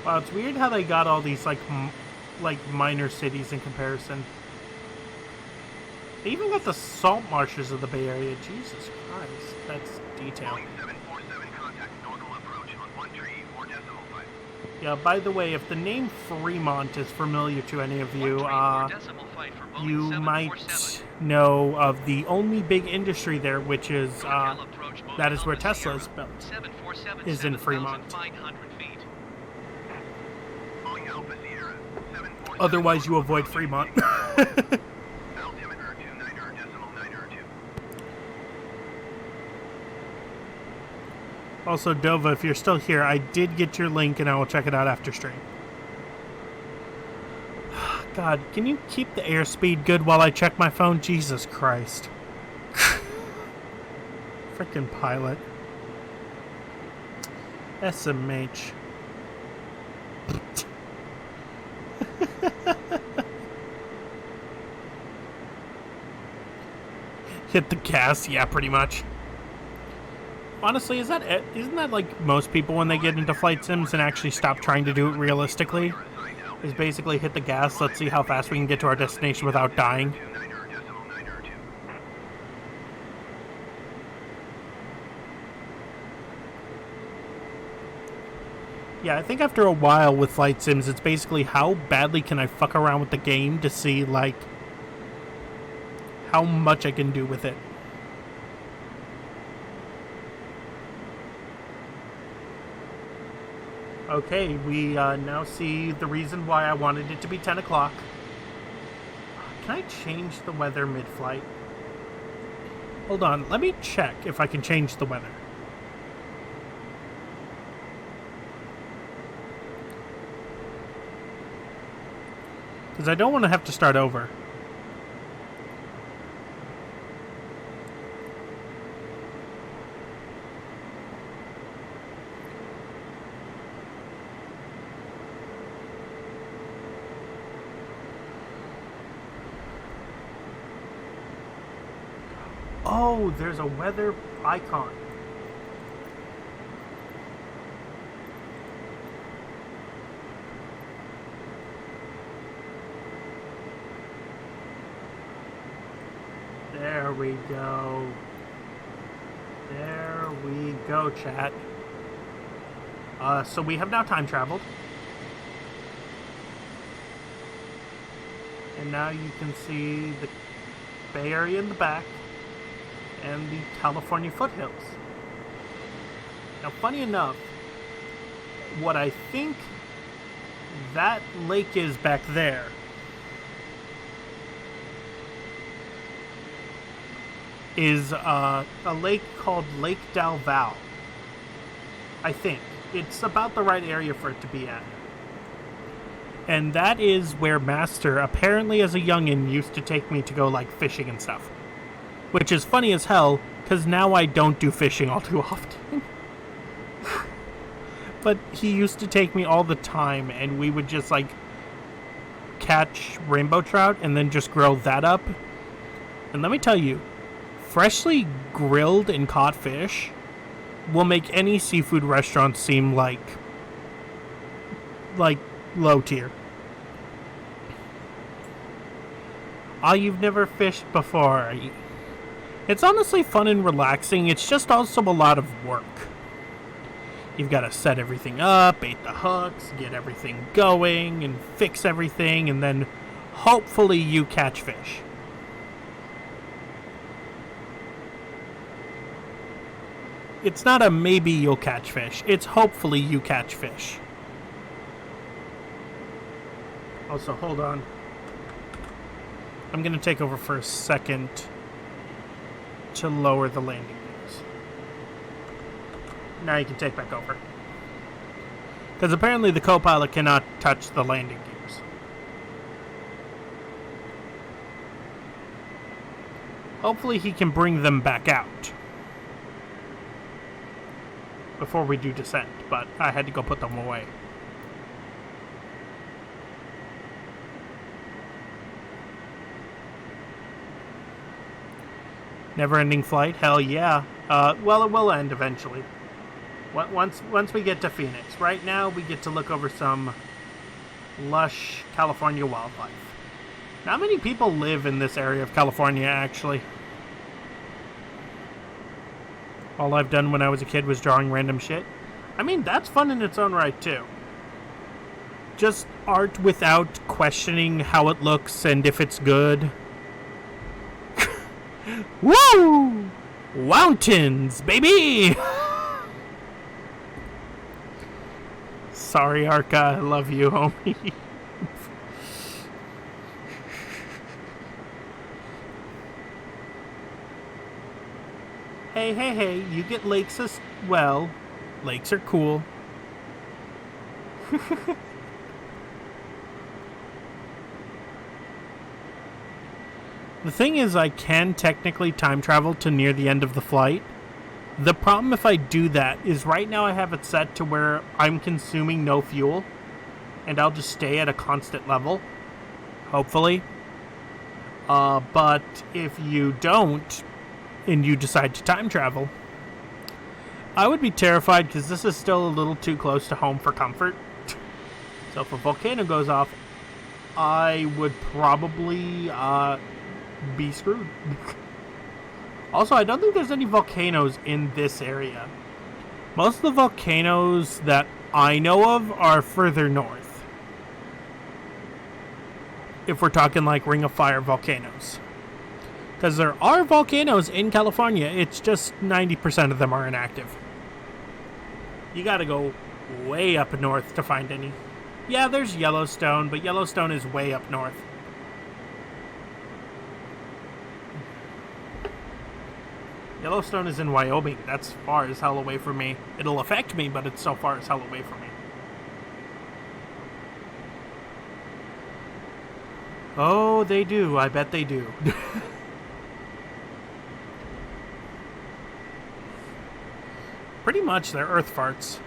Wow, it's weird how they got all these like minor cities in comparison. They even got the salt marshes of the Bay Area. Jesus Christ, that's detail. Yeah, by the way, if the name Fremont is familiar to any of you, you might know of the only big industry there, which is that is where Tesla is built, is in Fremont. Otherwise, you avoid Fremont. Also, Dova, if you're still here, I did get your link and I will check it out after stream. God, can you keep the airspeed good while I check my phone? Jesus Christ. Frickin' pilot. SMH. Hit the gas, yeah, pretty much. Honestly, isn't that like most people when they get into flight sims and actually stop trying to do it realistically? Is basically hit the gas, let's see how fast we can get to our destination without dying. Yeah, I think after a while with flight sims, it's basically how badly can I fuck around with the game to see, like, how much I can do with it. Okay, we now see the reason why I wanted it to be 10 o'clock. Can I change the weather mid-flight? Hold on, let me check if I can change the weather. Because I don't want to have to start over. Oh, there's a weather icon. There we go. There we go, chat. So we have now time traveled. And now you can see the Bay Area in the back and the California foothills. Now, funny enough, what I think that lake is back there is a lake called Lake Del Val. I think. It's about the right area for it to be at. And that is where Master, apparently as a youngin', used to take me to go, like, fishing and stuff. Which is funny as hell, because now I don't do fishing all too often. But he used to take me all the time, and we would just, like, catch rainbow trout and then just grill that up. And let me tell you, freshly grilled and caught fish will make any seafood restaurant seem like low tier. Oh, you've never fished before. It's honestly fun and relaxing. It's just also a lot of work. You've got to set everything up, bait the hooks, get everything going, and fix everything, and then hopefully you catch fish. It's not a maybe you'll catch fish. It's hopefully you catch fish. Also, hold on. I'm going to take over for a second to lower the landing gears. Now you can take back over. Because apparently the co-pilot cannot touch the landing gears. Hopefully he can bring them back out before we do descent, but I had to go put them away. Never-ending flight? Hell yeah. Well, it will end eventually. Once we get to Phoenix. Right now, we get to look over some lush California wildlife. Not many people live in this area of California, actually. All I've done when I was a kid was drawing random shit. I mean, that's fun in its own right, too. Just art without questioning how it looks and if it's good. Woo! Mountains, baby! Sorry, Arca. I love you, homie. Hey, you get lakes as well. Lakes are cool. The thing is, I can technically time travel to near the end of the flight. The problem if I do that is right now I have it set to where I'm consuming no fuel, and I'll just stay at a constant level, hopefully. But if you don't, and you decide to time travel, I would be terrified because this is still a little too close to home for comfort. So if a volcano goes off, I would probably be screwed. Also, I don't think there's any volcanoes in this area. Most of the volcanoes that I know of are further north. If we're talking like Ring of Fire volcanoes. Because there are volcanoes in California, it's just 90% of them are inactive. You gotta go way up north to find any. Yeah, there's Yellowstone, but Yellowstone is way up north. Yellowstone is in Wyoming. That's far as hell away from me. It'll affect me, but it's so far as hell away from me. Oh, they do. I bet they do. Pretty much, they're earth farts.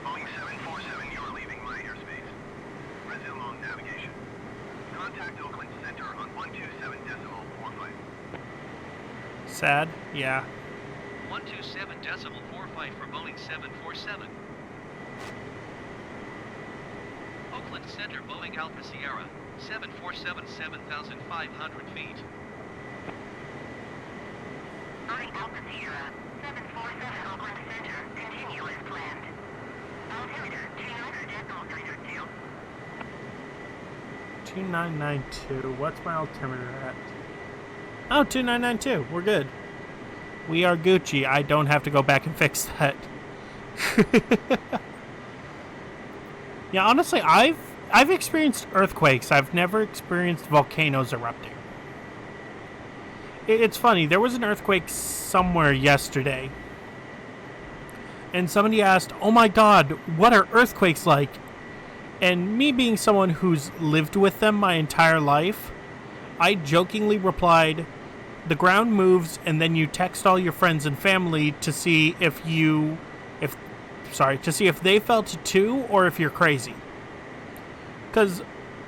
Boeing 747, you're leaving my airspace. Resume on navigation. Contact Oakland Center on 127.45. Sad? Yeah. 127.45 for Boeing 747. Oakland Center, Boeing Alpha Sierra, 747, 7,500 feet. Boeing Alpha Sierra, 747 Oakland Center, continue as planned. Altimeter 29.32. 2992. What's my altimeter at? Oh, 2992. We're good. We are Gucci. I don't have to go back and fix that. Yeah, honestly, I've experienced earthquakes. I've never experienced volcanoes erupting. It's funny. There was an earthquake somewhere yesterday. And somebody asked, "Oh my God, what are earthquakes like?" And me being someone who's lived with them my entire life, I jokingly replied, "The ground moves and then you text all your friends and family to see if they felt it too or if you're crazy." Because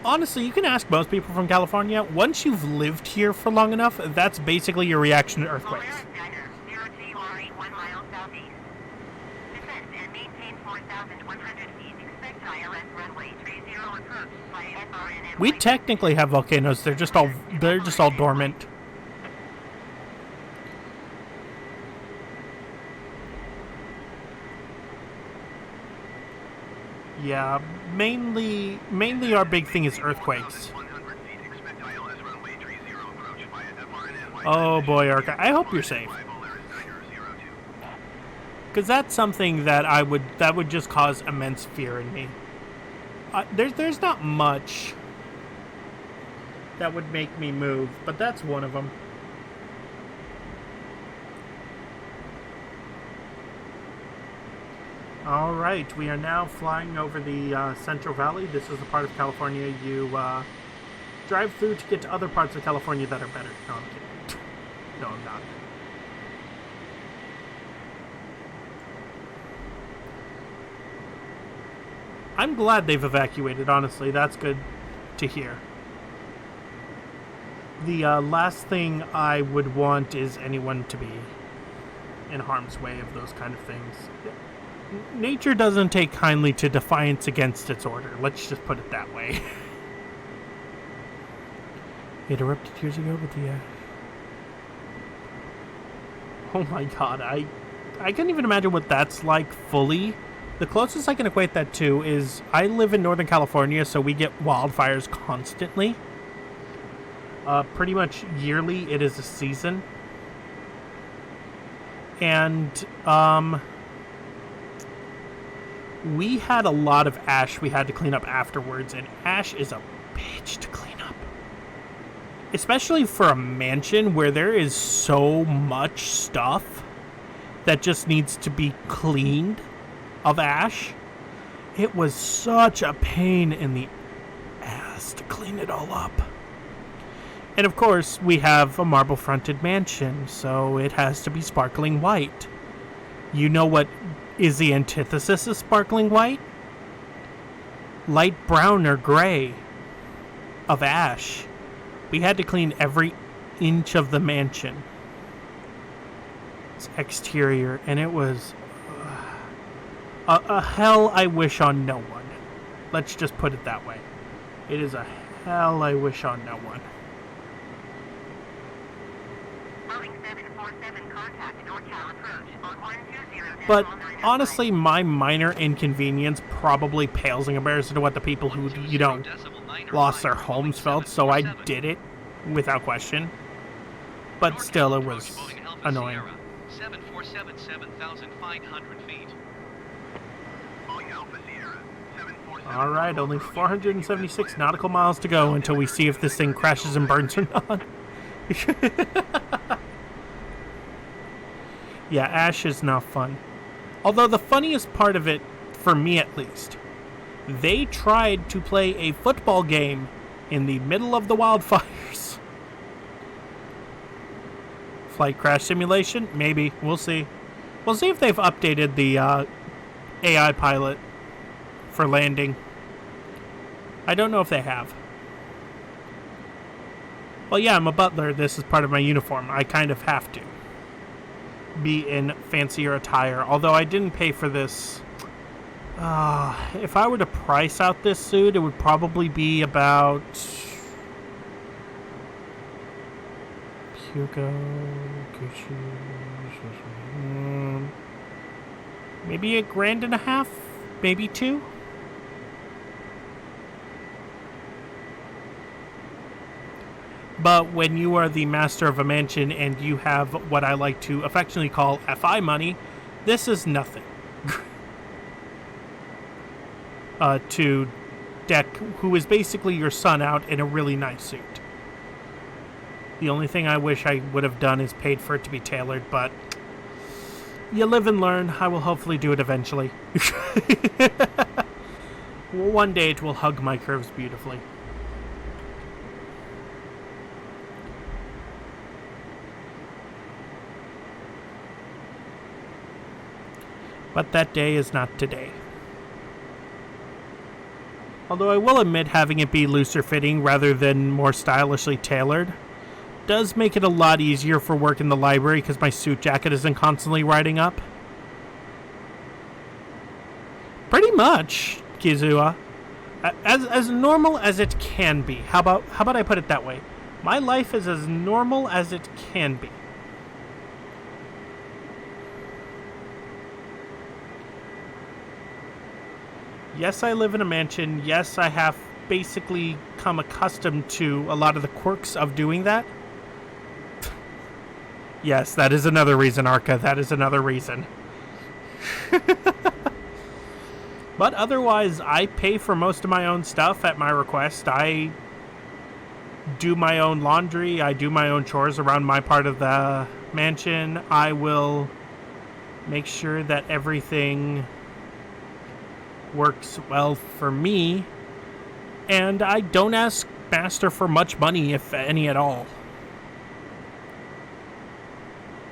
honestly, you can ask most people from California, once you've lived here for long enough, that's basically your reaction to earthquakes. We technically have volcanoes, they're just all dormant. Yeah, mainly our big thing is earthquakes. Oh boy, Arca, I hope you're safe. Because that's something that would just cause immense fear in me. There's not much that would make me move, but that's one of them. All right, we are now flying over the Central Valley. This is the part of California you drive through to get to other parts of California that are better. No, I'm kidding. No, I'm not. I'm glad they've evacuated, honestly. That's good to hear. The last thing I would want is anyone to be in harm's way of those kind of things. Nature doesn't take kindly to defiance against its order. Let's just put it that way. It erupted years ago, but the... Oh my god, I can't even imagine what that's like fully. The closest I can equate that to is I live in Northern California, so we get wildfires constantly. Pretty much yearly, it is a season. And, we had a lot of ash we had to clean up afterwards, and ash is a bitch to clean up. Especially for a mansion where there is so much stuff that just needs to be cleaned of ash. It was such a pain in the ass to clean it all up. And of course, we have a marble-fronted mansion, so it has to be sparkling white. You know what is the antithesis of sparkling white? Light brown or gray of ash. We had to clean every inch of the mansion. Its exterior, and it was a hell I wish on no one. Let's just put it that way. It is a hell I wish on no one. But honestly, my minor inconvenience probably pales in comparison to what the people who, lost their homes felt, so I did it without question. But still, it was annoying. 747 7,500 feet. Alright, only 476 nautical miles to go until we see if this thing crashes and burns or not. Yeah, Ash is not fun. Although the funniest part of it, for me at least, they tried to play a football game in the middle of the wildfires. Flight crash simulation? Maybe. We'll see. We'll see if they've updated the AI pilot for landing. I don't know if they have. Well, yeah, I'm a butler. This is part of my uniform. I kind of have to be in fancier attire. Although I didn't pay for this. If I were to price out this suit, it would probably be about... Hugo... Gucci... maybe $1.50? Maybe $2? But when you are the master of a mansion and you have what I like to affectionately call FI money, this is nothing. To deck who is basically your son out in a really nice suit. The only thing I wish I would have done is paid for it to be tailored, but you live and learn. I will hopefully do it eventually. One day it will hug my curves beautifully. But that day is not today. Although I will admit having it be looser fitting rather than more stylishly tailored does make it a lot easier for work in the library because my suit jacket isn't constantly riding up. Pretty much, Kizua. As normal as it can be. How about I put it that way? My life is as normal as it can be. Yes, I live in a mansion. Yes, I have basically come accustomed to a lot of the quirks of doing that. Yes, that is another reason, Arca. That is another reason. But otherwise, I pay for most of my own stuff at my request. I do my own laundry. I do my own chores around my part of the mansion. I will make sure that everything works well for me, and I don't ask Master for much money, if any at all.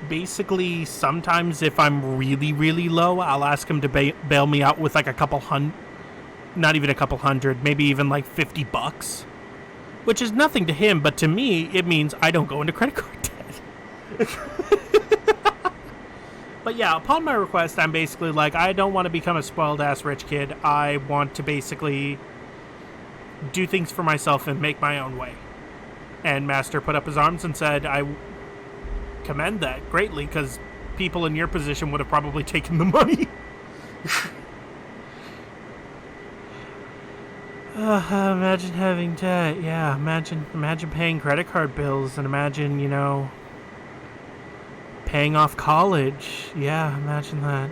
Basically, sometimes if I'm really, really low, I'll ask him to bail me out with like a couple not even a couple hundred, maybe even like $50, which is nothing to him, but to me, it means I don't go into credit card debt. But yeah, upon my request, I'm basically like, I don't want to become a spoiled-ass rich kid. I want to basically do things for myself and make my own way. And Master put up his arms and said, I commend that greatly, because people in your position would have probably taken the money. Imagine having debt. Yeah, imagine paying credit card bills, and imagine, paying off college. Yeah, imagine that.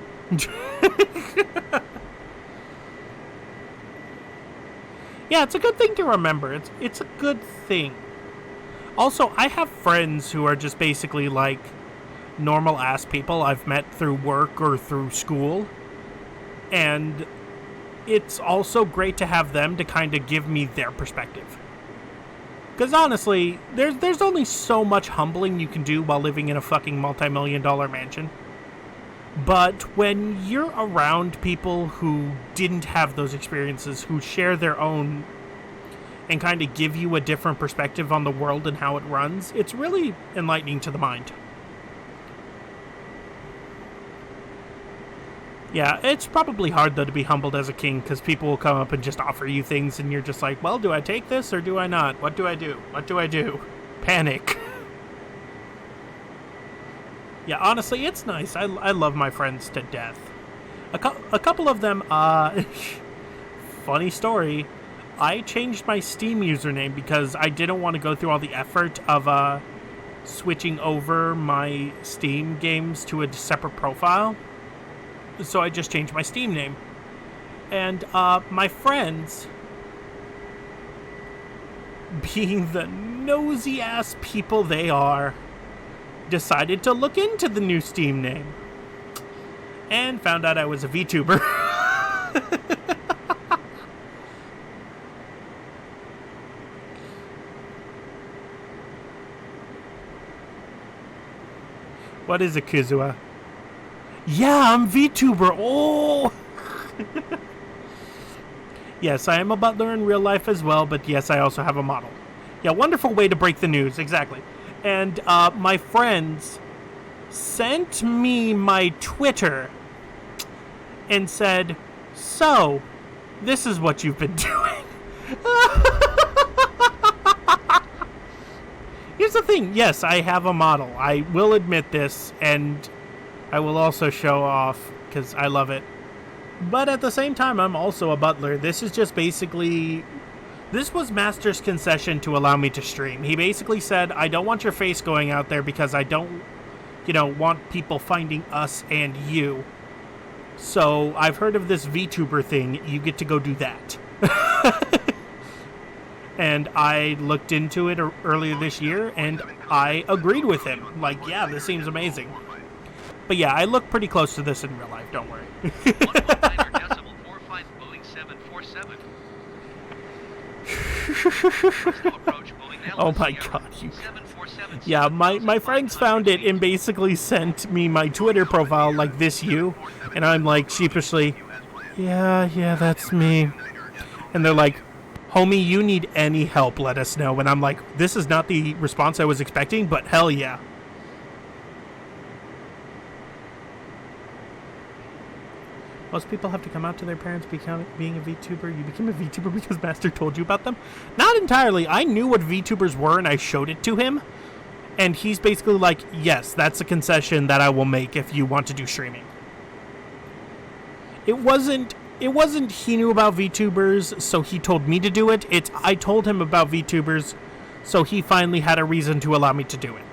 Yeah, it's a good thing to remember. It's a good thing. Also, I have friends who are just basically like normal ass people I've met through work or through school. And it's also great to have them to kind of give me their perspective. Because honestly, there's only so much humbling you can do while living in a fucking multi-million-dollar mansion. But when you're around people who didn't have those experiences, who share their own and kind of give you a different perspective on the world and how it runs, it's really enlightening to the mind. Yeah, it's probably hard, though, to be humbled as a king, because people will come up and just offer you things, and you're just like, well, do I take this or do I not? What do I do? What do I do? Panic. Yeah, honestly, it's nice. I love my friends to death. A couple of them, funny story, I changed my Steam username because I didn't want to go through all the effort of switching over my Steam games to a separate profile. So I just changed my Steam name. And my friends, being the nosy-ass people they are, decided to look into the new Steam name. And found out I was a VTuber. What is it, Kuzua? Yeah, I'm VTuber. Oh! Yes, I am a butler in real life as well, but yes, I also have a model. Yeah, wonderful way to break the news, exactly. And my friends sent me my Twitter and said, so, this is what you've been doing. Here's the thing. Yes, I have a model. I will admit this, and I will also show off because I love it. But at the same time, I'm also a butler. This is just basically... This was Master's concession to allow me to stream. He basically said, I don't want your face going out there because I don't, want people finding us and you. So, I've heard of this VTuber thing. You get to go do that. And I looked into it earlier this year, and I agreed with him. Like, yeah, this seems amazing. But yeah, I look pretty close to this in real life, don't worry. Oh my god. Yeah, my friends found it and basically sent me my Twitter profile like this you, and I'm like sheepishly, yeah, that's me. And they're like, homie, you need any help, let us know. And I'm like, this is not the response I was expecting, but hell yeah. Most people have to come out to their parents being a VTuber. You became a VTuber because Master told you about them? Not entirely. I knew what VTubers were and I showed it to him. And he's basically like, yes, that's a concession that I will make if you want to do streaming. It wasn't he knew about VTubers, so he told me to do it. It's I told him about VTubers, so he finally had a reason to allow me to do it.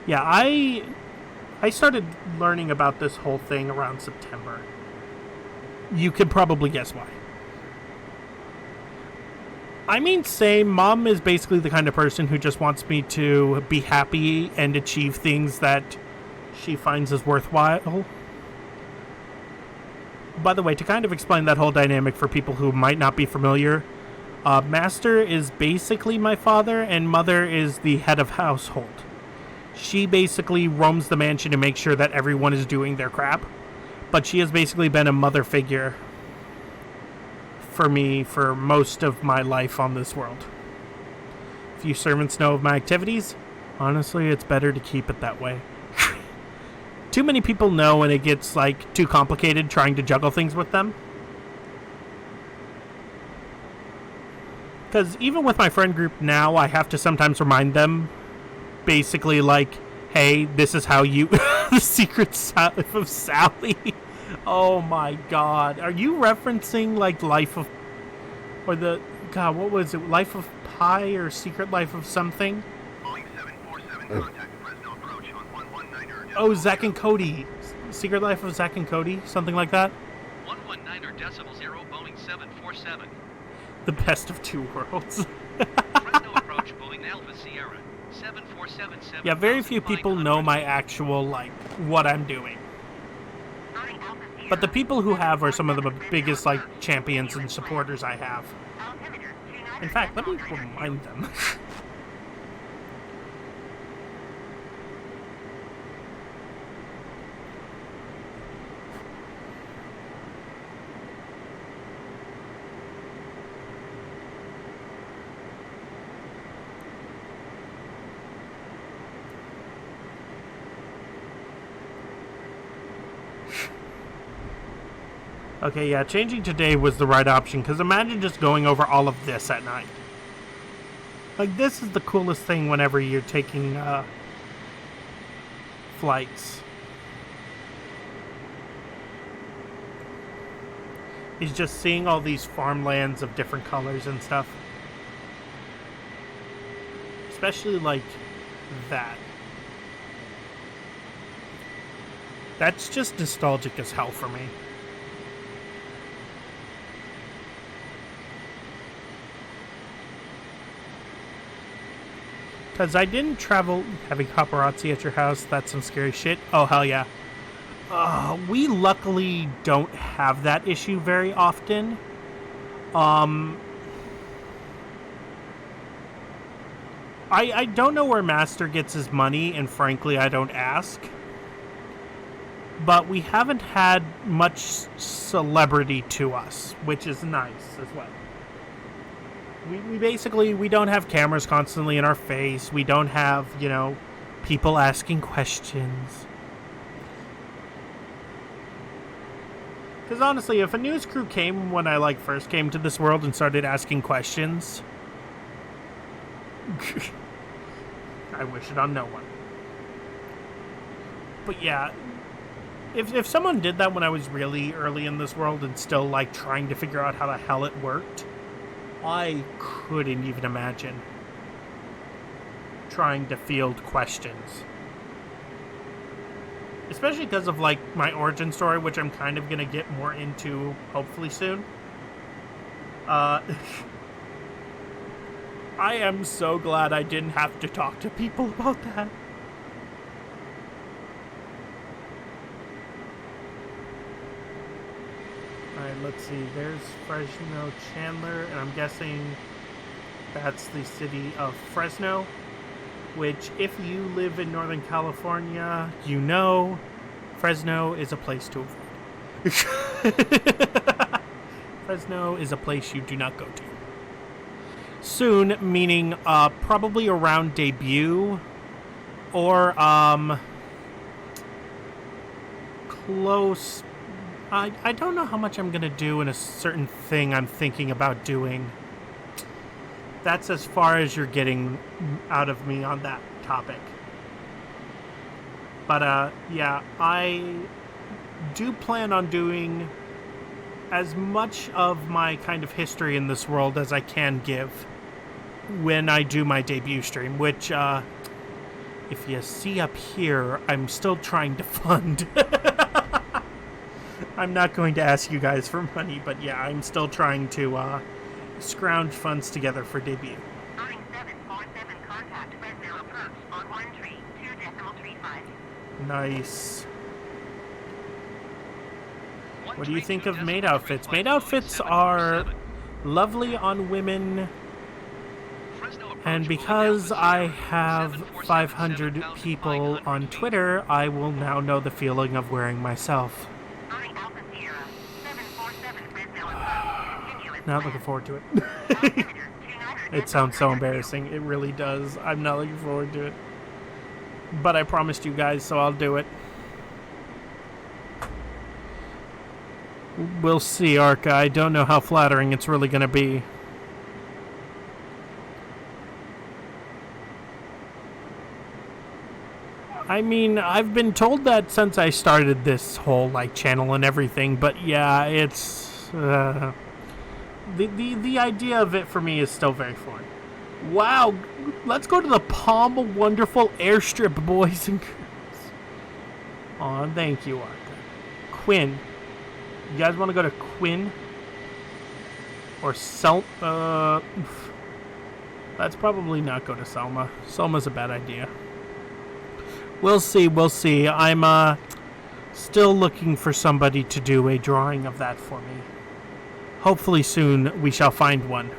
Yeah, I started learning about this whole thing around September. You could probably guess why. I mean, same. Mom is basically the kind of person who just wants me to be happy and achieve things that she finds as worthwhile. By the way, to kind of explain that whole dynamic for people who might not be familiar, Master is basically my father and Mother is the head of household. She basically roams the mansion to make sure that everyone is doing their crap. But she has basically been a mother figure for me for most of my life on this world. If you servants know of my activities, honestly, it's better to keep it that way. Too many people know and it gets, too complicated trying to juggle things with them. Because even with my friend group now, I have to sometimes remind them, basically hey, this is how you... The secret life of Sally. Oh my god. Are you referencing, Life of... Or the... God, what was it? Life of Pi or Secret Life of something? Oh, Zack and Cody. Secret Life of Zack and Cody? Something like that? 119er decimal 0 Boeing 747. The best of two worlds. Fresno approach Boeing Alpha Sierra 747. Yeah, very few people know my actual, what I'm doing. But the people who have are some of the biggest, champions and supporters I have. In fact, let me remind them. Okay, yeah, changing to day was the right option, because imagine just going over all of this at night. Like, this is the coolest thing whenever you're taking flights. Is just seeing all these farmlands of different colors and stuff. Especially like that. That's just nostalgic as hell for me. Because I didn't travel having paparazzi at your house. That's some scary shit. Oh, hell yeah. We luckily don't have that issue very often. I don't know where Master gets his money, and frankly, I don't ask. But we haven't had much celebrity to us, which is nice as well. We basically, we don't have cameras constantly in our face. We don't have, you know, people asking questions. Because honestly, if a news crew came when I, like, first came to this world and started asking questions, I wish it on no one. But yeah, if someone did that when I was really early in this world and still, like, trying to figure out how the hell it worked, I couldn't even imagine trying to field questions. Especially because of, like, my origin story, which I'm kind of going to get more into, hopefully, soon. I am so glad I didn't have to talk to people about that. Alright, let's see. There's Fresno Chandler, and I'm guessing that's the city of Fresno. Which, if you live in Northern California, you know Fresno is a place to avoid. Fresno is a place you do not go to. Soon, meaning probably around debut, or close. I don't know how much I'm going to do in a certain thing I'm thinking about doing. That's as far as you're getting out of me on that topic. But, yeah, I do plan on doing as much of my kind of history in this world as I can give when I do my debut stream, which, if you see up here, I'm still trying to fund. I'm not going to ask you guys for money, but yeah, I'm still trying to, scrounge funds together for debut. 9747 contact Fresno approach on 132.35. Nice. What do you think of maid outfits? Maid outfits are lovely on women, and because I have 500 people on Twitter, I will now know the feeling of wearing myself. Not looking forward to it. It sounds so embarrassing. It really does. I'm not looking forward to it. But I promised you guys, so I'll do it. We'll see, Arca. I don't know how flattering it's really going to be. I mean, I've been told that since I started this whole, like, channel and everything, but yeah, it's... The idea of it for me is still very foreign. Wow, let's go to the Palm Wonderful Airstrip, boys and girls. Aw, thank you, Arca. Quinn. You guys want to go to Quinn? Or Selma? Let's probably not go to Selma. Selma's a bad idea. We'll see, we'll see. I'm, still looking for somebody to do a drawing of that for me. Hopefully soon we shall find one.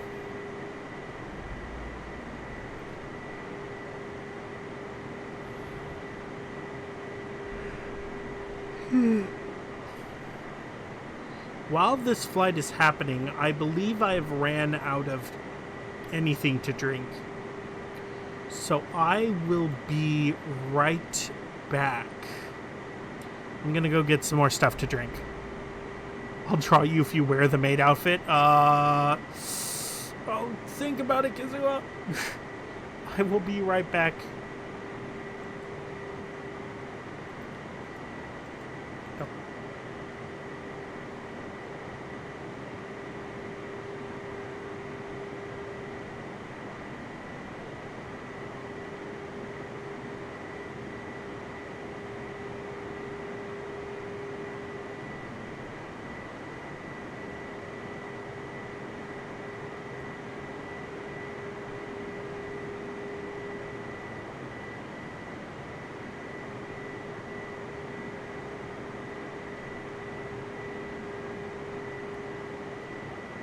While this flight is happening, I believe I've ran out of anything to drink. So I will be right back. I'm gonna go get some more stuff to drink. I'll draw you if you wear the maid outfit. Oh, think about it, Kizua. I will be right back.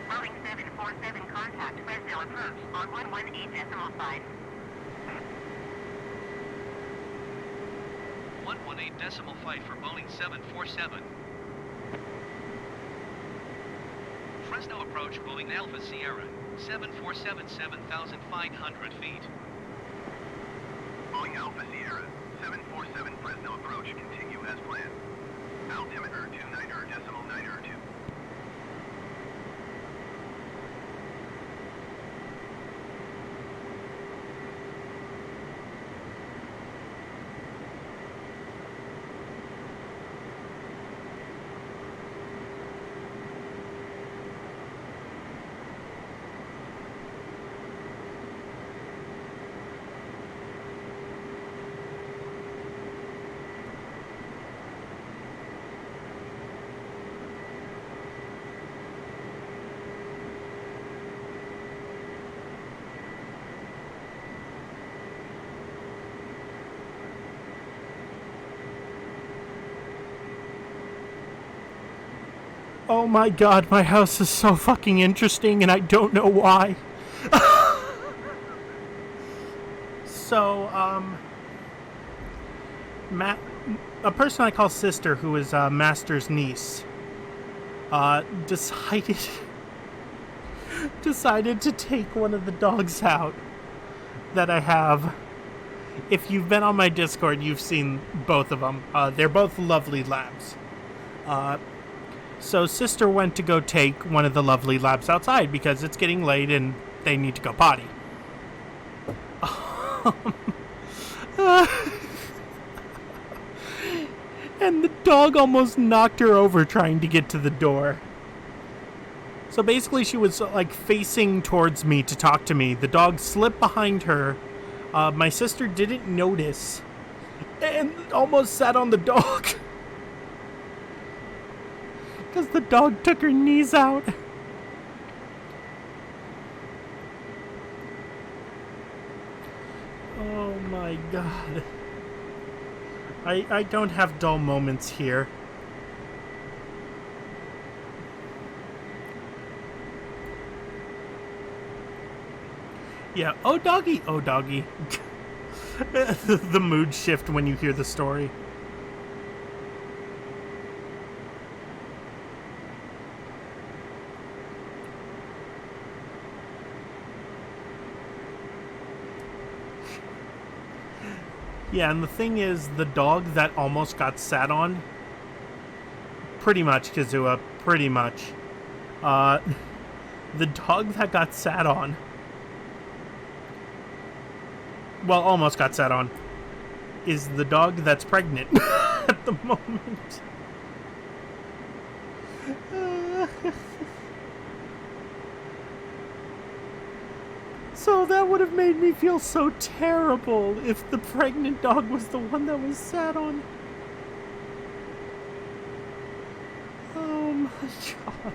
Boeing 747 contact Fresno approach on 118.5. 118.5 for Boeing 747. Fresno approach Boeing Alpha Sierra, 747 7,500 feet. Boeing Alpha Sierra, 747 Fresno approach, continue as planned. Altimeter 29.902. Oh my god, my house is so fucking interesting and I don't know why. So, a person I call Sister, who is Master's niece, decided to take one of the dogs out that I have. If you've been on my Discord, you've seen both of them. They're both lovely labs. So Sister went to go take one of the lovely labs outside because it's getting late and they need to go potty. And the dog almost knocked her over trying to get to the door. So basically she was like facing towards me to talk to me. The dog slipped behind her. My sister didn't notice and almost sat on the dog. Because the dog took her knees out. Oh my god. I don't have dull moments here. Yeah, oh doggy, oh doggy. The mood shift when you hear the story. Yeah, and the thing is, the dog that almost got sat on, pretty much, Kizua, pretty much, the dog that got sat on, well, almost got sat on, is the dog that's pregnant at the moment. So that would have made me feel so terrible if the pregnant dog was the one that was sat on. Oh my god.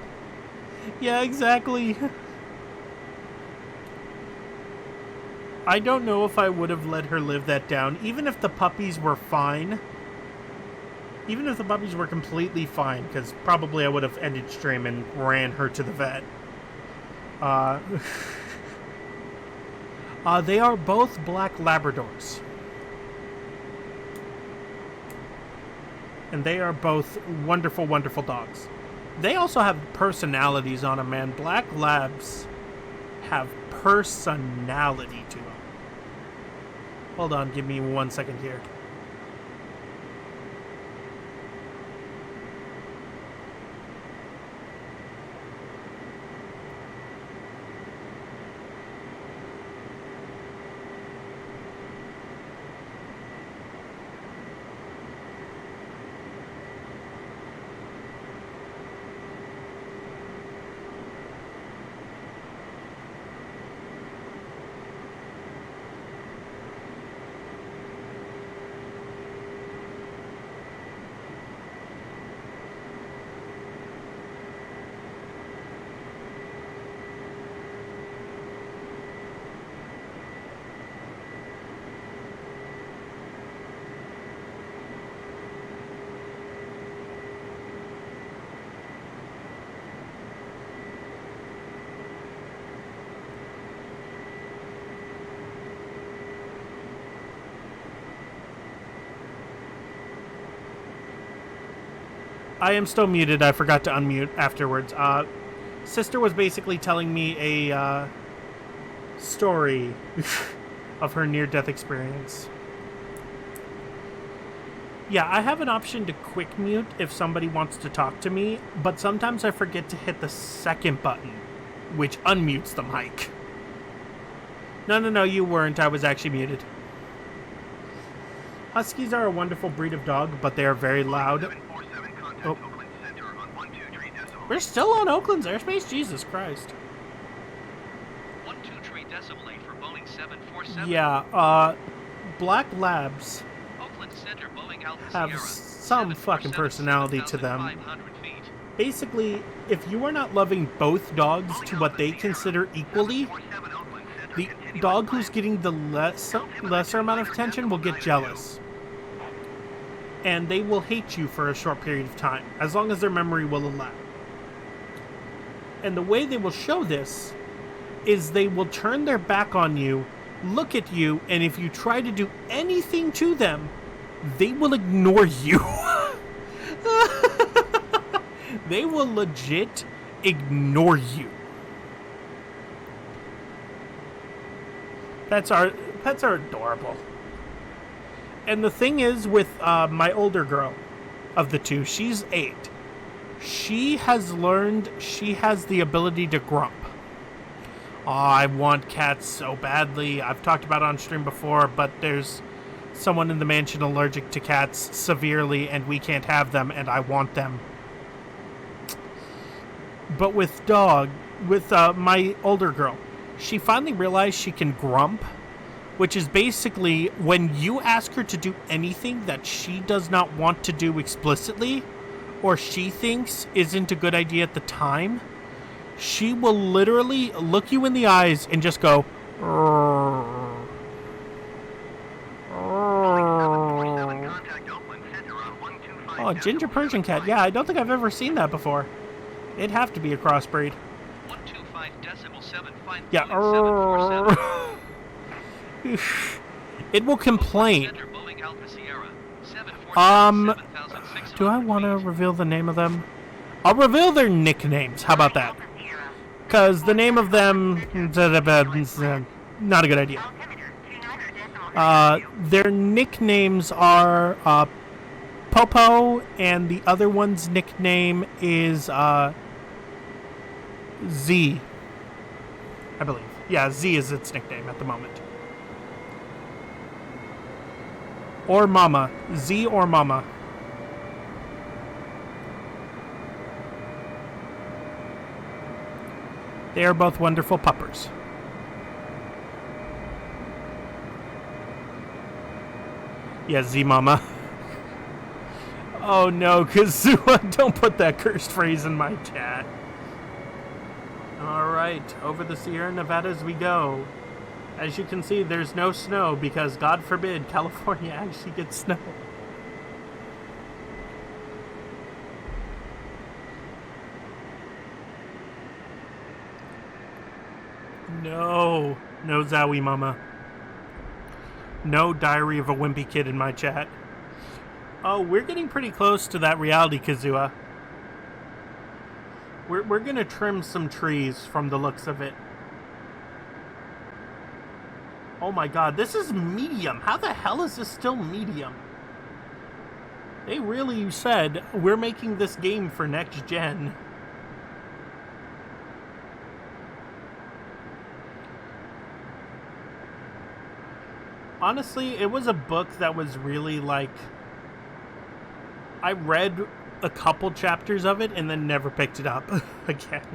Yeah, exactly. I don't know if I would have let her live that down, even if the puppies were fine. Even if the puppies were completely fine, because probably I would have ended stream and ran her to the vet. They are both black Labradors. And they are both wonderful, wonderful dogs. They also have personalities on them, man. Black Labs have personality to them. Hold on, give me 1 second here. I am still muted. I forgot to unmute afterwards. Sister was basically telling me a story of her near-death experience. Yeah, I have an option to quick mute if somebody wants to talk to me, but sometimes I forget to hit the second button, which unmutes the mic. No, you weren't. I was actually muted. Huskies are a wonderful breed of dog, but they are very loud. Oh. We're still on Oakland's airspace? Jesus Christ. 123 decimal 8 for Boeing 747. Yeah, Black Labs Oakland Center, Boeing Alpha have Sierra, some fucking personality to them. Basically, if you are not loving both dogs to what they consider equally, the dog who's getting the lesser amount of attention will get jealous. And they will hate you for a short period of time, as long as their memory will allow. And the way they will show this is they will turn their back on you, look at you, and if you try to do anything to them, they will ignore you. They will legit ignore you. Pets are adorable. And the thing is with my older girl of the two, she's 8. She has learned she has the ability to grump. Oh, I want cats so badly. I've talked about it on stream before, but there's someone in the mansion allergic to cats severely, and we can't have them, and I want them. But with my older girl, she finally realized she can grump, which is basically when you ask her to do anything that she does not want to do explicitly, or she thinks isn't a good idea at the time, she will literally look you in the eyes and just go, oh, a ginger Persian cat. Yeah, I don't think I've ever seen that before. It'd have to be a crossbreed. 125 decimal 75. Yeah. It will complain. Do I want to reveal the name of them? I'll reveal their nicknames. How about that? Because the name of them, not a good idea. Their nicknames are Popo, and the other one's nickname is Z, I believe. Yeah, Z is its nickname at the moment. Or Mama. Z or Mama. They are both wonderful puppers. Yeah, Z Mama. Oh no, Kazua, don't put that cursed phrase in my chat. Alright, over the Sierra Nevadas we go. As you can see, there's no snow because, God forbid, California actually gets snow. No. No Zowie Mama. No Diary of a Wimpy Kid in my chat. Oh, we're getting pretty close to that reality, Kazua. We're gonna trim some trees from the looks of it. Oh my god, this is medium. How the hell is this still medium? They really said, we're making this game for next gen. Honestly, it was a book that was really like... I read a couple chapters of it and then never picked it up again.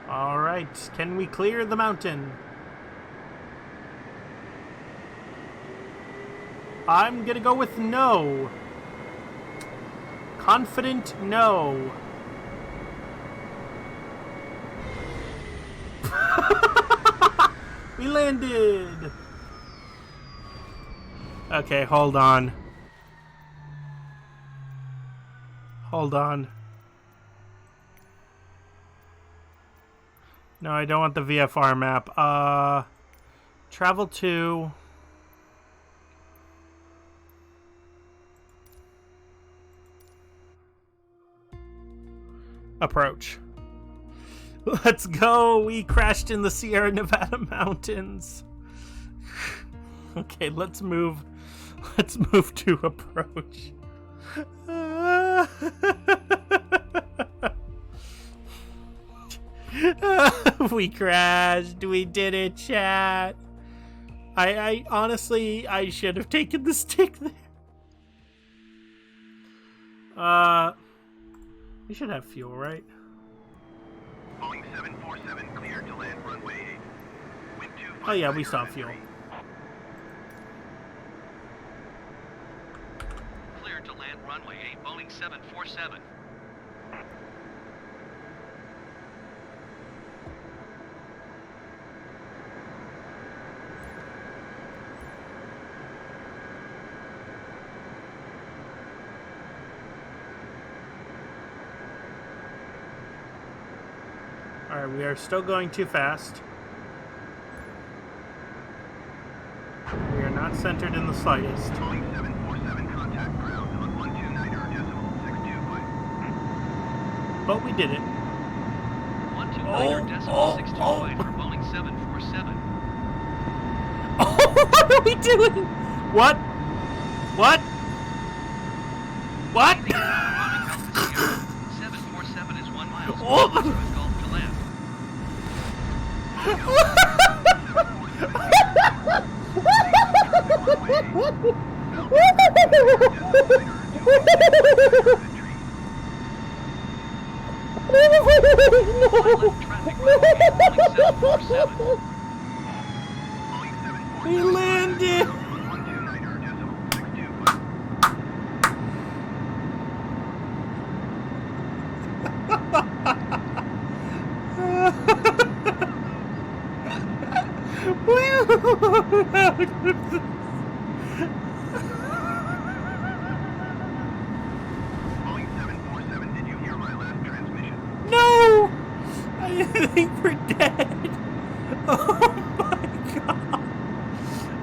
Alright, can we clear the mountain? I'm gonna go with no. Confident no. We landed! Okay, hold on. Hold on. No, I don't want the VFR map. Travel to... Approach. Let's go! We crashed in the Sierra Nevada mountains. Okay, let's move. Let's move to approach. We crashed. We did it, chat. I honestly, I should have taken the stick there. We should have fuel, right? Boeing 747 cleared to land runway 8. Wind 2. Oh yeah, we saw fuel. Cleared to land runway 8, Boeing 747. Alright, we are still going too fast. We are not centered in the slightest. Boeing 747 contact ground on 129.62. But we did it. 129.62 for Boeing 747. Oh, what are we doing? What? What? What? 747 is 1 mile. Oh. Gulf to land. We landed. Boeing 747, did you hear my last transmission? No! I think we're dead. Oh my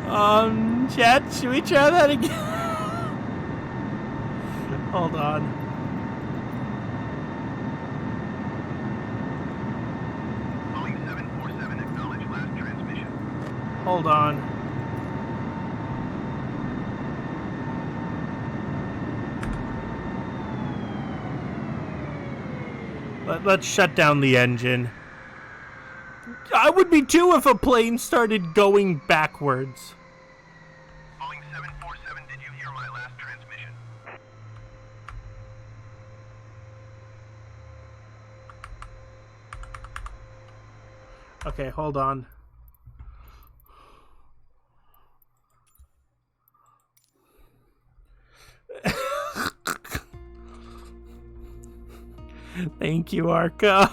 god. Chat, should we try that again? Hold on. Boeing 747, acknowledge last transmission. Hold on. Let's shut down the engine. I would be too if a plane started going backwards. Boeing 747, did you hear my last transmission? Okay, hold on. Thank you, Arca.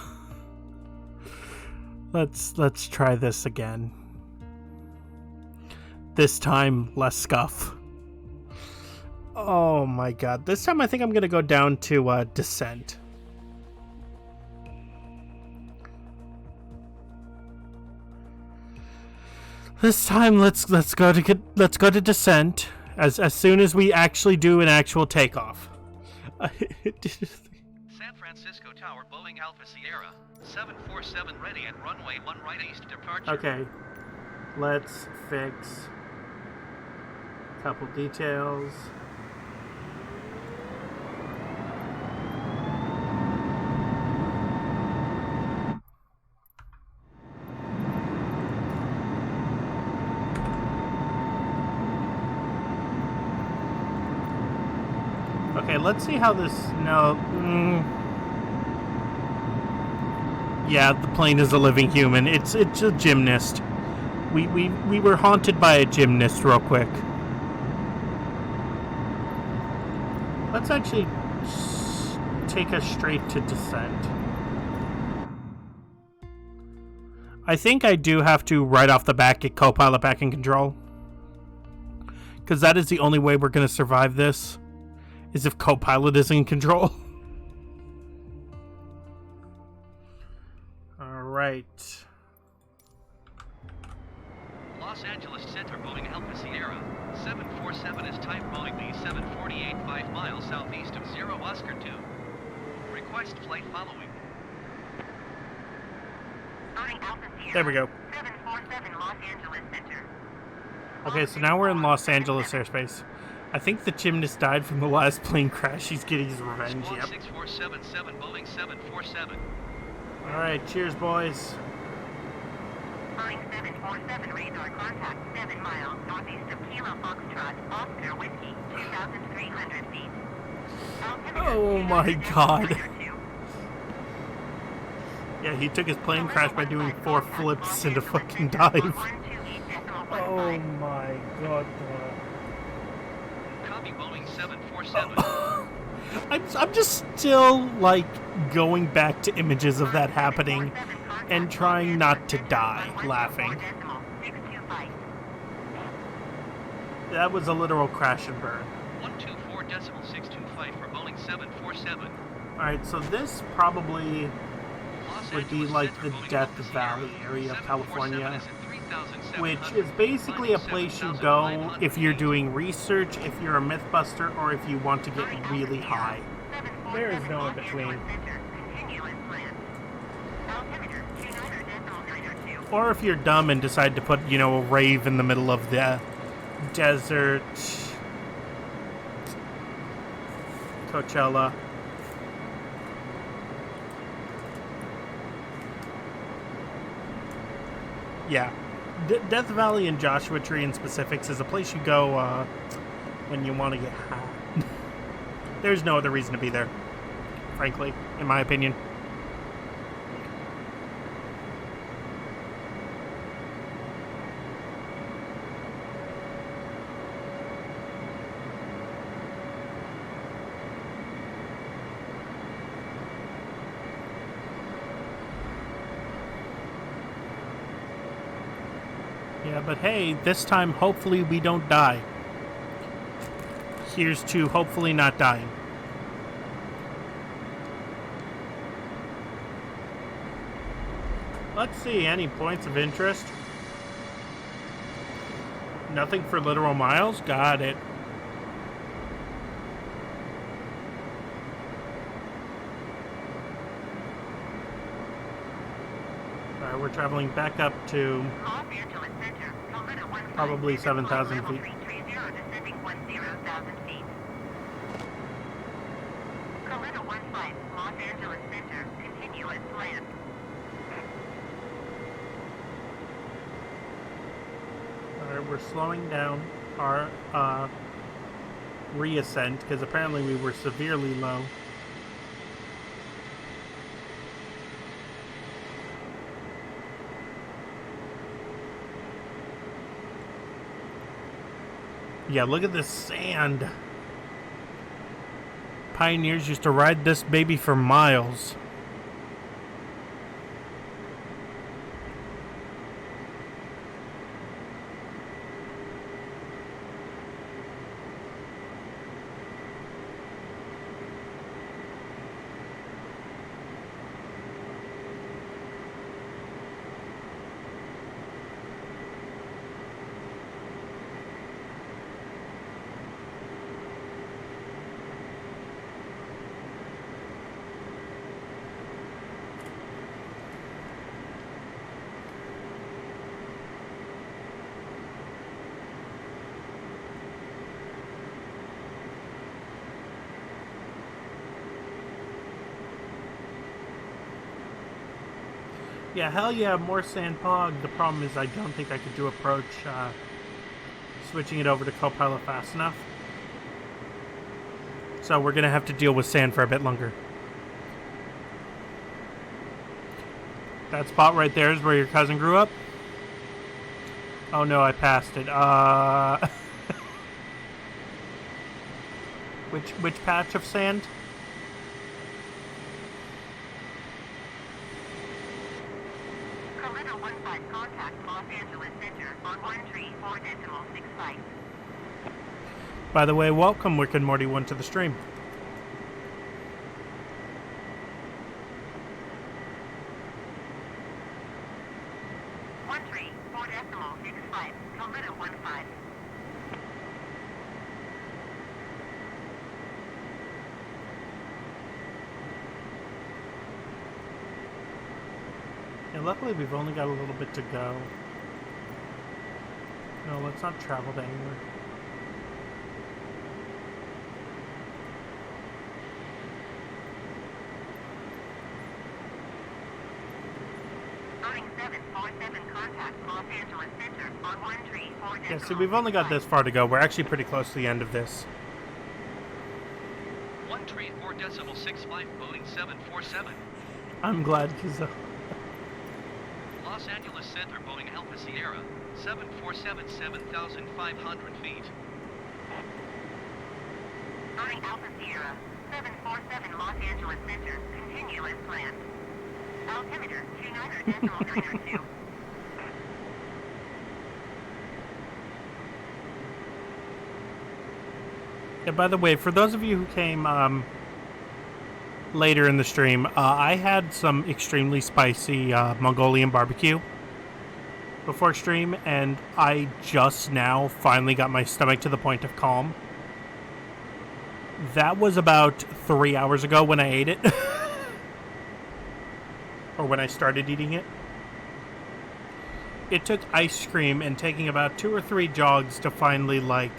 Let's try this again. This time, less scuff. Oh my god. This time I think I'm gonna go down to descent. This time let's go to descent as soon as we actually do an actual takeoff. San Francisco Tower, Boeing Alpha Sierra, 747 ready at runway 1 right east departure. Okay, let's fix a couple details. Okay, let's see how this... No. Yeah, the plane is a living human. It's a gymnast. We were haunted by a gymnast real quick. Let's actually take us straight to descent. I think I do have to, right off the bat, get co-pilot back in control. Because that is the only way we're going to survive this. Is if co-pilot is in control. right. Los Angeles Center, Boeing Alpha Sierra. 747 is type Boeing B748, 5 miles southeast of 0 Oscar 2. Request flight following. Boeing Alpha Sierra. There we go. 747 Los Angeles Center. Okay, so now we're in Los Angeles airspace. I think the gymnast died from the last plane crash. He's getting his revenge. Squawk Yep. 6477, Boeing 747. All right, cheers, boys. Boeing 747 radar contact 7 miles northeast of Kilo Foxtrot, Oscar Whiskey, 2,300 feet. Oh my god. Yeah, he took his plane crash by doing 4 flips into fucking dive. Oh my god. Copy Boeing 747. I'm just still, like, going back to images of that happening and trying not to die laughing. That was a literal crash and burn. 124.625 for Boeing 747. Alright, so this probably would be like the Death Valley area of California, which is basically a place you go if you're doing research, if you're a Mythbuster, or if you want to get really high. There is no in between. Or if you're dumb and decide to put, you know, a rave in the middle of the desert, Coachella. Yeah. Death Valley and Joshua Tree in specifics is a place you go when you want to get high. There's no other reason to be there, frankly, in my opinion. Yeah, but hey, this time hopefully we don't die. Here's to hopefully not dying. Let's see, any points of interest? Nothing for literal miles? Got it. Alright, we're traveling back up to probably 7,000 feet. Los Angeles Center, continuous land. Alright, we're slowing down our reascent because apparently we were severely low. Yeah, look at this sand. Pioneers used to ride this baby for miles. Yeah, hell yeah, more sand pog. The problem is I don't think I could do approach switching it over to Copilot fast enough. So we're going to have to deal with sand for a bit longer. That spot right there is where your cousin grew up? Oh no, I passed it. Which patch of sand? By the way, welcome Wick and Morty 1 to the stream. 13.65, kilometer 15. And luckily we've only got a little bit to go. No, let's not travel to anywhere. Yeah, see, we've only got this far to go. We're actually pretty close to the end of this. 134.65, Boeing 747. I'm glad, because... Los Angeles Center, Boeing Alpha Sierra, 747, 7,500 feet. Boeing Alpha Sierra, 747 Los Angeles Center, continue as planned. Altimeter 29.902. Yeah, by the way, for those of you who came later in the stream, I had some extremely spicy Mongolian barbecue before stream, and I just now finally got my stomach to the point of calm. That was about 3 hours ago when I ate it. Or when I started eating it. It took ice cream and taking about 2 or 3 jogs to finally, like,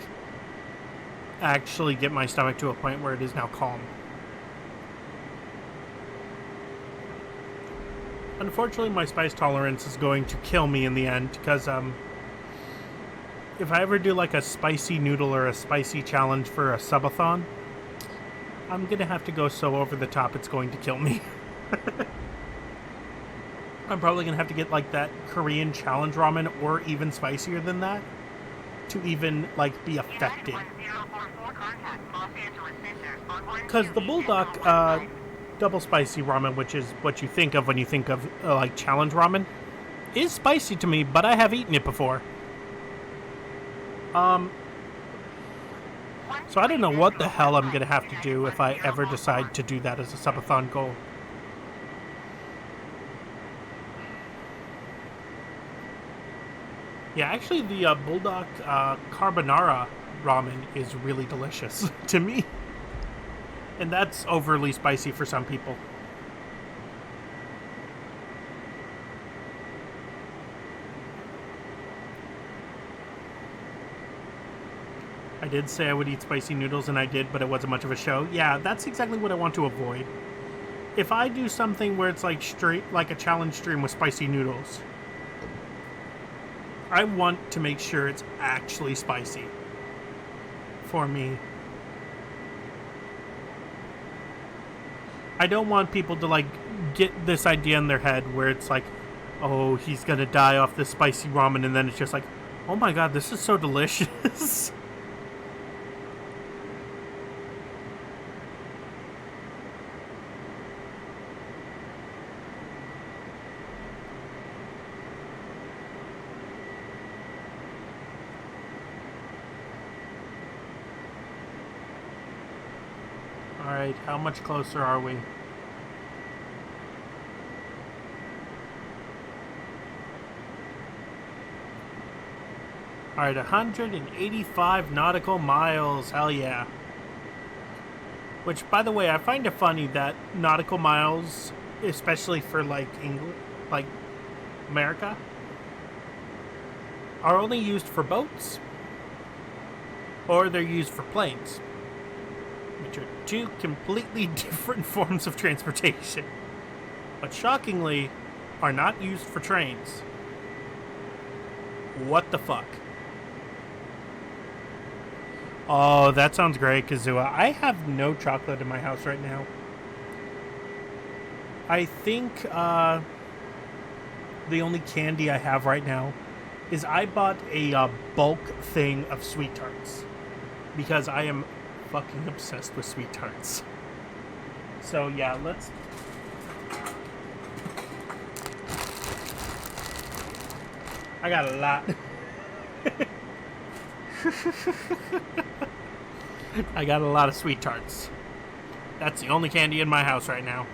actually get my stomach to a point where it is now calm. Unfortunately, my spice tolerance is going to kill me in the end, because if I ever do like a spicy noodle or a spicy challenge for a subathon, I'm gonna have to go so over the top it's going to kill me. I'm probably gonna have to get like that Korean challenge ramen or even spicier than that to even like be effective. Because the Bulldog double spicy ramen, which is what you think of when you think of like challenge ramen, is spicy to me, but I have eaten it before. So I don't know what the hell I'm gonna have to do if I ever decide to do that as a subathon goal. Yeah, actually the Bulldog carbonara ramen is really delicious to me. And that's overly spicy for some people. I did say I would eat spicy noodles, and I did, but it wasn't much of a show. Yeah, that's exactly what I want to avoid. If I do something where it's like straight, like a challenge stream with spicy noodles, I want to make sure it's actually spicy for me. I don't want people to like get this idea in their head where it's like, oh, he's gonna die off this spicy ramen, and then it's just like, oh my god, this is so delicious. Alright, how much closer are we? Alright, 185 nautical miles. Hell yeah. Which, by the way, I find it funny that nautical miles, especially for like England, like America, are only used for boats or they're used for planes, which are two completely different forms of transportation, but shockingly are not used for trains. What the fuck? Oh, that sounds great, Kazua. I have no chocolate in my house right now. I think the only candy I have right now is I bought a bulk thing of Sweet Tarts because I am fucking obsessed with Sweet Tarts. So yeah, let's... I got a lot. I got a lot of Sweet Tarts. That's the only candy in my house right now.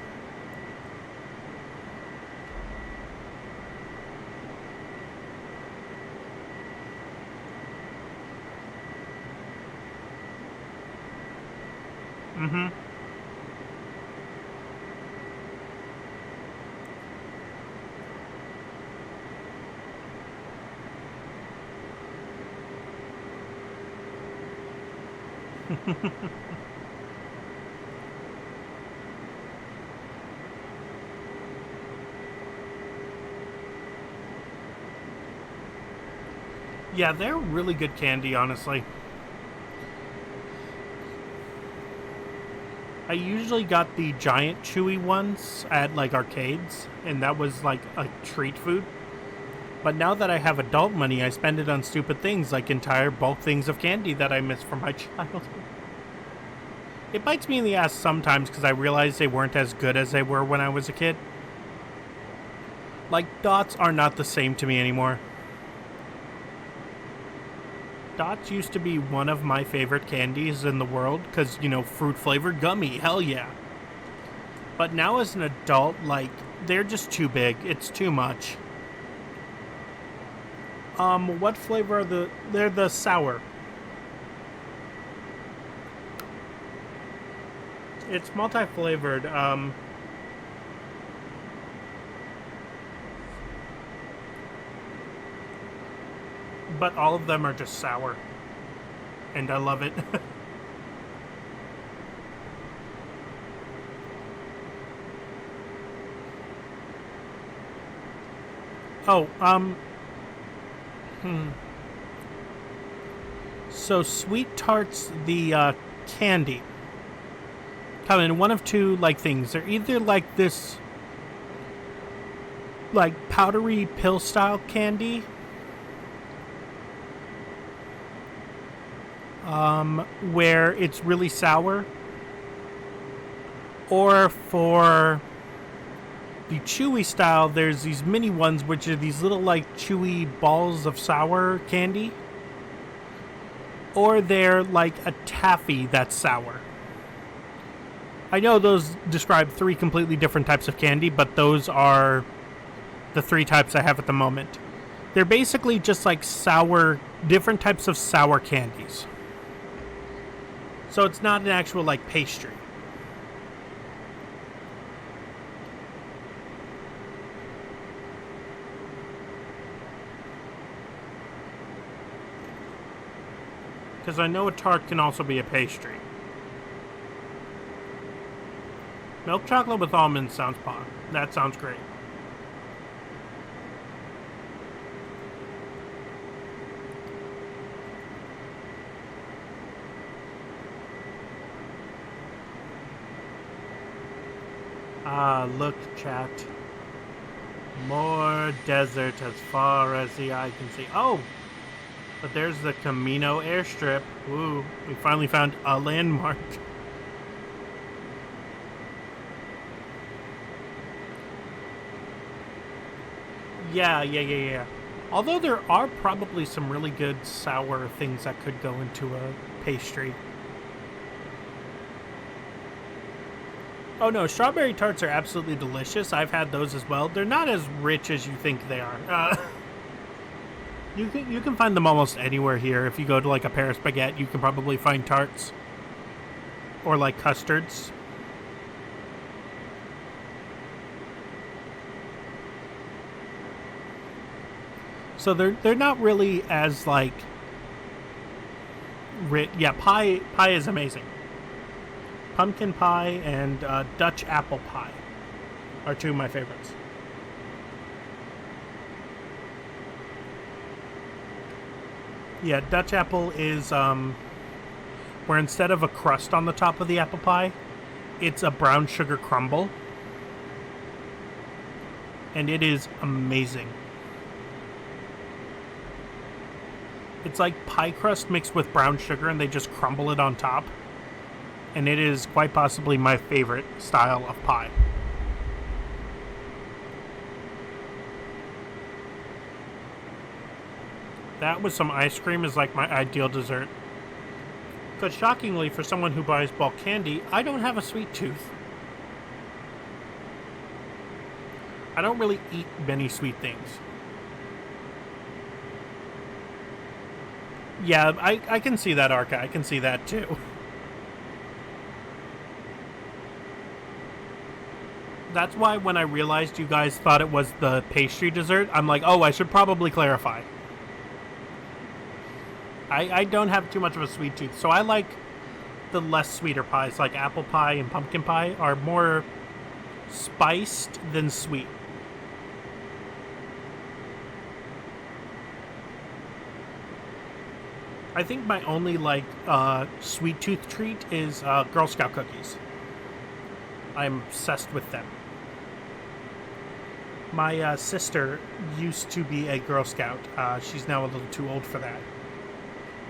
Mm-hmm. Yeah, they're really good candy, honestly. I usually got the giant chewy ones at like arcades, and that was like a treat food. But now that I have adult money, I spend it on stupid things like entire bulk things of candy that I miss from my childhood. It bites me in the ass sometimes because I realize they weren't as good as they were when I was a kid. Like, Dots are not the same to me anymore. Dots used to be one of my favorite candies in the world because, you know, fruit-flavored gummy, hell yeah. But now as an adult, like, they're just too big. It's too much. What flavor are the... They're the sour. It's multi-flavored, but all of them are just sour. And I love it. Oh, So Sweet Tarts, the candy, come in one of two like things. They're either like this like powdery pill style candy, where it's really sour, or for the chewy style, there's these mini ones which are these little like chewy balls of sour candy, or they're like a taffy that's sour. I know those describe three completely different types of candy, but those are the three types I have at the moment. They're basically just like sour, different types of sour candies. So it's not an actual like pastry. Because I know a tart can also be a pastry. Milk chocolate with almonds sounds fun. That sounds great. Ah, look, chat. More desert as far as the eye can see. Oh! But there's the Camino airstrip. Woo, we finally found a landmark. Yeah. Although there are probably some really good sour things that could go into a pastry. Oh no, strawberry tarts are absolutely delicious. I've had those as well. They're not as rich as you think they are. You can find them almost anywhere here. If you go to like a Paris baguette, you can probably find tarts. Or like custards. So they're not really as like rich. Yeah, pie is amazing. Pumpkin pie and Dutch apple pie are two of my favorites. Yeah, Dutch apple is where instead of a crust on the top of the apple pie, it's a brown sugar crumble. And it is amazing. It's like pie crust mixed with brown sugar and they just crumble it on top. And it is quite possibly my favorite style of pie. That with some ice cream is like my ideal dessert. Because shockingly, for someone who buys bulk candy, I don't have a sweet tooth. I don't really eat many sweet things. Yeah, I can see that, Arca. I can see that too. That's why when I realized you guys thought it was the pastry dessert, I'm like, oh, I should probably clarify. I don't have too much of a sweet tooth, so I like the less sweeter pies, like apple pie and pumpkin pie are more spiced than sweet. I think my only, like, sweet tooth treat is Girl Scout cookies. I'm obsessed with them. My sister used to be a Girl Scout. She's now a little too old for that.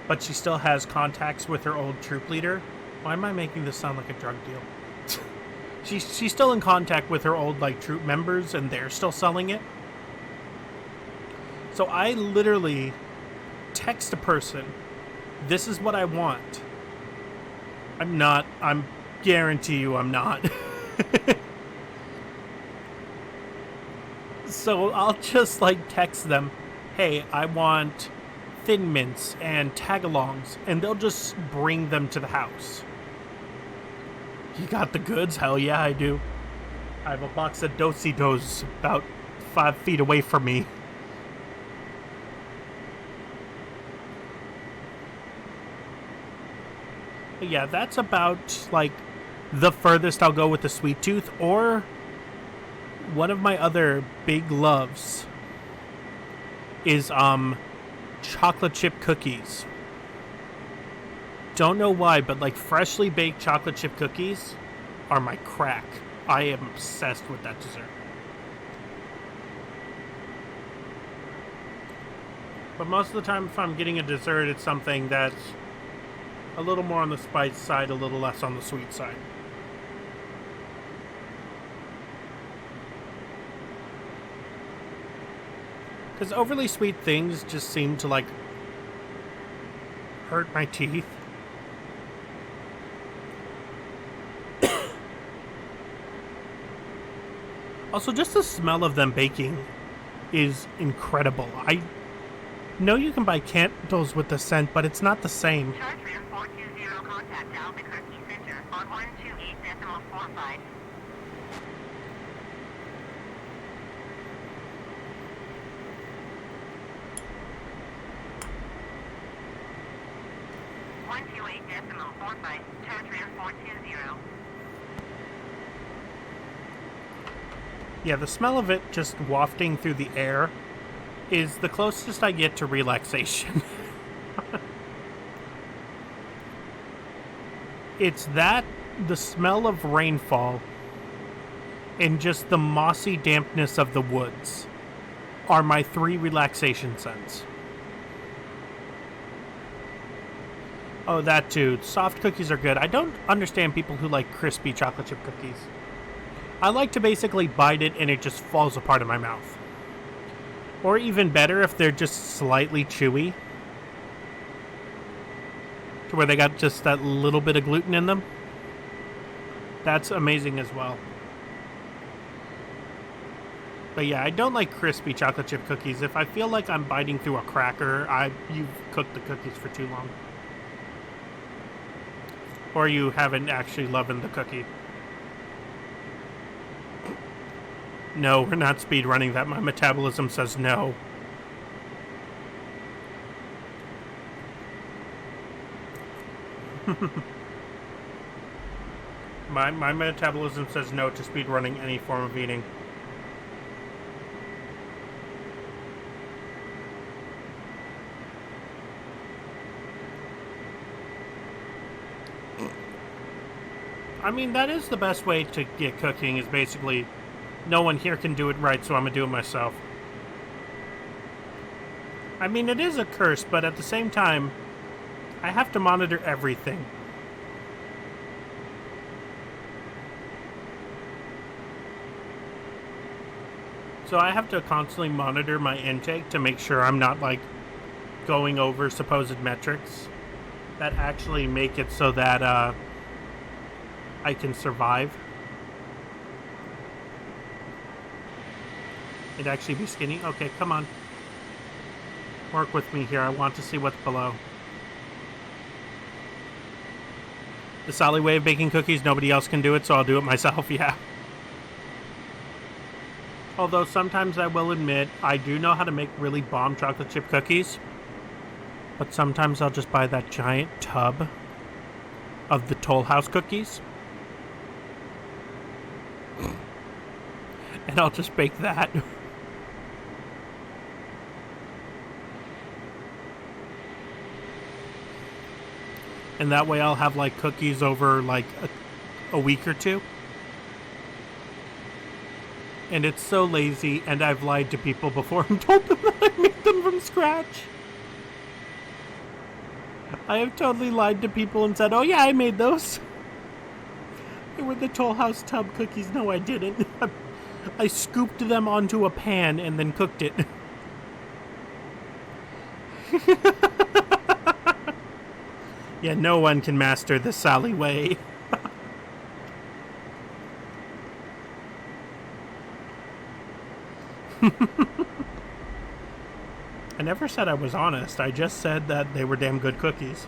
But she still has contacts with her old troop leader. Why am I making this sound like a drug deal? She's still in contact with her old, like, troop members, and they're still selling it. So I literally text a person, this is what I want. I'm guarantee you I'm not. So I'll just, like, text them, hey, I want Thin Mints and Tagalongs, and they'll just bring them to the house. You got the goods? Hell yeah, I do. I have a box of Do-si-dos about 5 feet away from me. But yeah, that's about, like, the furthest I'll go with the sweet tooth, or one of my other big loves is, chocolate chip cookies. Don't know why, but like freshly baked chocolate chip cookies are my crack. I am obsessed with that dessert. But most of the time, if I'm getting a dessert, it's something that's a little more on the spice side, a little less on the sweet side. Because overly sweet things just seem to, like, hurt my teeth. Also, just the smell of them baking is incredible. I know you can buy candles with the scent, but it's not the same. Charge 420 contact Albuquerque Center on 128.45. Yeah, the smell of it just wafting through the air is the closest I get to relaxation. It's that, the smell of rainfall, and just the mossy dampness of the woods are my 3 relaxation scents. Oh, that too. Soft cookies are good. I don't understand people who like crispy chocolate chip cookies. I like to basically bite it and it just falls apart in my mouth. Or even better if they're just slightly chewy, to where they got just that little bit of gluten in them. That's amazing as well. But yeah, I don't like crispy chocolate chip cookies. If I feel like I'm biting through a cracker, you've cooked the cookies for too long. Or you haven't actually loved the cookie. No, we're not speedrunning that. My metabolism says no. My metabolism says no to speedrunning any form of eating. I mean, that is the best way to get cooking, is basically no one here can do it right, so I'm gonna do it myself. I mean, it is a curse, but at the same time, I have to monitor everything. So I have to constantly monitor my intake to make sure I'm not, like, going over supposed metrics that actually make it so that, I can survive. It'd actually be skinny? Okay, come on. Work with me here. I want to see what's below. The solid way of baking cookies, nobody else can do it, so I'll do it myself, yeah. Although sometimes I will admit, I do know how to make really bomb chocolate chip cookies. But sometimes I'll just buy that giant tub of the Toll House cookies. And I'll just bake that. And that way I'll have like cookies over like a week or two. And it's so lazy, and I've lied to people before and told them that I made them from scratch. I have totally lied to people and said, oh yeah, I made those. They were the Toll House tub cookies. No, I didn't. I scooped them onto a pan and then cooked it. Yeah, no one can master the Sally way. I never said I was honest. I just said that they were damn good cookies.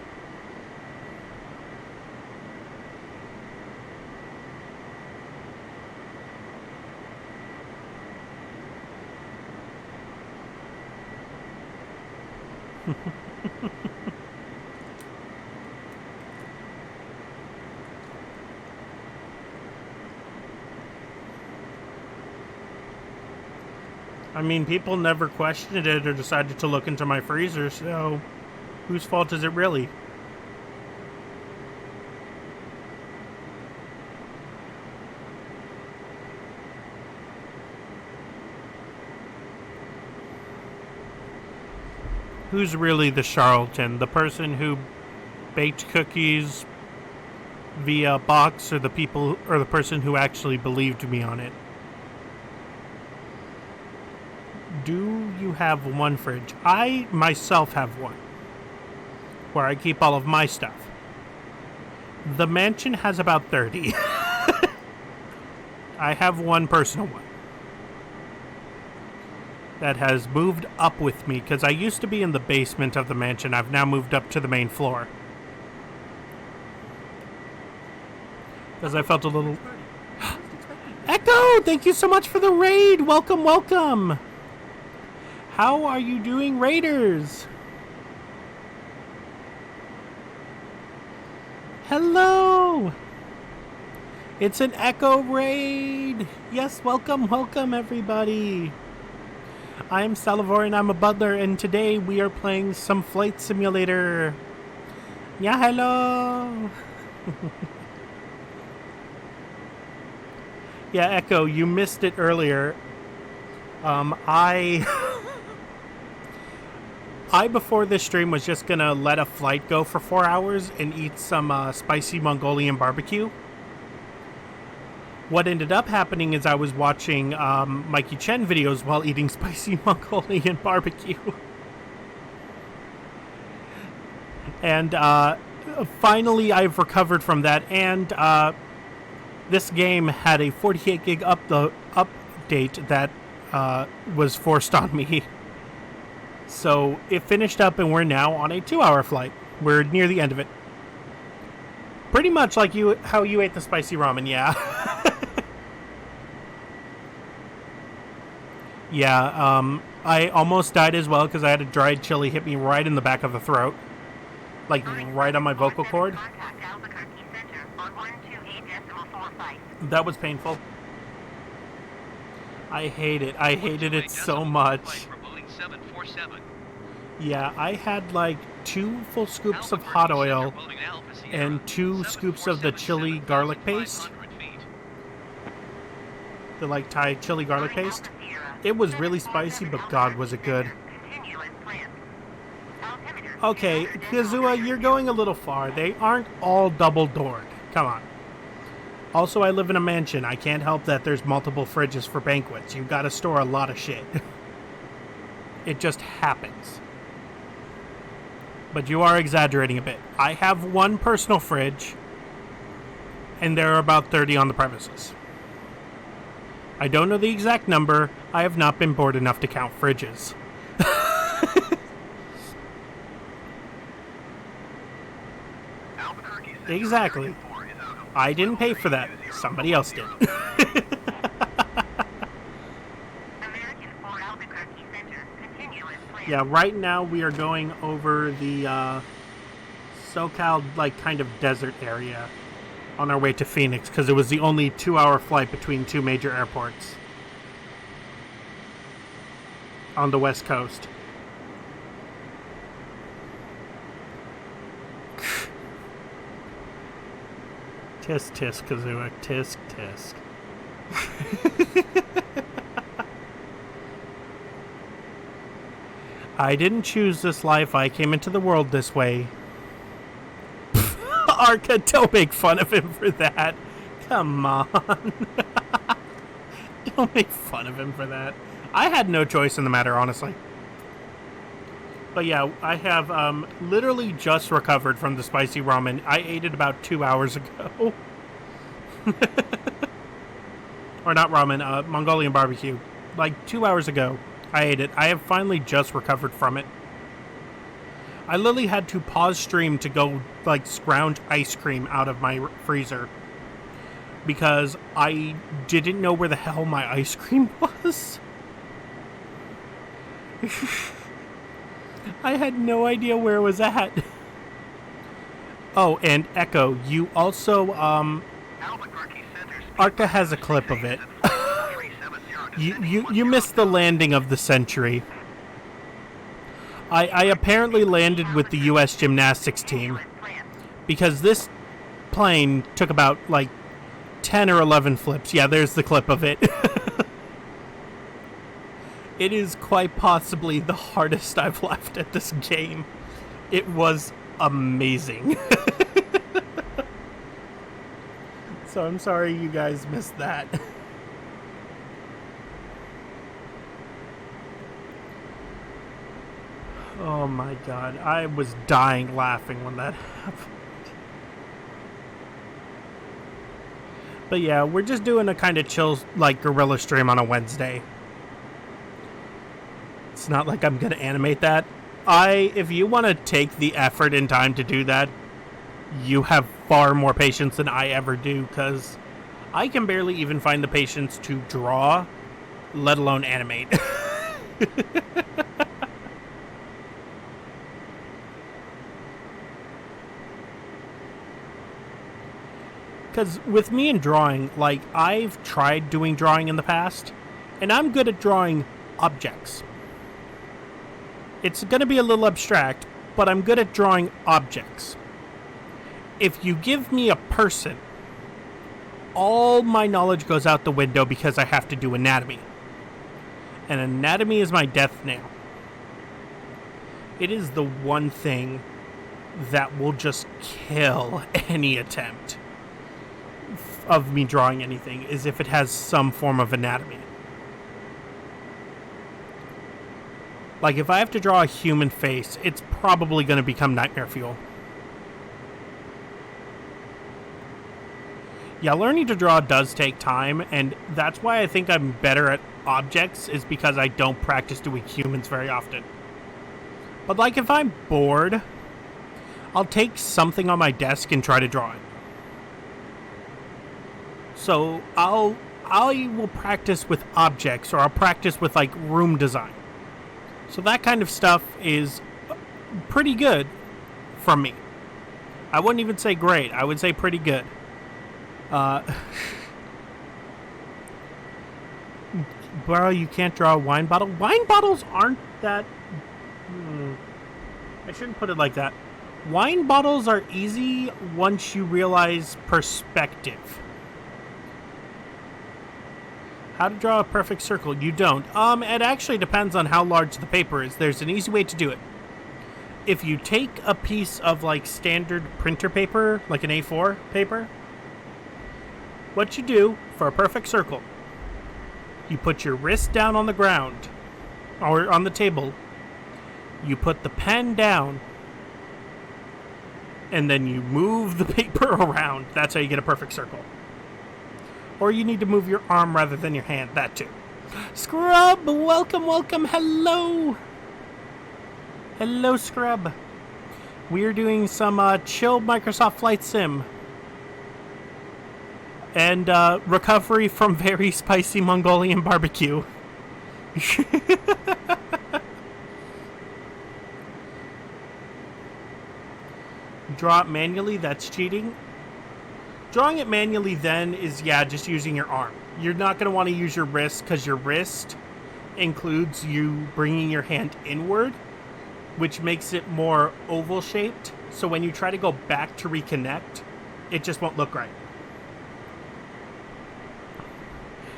I mean, people never questioned it or decided to look into my freezer, so whose fault is it really? Who's really the charlatan? The person who baked cookies via box, or the person who actually believed me on it? Do you have one fridge? I myself have one, where I keep all of my stuff. The mansion has about 30. I have one personal one that has moved up with me, because I used to be in the basement of the mansion. I've now moved up to the main floor. Because I felt a little... Echo! Thank you so much for the raid! Welcome, welcome! How are you doing, Raiders? Hello! It's an Echo raid! Yes, welcome, welcome, everybody! I'm Salivor and I'm a Butler, and today we are playing some Flight Simulator. Yeah, hello! Yeah, Echo, you missed it earlier. I, before this stream, was just gonna let a flight go for 4 hours and eat some spicy Mongolian barbecue. What ended up happening is I was watching Mikey Chen videos while eating spicy Mongolian barbecue. And finally I've recovered from that, and this game had a 48 gig update that was forced on me. So it finished up and we're now on a 2-hour flight. We're near the end of it. Pretty much like how you ate the spicy ramen, yeah. Yeah, I almost died as well because I had a dried chili hit me right in the back of the throat. Like, right on my vocal cord. That was painful. I hate it. I hated it so much. Yeah, I had like 2 full scoops of hot oil and 2 scoops of the chili garlic paste. The like Thai chili garlic paste. It was really spicy, but God, was it good. Okay, Kazua, you're going a little far. They aren't all double-doored. Come on. Also, I live in a mansion. I can't help that there's multiple fridges for banquets. You've got to store a lot of shit. It just happens. But you are exaggerating a bit. I have one personal fridge, and there are about 30 on the premises. I don't know the exact number. I have not been bored enough to count fridges. Exactly. I didn't pay for that. Somebody else did. Yeah, right now we are going over the SoCal, like, kind of desert area on our way to Phoenix, because it was the only 2-hour flight between two major airports on the West Coast. Tisk, tisk, Kazuic. Tisk, tisk. I didn't choose this life. I came into the world this way. Arca, don't make fun of him for that. Come on. Don't make fun of him for that. I had no choice in the matter, honestly. But yeah, I have literally just recovered from the spicy ramen. I ate it about 2 hours ago. Or not ramen, Mongolian barbecue. Like 2 hours ago, I ate it. I have finally just recovered from it. I literally had to pause stream to go, like, scrounge ice cream out of my freezer. Because I didn't know where the hell my ice cream was. I had no idea where it was at. Oh, and Echo, you also, Arca has a clip of it. You missed the landing of the century. I apparently landed with the U.S. gymnastics team because this plane took about, like, 10 or 11 flips. Yeah, there's the clip of it. It is quite possibly the hardest I've laughed at this game. It was amazing. So I'm sorry you guys missed that. Oh my god, I was dying laughing when that happened. But yeah, we're just doing a kind of chill, like, guerrilla stream on a Wednesday. It's not like I'm gonna animate that. If you want to take the effort and time to do that, you have far more patience than I ever do, because I can barely even find the patience to draw, let alone animate. Because with me and drawing, like, I've tried doing drawing in the past, and I'm good at drawing objects. It's going to be a little abstract, but I'm good at drawing objects. If you give me a person, all my knowledge goes out the window because I have to do anatomy. And anatomy is my death nail. It is the one thing that will just kill any attempt of me drawing anything, is if it has some form of anatomy. Like, if I have to draw a human face, it's probably going to become nightmare fuel. Yeah, learning to draw does take time, and that's why I think I'm better at objects, is because I don't practice doing humans very often. But, like, if I'm bored, I'll take something on my desk and try to draw it. So I will practice with objects, or I'll practice with, like, room design. So that kind of stuff is pretty good from me. I wouldn't even say great. I would say pretty good. Bro, you can't draw a wine bottle? Wine bottles aren't that... I shouldn't put it like that. Wine bottles are easy once you realize perspective. How to draw a perfect circle? You don't. It actually depends on how large the paper is. There's an easy way to do it. If you take a piece of, like, standard printer paper, like an A4 paper, what you do for a perfect circle, you put your wrist down on the ground, or on the table, you put the pen down, and then you move the paper around. That's how you get a perfect circle. Or you need to move your arm rather than your hand. That too. Scrub! Welcome, welcome. Hello! Hello, Scrub. We're doing some chill Microsoft Flight Sim. And recovery from very spicy Mongolian barbecue. Draw it manually, that's cheating. Drawing it manually then is, yeah, just using your arm. You're not going to want to use your wrist because your wrist includes you bringing your hand inward, which makes it more oval shaped. So when you try to go back to reconnect, it just won't look right.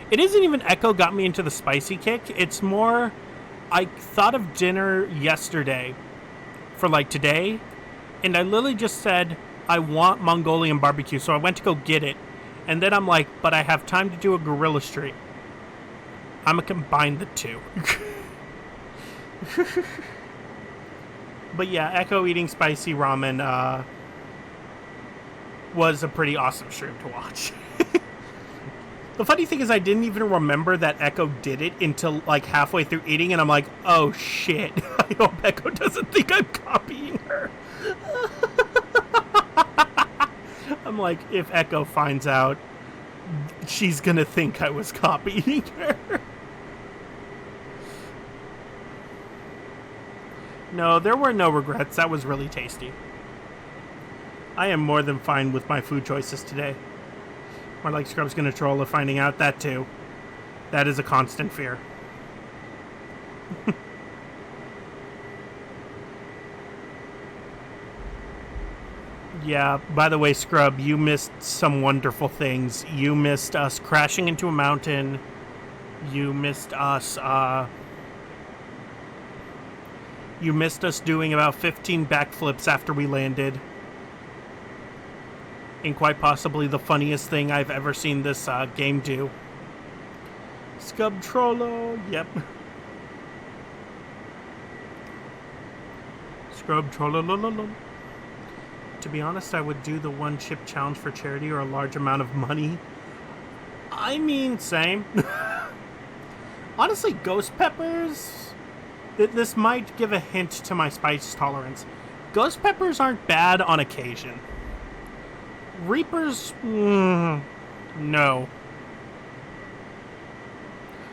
It isn't even Echo got me into the spicy kick. It's more, I thought of dinner yesterday for like today, and I literally just said, I want Mongolian barbecue, so I went to go get it. And then I'm like, but I have time to do a gorilla stream. I'm going to combine the two. But yeah, Echo eating spicy ramen was a pretty awesome stream to watch. The funny thing is I didn't even remember that Echo did it until like halfway through eating, and I'm like, oh shit. I hope Echo doesn't think I'm copying her. I'm like, if Echo finds out, she's gonna think I was copying her. No, there were no regrets. That was really tasty. I am more than fine with my food choices today. More like Scrub's gonna troll of finding out that too. That is a constant fear. Yeah, by the way, Scrub, you missed some wonderful things. You missed us crashing into a mountain. You missed us, you missed us doing about 15 backflips after we landed. And quite possibly the funniest thing I've ever seen this game do. Scrub Trollo, yep. Scrub Trollo. To be honest, I would do the one chip challenge for charity or a large amount of money. I mean, same. Honestly, ghost peppers, this might give a hint to my spice tolerance. Ghost peppers aren't bad on occasion. Reapers, no.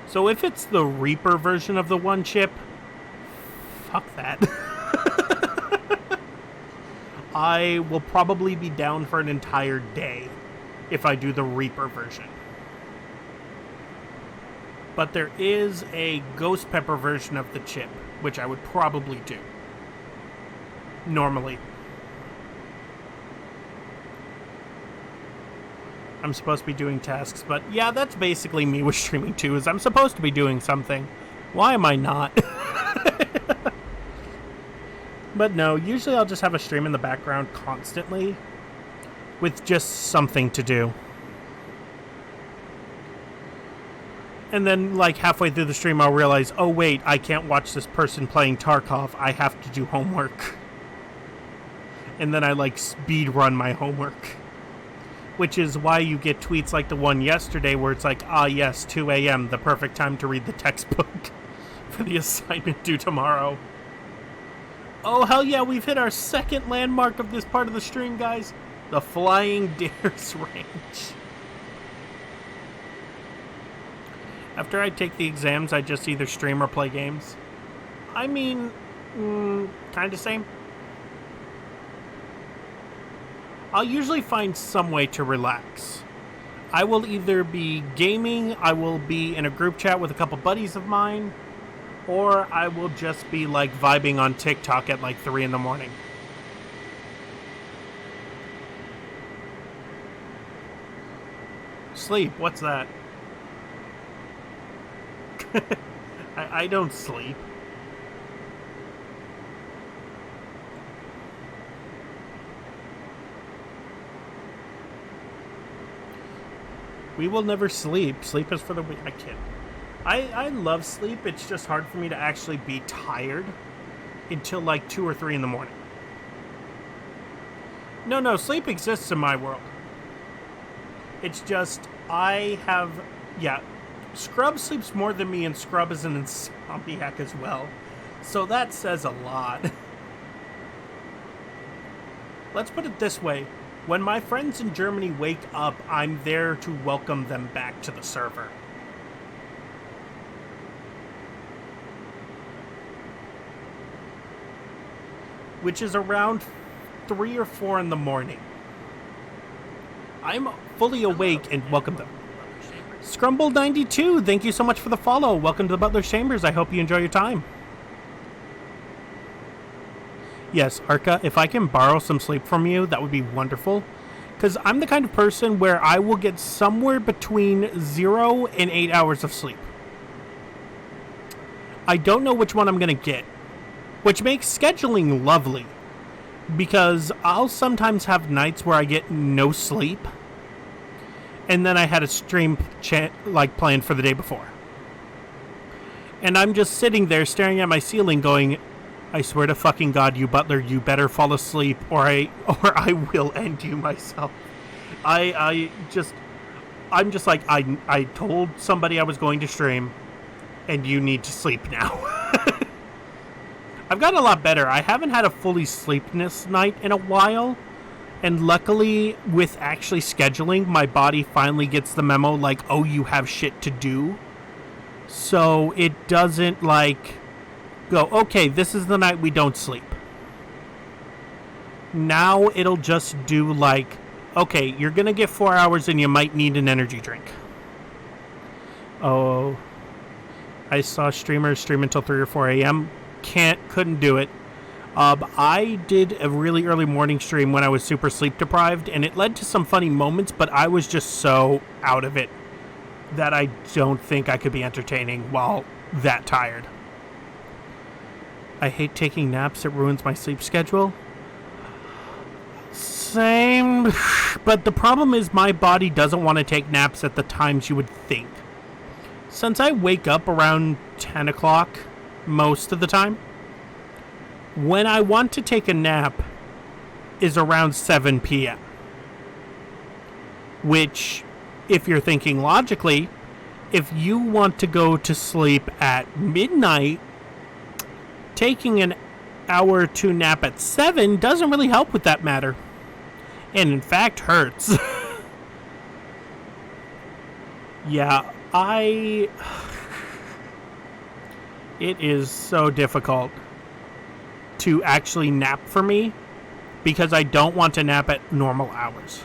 So if it's the Reaper version of the one chip, fuck that. I will probably be down for an entire day if I do the Reaper version. But there is a ghost pepper version of the chip, which I would probably do. Normally. I'm supposed to be doing tasks, but yeah, that's basically me with streaming too, is I'm supposed to be doing something. Why am I not? But no, usually I'll just have a stream in the background constantly with just something to do. And then, like, halfway through the stream, I'll realize, oh wait, I can't watch this person playing Tarkov. I have to do homework. And then I, like, speed run my homework. Which is why you get tweets like the one yesterday where it's like, ah yes, 2 a.m., the perfect time to read the textbook for the assignment due tomorrow. Oh, hell yeah, we've hit our second landmark of this part of the stream, guys. The Flying Dares Ranch. After I take the exams, I just either stream or play games. I mean, kind of same. I'll usually find some way to relax. I will either be gaming, I will be in a group chat with a couple buddies of mine, or I will just be like vibing on TikTok at like 3 in the morning. Sleep, what's that? I don't sleep. We will never sleep. Sleep is for the weak. I kid. I love sleep. It's just hard for me to actually be tired until like 2 or 3 in the morning. No, sleep exists in my world. It's just, Scrub sleeps more than me, and Scrub is an insomniac as well. So that says a lot. Let's put it this way. When my friends in Germany wake up, I'm there to welcome them back to the server. which is around 3 or 4 in the morning. I'm fully awake and welcome them. Scrumble92, thank you so much for the follow. Welcome to the Butler Chambers. I hope you enjoy your time. Yes, Arca, if I can borrow some sleep from you, that would be wonderful. Because I'm the kind of person where I will get somewhere between 0 and 8 hours of sleep. I don't know which one I'm going to get, which makes scheduling lovely. Because I'll sometimes have nights where I get no sleep, and then I had a stream planned for the day before. And I'm just sitting there staring at my ceiling going, I swear to fucking God, you Butler, you better fall asleep or I will end you myself. I'm just like, I told somebody I was going to stream, and you need to sleep now. I've gotten a lot better. I haven't had a fully sleepless night in a while, and luckily, with actually scheduling, my body finally gets the memo, like, oh, you have shit to do. So it doesn't, like, go, okay, this is the night we don't sleep. Now it'll just do, like, okay, you're gonna get 4 hours and you might need an energy drink. Oh, I saw streamers stream until 3 or 4 a.m. Couldn't do it. I did a really early morning stream when I was super sleep deprived, and it led to some funny moments, but I was just so out of it that I don't think I could be entertaining while that tired. I hate taking naps. It ruins my sleep schedule. Same, but the problem is my body doesn't want to take naps at the times you would think. Since I wake up around 10 o'clock most of the time, when I want to take a nap is around 7 p.m. Which, if you're thinking logically, if you want to go to sleep at midnight, taking an hour or two nap at 7 doesn't really help with that matter. And in fact, hurts. Yeah, it is so difficult to actually nap for me because I don't want to nap at normal hours.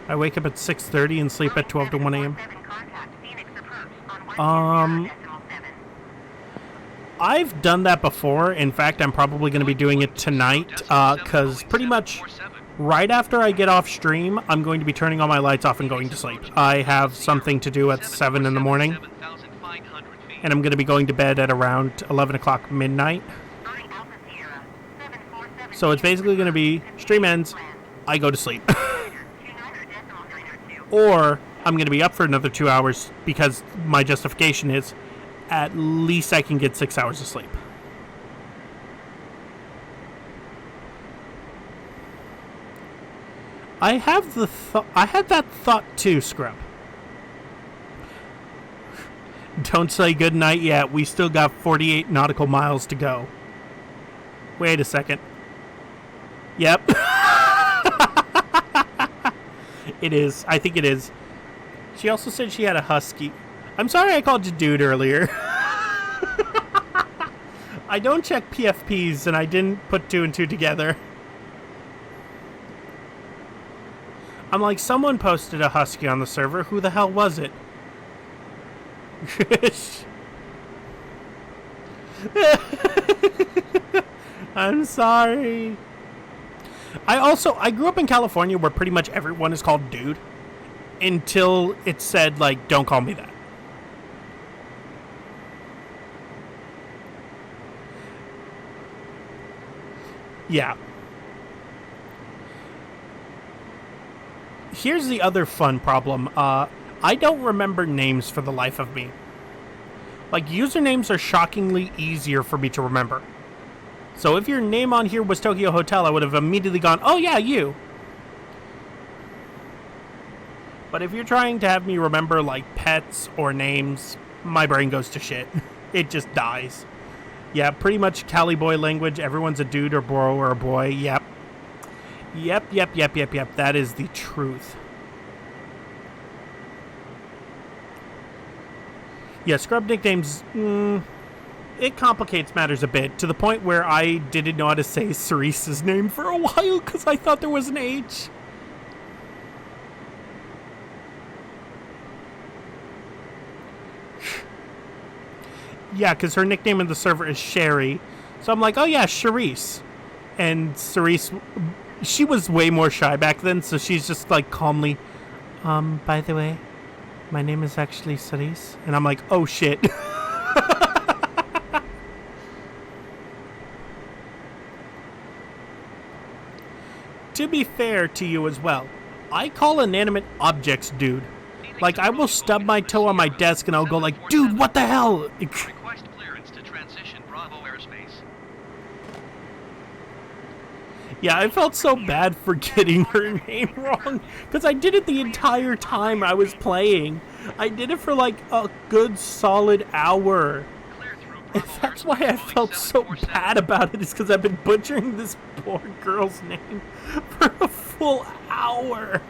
I wake up at 6:30 and sleep at 12 to 1 a.m. I've done that before. In fact, I'm probably going to be doing it tonight because pretty much right after I get off stream, I'm going to be turning all my lights off and going to sleep. I have something to do at 7 in the morning, and I'm going to be going to bed at around 11 o'clock midnight. So it's basically going to be stream ends, I go to sleep. Or I'm going to be up for another 2 hours because my justification is at least I can get 6 hours of sleep. I have I had that thought too, Scrub. Don't say goodnight yet. We still got 48 nautical miles to go. Wait a second. Yep. It is. I think it is. She also said she had a husky. I'm sorry I called you dude earlier. I don't check PFPs and I didn't put 2 and 2 together. I'm like, someone posted a husky on the server. Who the hell was it? I'm sorry. I grew up in California where pretty much everyone is called dude until it said, like, don't call me that. Yeah. Here's the other fun problem. I don't remember names for the life of me. Like, usernames are shockingly easier for me to remember. So if your name on here was Tokyo Hotel, I would have immediately gone, oh yeah, you. But if you're trying to have me remember, like, pets or names, my brain goes to shit. It just dies. Yeah, pretty much Cali boy language. Everyone's a dude or bro or a boy. Yep. Yep. That is the truth. Yeah, scrub nicknames, it complicates matters a bit, to the point where I didn't know how to say Cerise's name for a while because I thought there was an H. Yeah, because her nickname in the server is Sherry. So I'm like, oh yeah, Cerise. And Cerise, she was way more shy back then, so she's just like calmly, by the way, my name is actually Cerise. And I'm like, oh shit. To be fair to you as well, I call inanimate objects dude. Like, I will stub my toe on my desk and I'll go like, dude, what the hell? Request clearance to transition Bravo airspace. Yeah, I felt so bad for getting her name wrong, because I did it the entire time I was playing. I did it for like a good solid hour. And that's why I felt so bad about it, is because I've been butchering this poor girl's name for a full hour.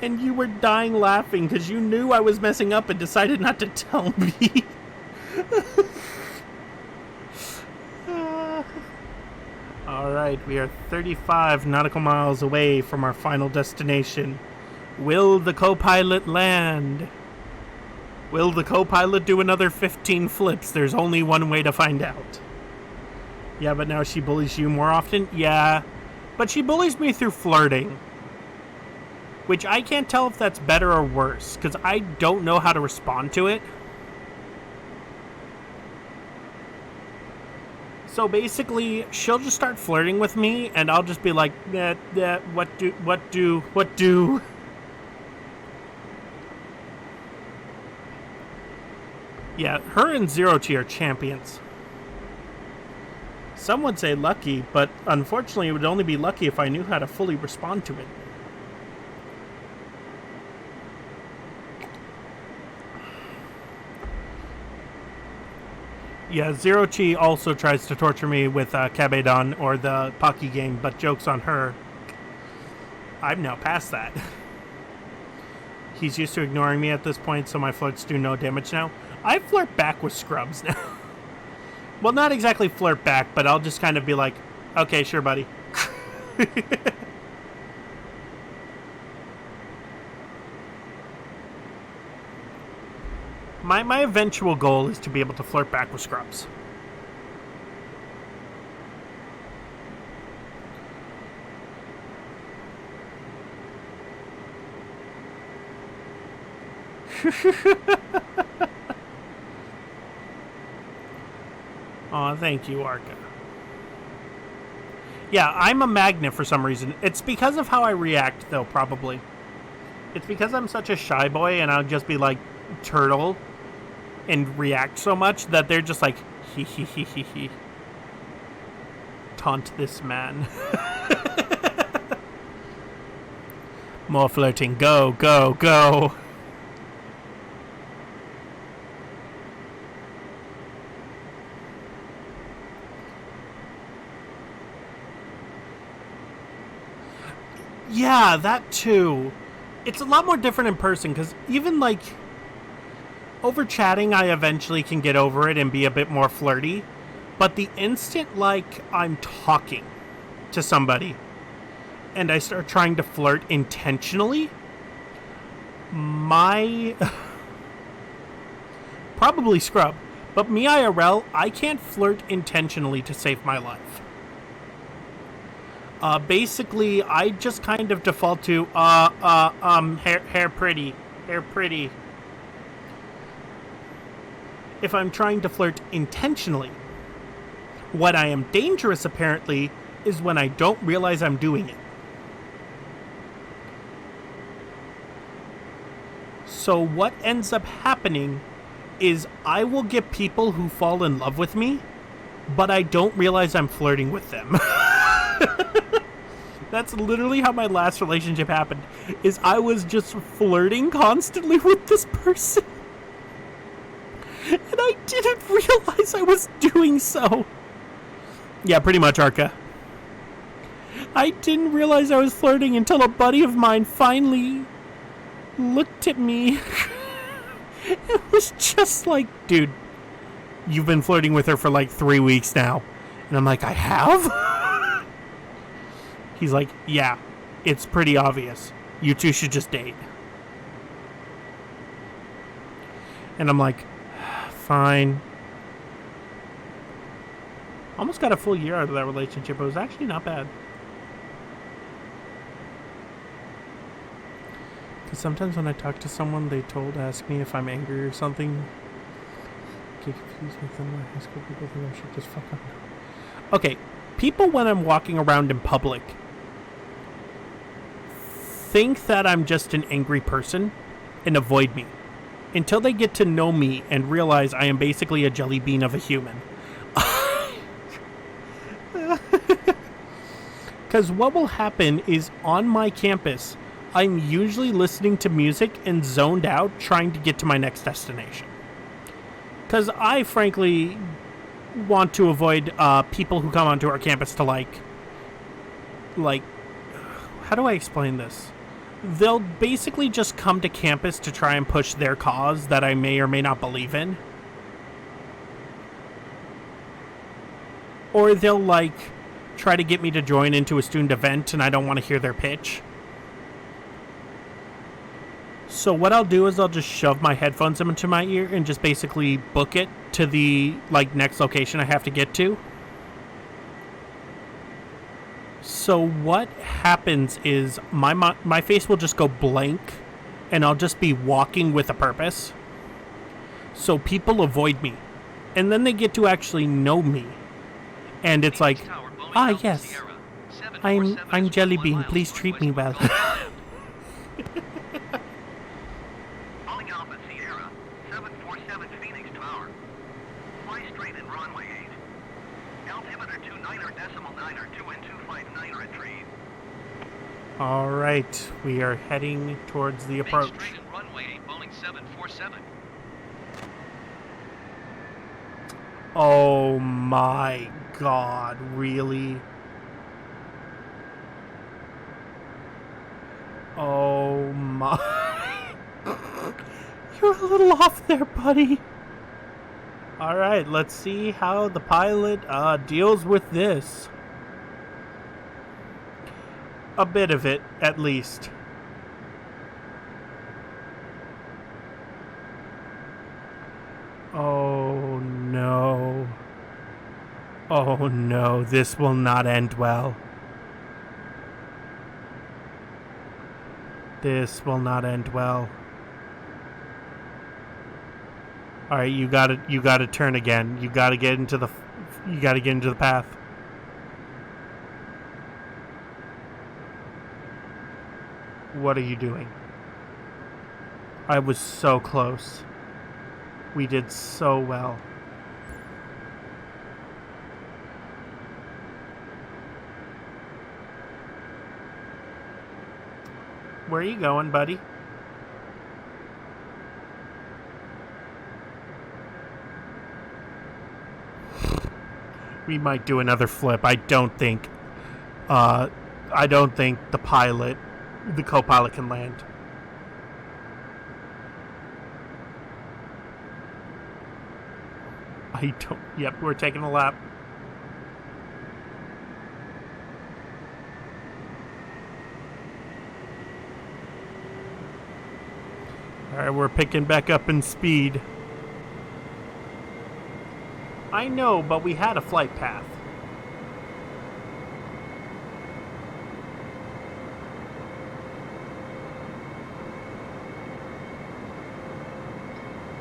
And you were dying laughing because you knew I was messing up and decided not to tell me. Alright, we are 35 nautical miles away from our final destination. Will the co-pilot land? Will the co-pilot do another 15 flips? There's only one way to find out. Yeah, but now she bullies you more often? Yeah, but she bullies me through flirting. Which I can't tell if that's better or worse, because I don't know how to respond to it. So basically, she'll just start flirting with me, and I'll just be like, what do? Yeah, her and Zero Chi are champions. Some would say lucky, but unfortunately it would only be lucky if I knew how to fully respond to it. Yeah, Zero Chi also tries to torture me with Kabedon or the Pocky game, but joke's on her. I'm now past that. He's used to ignoring me at this point, so my flirts do no damage now. I flirt back with scrubs now. Well, not exactly flirt back, but I'll just kind of be like, okay, sure, buddy. My eventual goal is to be able to flirt back with scrubs. Aw, thank you, Arca. Yeah, I'm a magnet for some reason. It's because of how I react, though, probably. It's because I'm such a shy boy, and I'll just be like, turtle, and react so much that they're just like, hee hee hee hee hee. Taunt this man. More flirting. Go, go, go. Yeah, that too. It's a lot more different in person, because even, like, over chatting, I eventually can get over it and be a bit more flirty. But the instant, like, I'm talking to somebody and I start trying to flirt intentionally, probably scrub, but me IRL, I can't flirt intentionally to save my life. Basically, I just kind of default to, hair pretty. If I'm trying to flirt intentionally. What I am dangerous, apparently, is when I don't realize I'm doing it. So what ends up happening is I will get people who fall in love with me, but I don't realize I'm flirting with them. That's literally how my last relationship happened, is I was just flirting constantly with this person. And I didn't realize I was doing so. Yeah, pretty much, Arca. I didn't realize I was flirting until a buddy of mine finally looked at me It was just like, dude, you've been flirting with her for like 3 weeks now. And I'm like, I have? He's like, yeah, it's pretty obvious. You two should just date. And I'm like, fine. Almost got a full year out of that relationship. It was actually not bad. Because sometimes when I talk to someone, they ask me if I'm angry or something. Okay, confused with them. High school people think I should just fuck up. Okay, people when I'm walking around in public think that I'm just an angry person and avoid me until they get to know me and realize I am basically a jelly bean of a human. Because what will happen is on my campus, I'm usually listening to music and zoned out trying to get to my next destination. Because I frankly want to avoid people who come onto our campus to like, how do I explain this? They'll basically just come to campus to try and push their cause that I may or may not believe in. Or they'll like try to get me to join into a student event and I don't want to hear their pitch. So what I'll do is I'll just shove my headphones into my ear and just basically book it to the like next location I have to get to. So what happens is my face will just go blank and I'll just be walking with a purpose. So people avoid me. And then they get to actually know me. And it's like, ah, yes, I'm Jelly Bean. Please treat me well. Calling Alpha Sierra, 747 Phoenix Tower. Fly straight in runway 8. Altimeter 29.9 2 and 259 retrieve. All right, we are heading towards the approach. Straight in runway 8, Boeing 747. Oh my God, really? Oh my. You're a little off there, buddy. Alright, let's see how the pilot deals with this. A bit of it, at least. Oh no. Oh no, this will not end well. This will not end well. All right, you got to turn again. You got to get into the path. What are you doing? I was so close. We did so well. Where are you going, buddy? We might do another flip. I don't think the co-pilot can land. Yep, we're taking a lap. Alright, we're picking back up in speed. I know, but we had a flight path.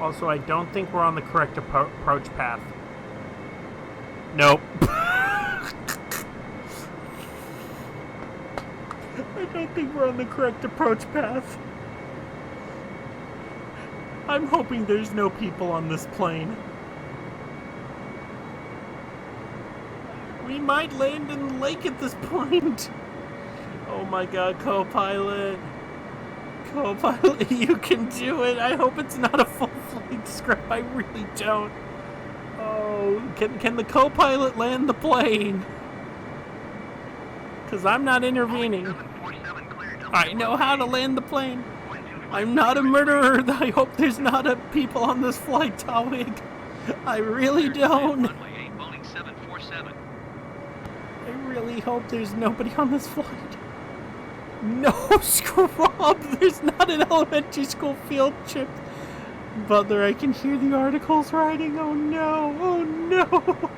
Also, I don't think we're on the correct approach path. Nope. I don't think we're on the correct approach path. I'm hoping there's no people on this plane. We might land in the lake at this point. Oh my god, co-pilot. Co-pilot, you can do it. I hope it's not a full flight scrap. I really don't. Oh, can the co-pilot land the plane? Because I'm not intervening. I know how to land the plane. I'm not a murderer. I hope there's not a people on this flight, Tawig. I really don't. Runway 8, Boeing 747. I really hope there's nobody on this flight. No, scrub! There's not an elementary school field trip. Butler, I can hear the articles writing. Oh no, oh no.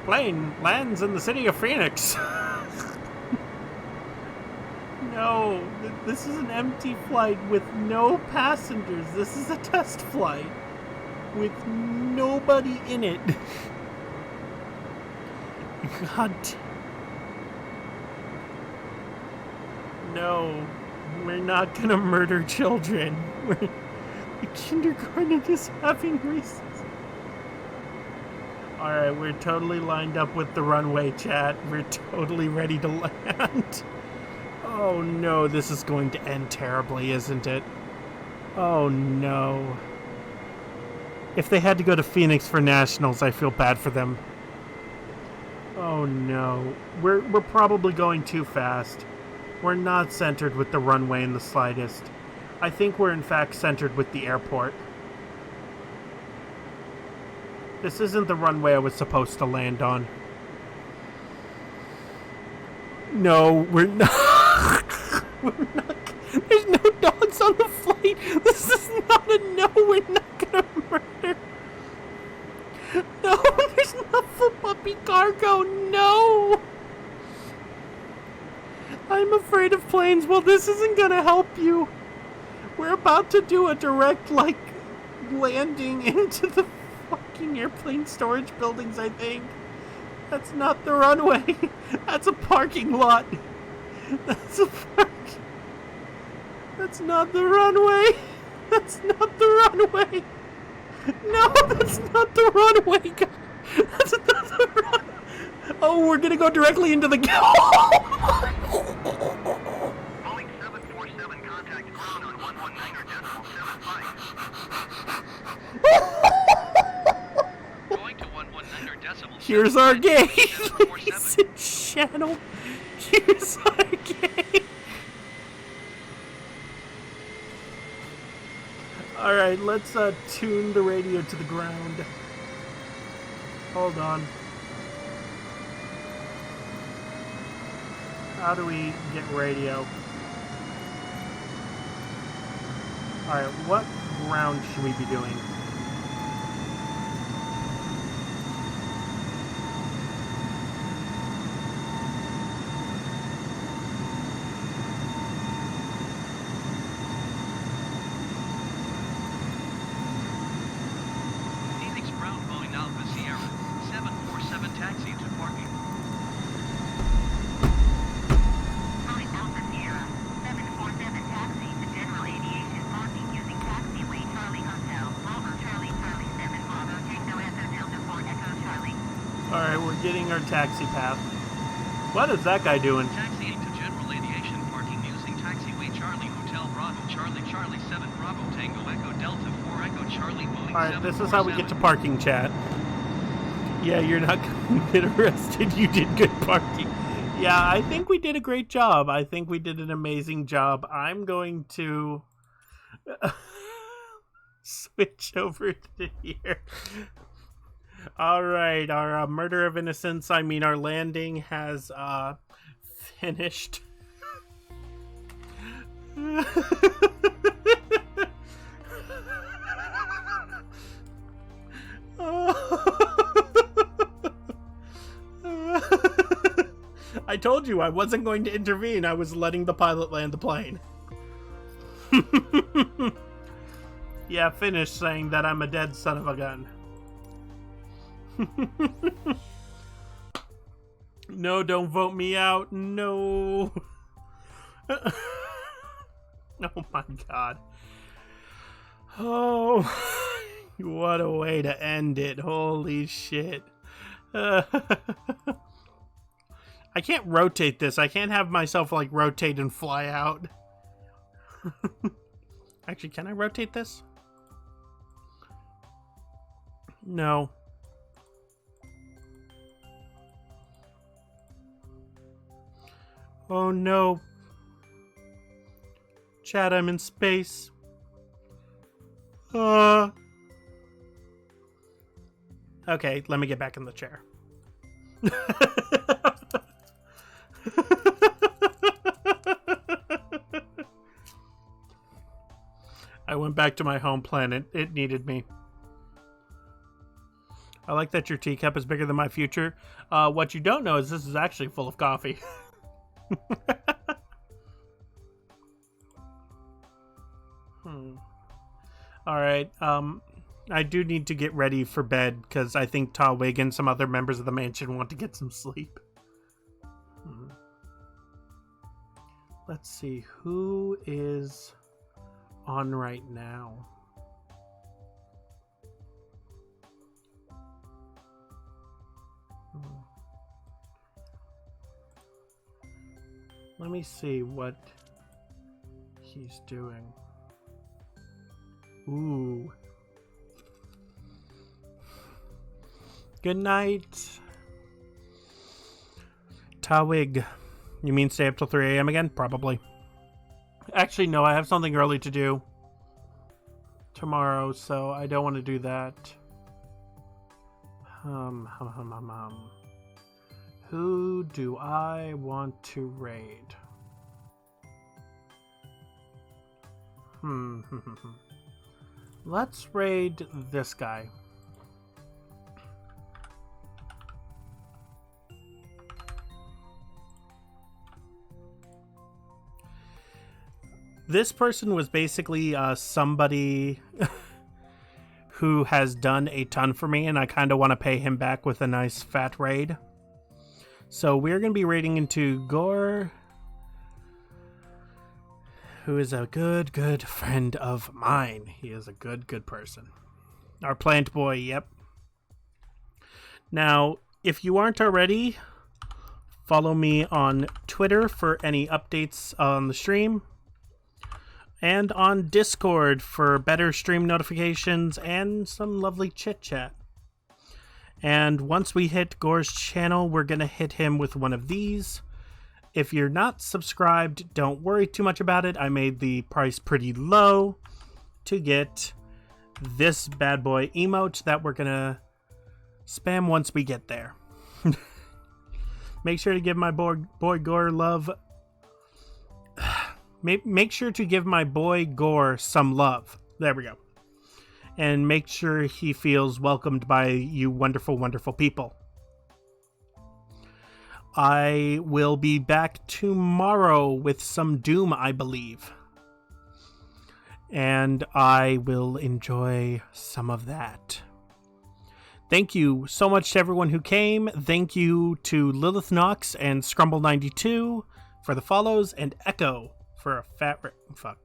Plane lands in the city of Phoenix. No, this is an empty flight with no passengers. This is a test flight with nobody in it. God. No, we're not gonna murder children. The kindergarten is having recess. Alright, we're totally lined up with the runway, chat. We're totally ready to land. Oh no, this is going to end terribly, isn't it? Oh no. If they had to go to Phoenix for nationals, I feel bad for them. Oh no. We're probably going too fast. We're not centered with the runway in the slightest. I think we're in fact centered with the airport. This isn't the runway I was supposed to land on. No, we're not. We're not. There's no dogs on the flight. This is not a no. We're not gonna murder. No, there's not full puppy cargo. No. I'm afraid of planes. Well, this isn't gonna help you. We're about to do a direct, landing into the fucking airplane storage buildings, I think. That's not the runway. That's a parking lot. That's a park. That's not the runway. That's not the runway. No, that's not the runway. That's not the runway. Oh, we're gonna go directly into the Boeing 747 contact ground on 119.75. Going to 119.75. Here's our gate, ladies and gentlemen. Here's our gate. Alright, let's tune the radio to the ground. Hold on. How do we get radio? Alright, what ground should we be doing? Phoenix Brown Boeing Alpha Sierra 747 taxi to parking. Boeing Alpha Sierra 747 taxi to general aviation parking using taxiway Charlie Hotel. Over Charlie Charlie 7 Bravo Tango Echo Delta 4 Echo Charlie. Alright, we're getting our taxi path. What is that guy doing? Taxiing to general aviation parking using taxiway Charlie Hotel Bravo Charlie Charlie 7 Bravo Tango Echo Delta 4 Echo Charlie Boeing. Alright, this is how we get to parking, chat. Yeah, you're not going to get arrested. You did good parking. Yeah, I think we did a great job. I think we did an amazing job. I'm going to switch over to here. Alright, our murder of innocents, our landing has finished. I told you I wasn't going to intervene. I was letting the pilot land the plane. Yeah, finish saying that I'm a dead son of a gun. No, don't vote me out. No. Oh my god. Oh, what a way to end it. Holy shit. I can't rotate this. I can't have myself rotate and fly out. Actually, can I rotate this? No. Oh no. Chat, I'm in space. Okay, let me get back in the chair. I went back to my home planet. It needed me. I like that your teacup is bigger than my future. What you don't know is this is actually full of coffee. Alright, I do need to get ready for bed because I think Tawig and some other members of the mansion want to get some sleep. Let's see, who is on right now? Let me see what he's doing. Ooh. Good night. Tawig. You mean stay up till 3 a.m. again? Probably. Actually, no, I have something early to do tomorrow, so I don't want to do that. Who do I want to raid? Let's raid this guy. This person was basically somebody who has done a ton for me, and I kind of want to pay him back with a nice fat raid. So we're going to be raiding into Gore, who is a good friend of mine. He is a good person. Our plant boy, yep. Now, if you aren't already, follow me on Twitter for any updates on the stream, and on Discord for better stream notifications and some lovely chit-chat. And once we hit Gore's channel, we're going to hit him with one of these. If you're not subscribed, don't worry too much about it. I made the price pretty low to get this bad boy emote that we're going to spam once we get there. Make sure to give my boy Gore love. Make sure to give my boy Gore some love. There we go. And make sure he feels welcomed by you wonderful, wonderful people. I will be back tomorrow with some Doom, I believe. And I will enjoy some of that. Thank you so much to everyone who came. Thank you to Lilith Knox and Scrumble92 for the follows, and Echo for a fat... Fuck.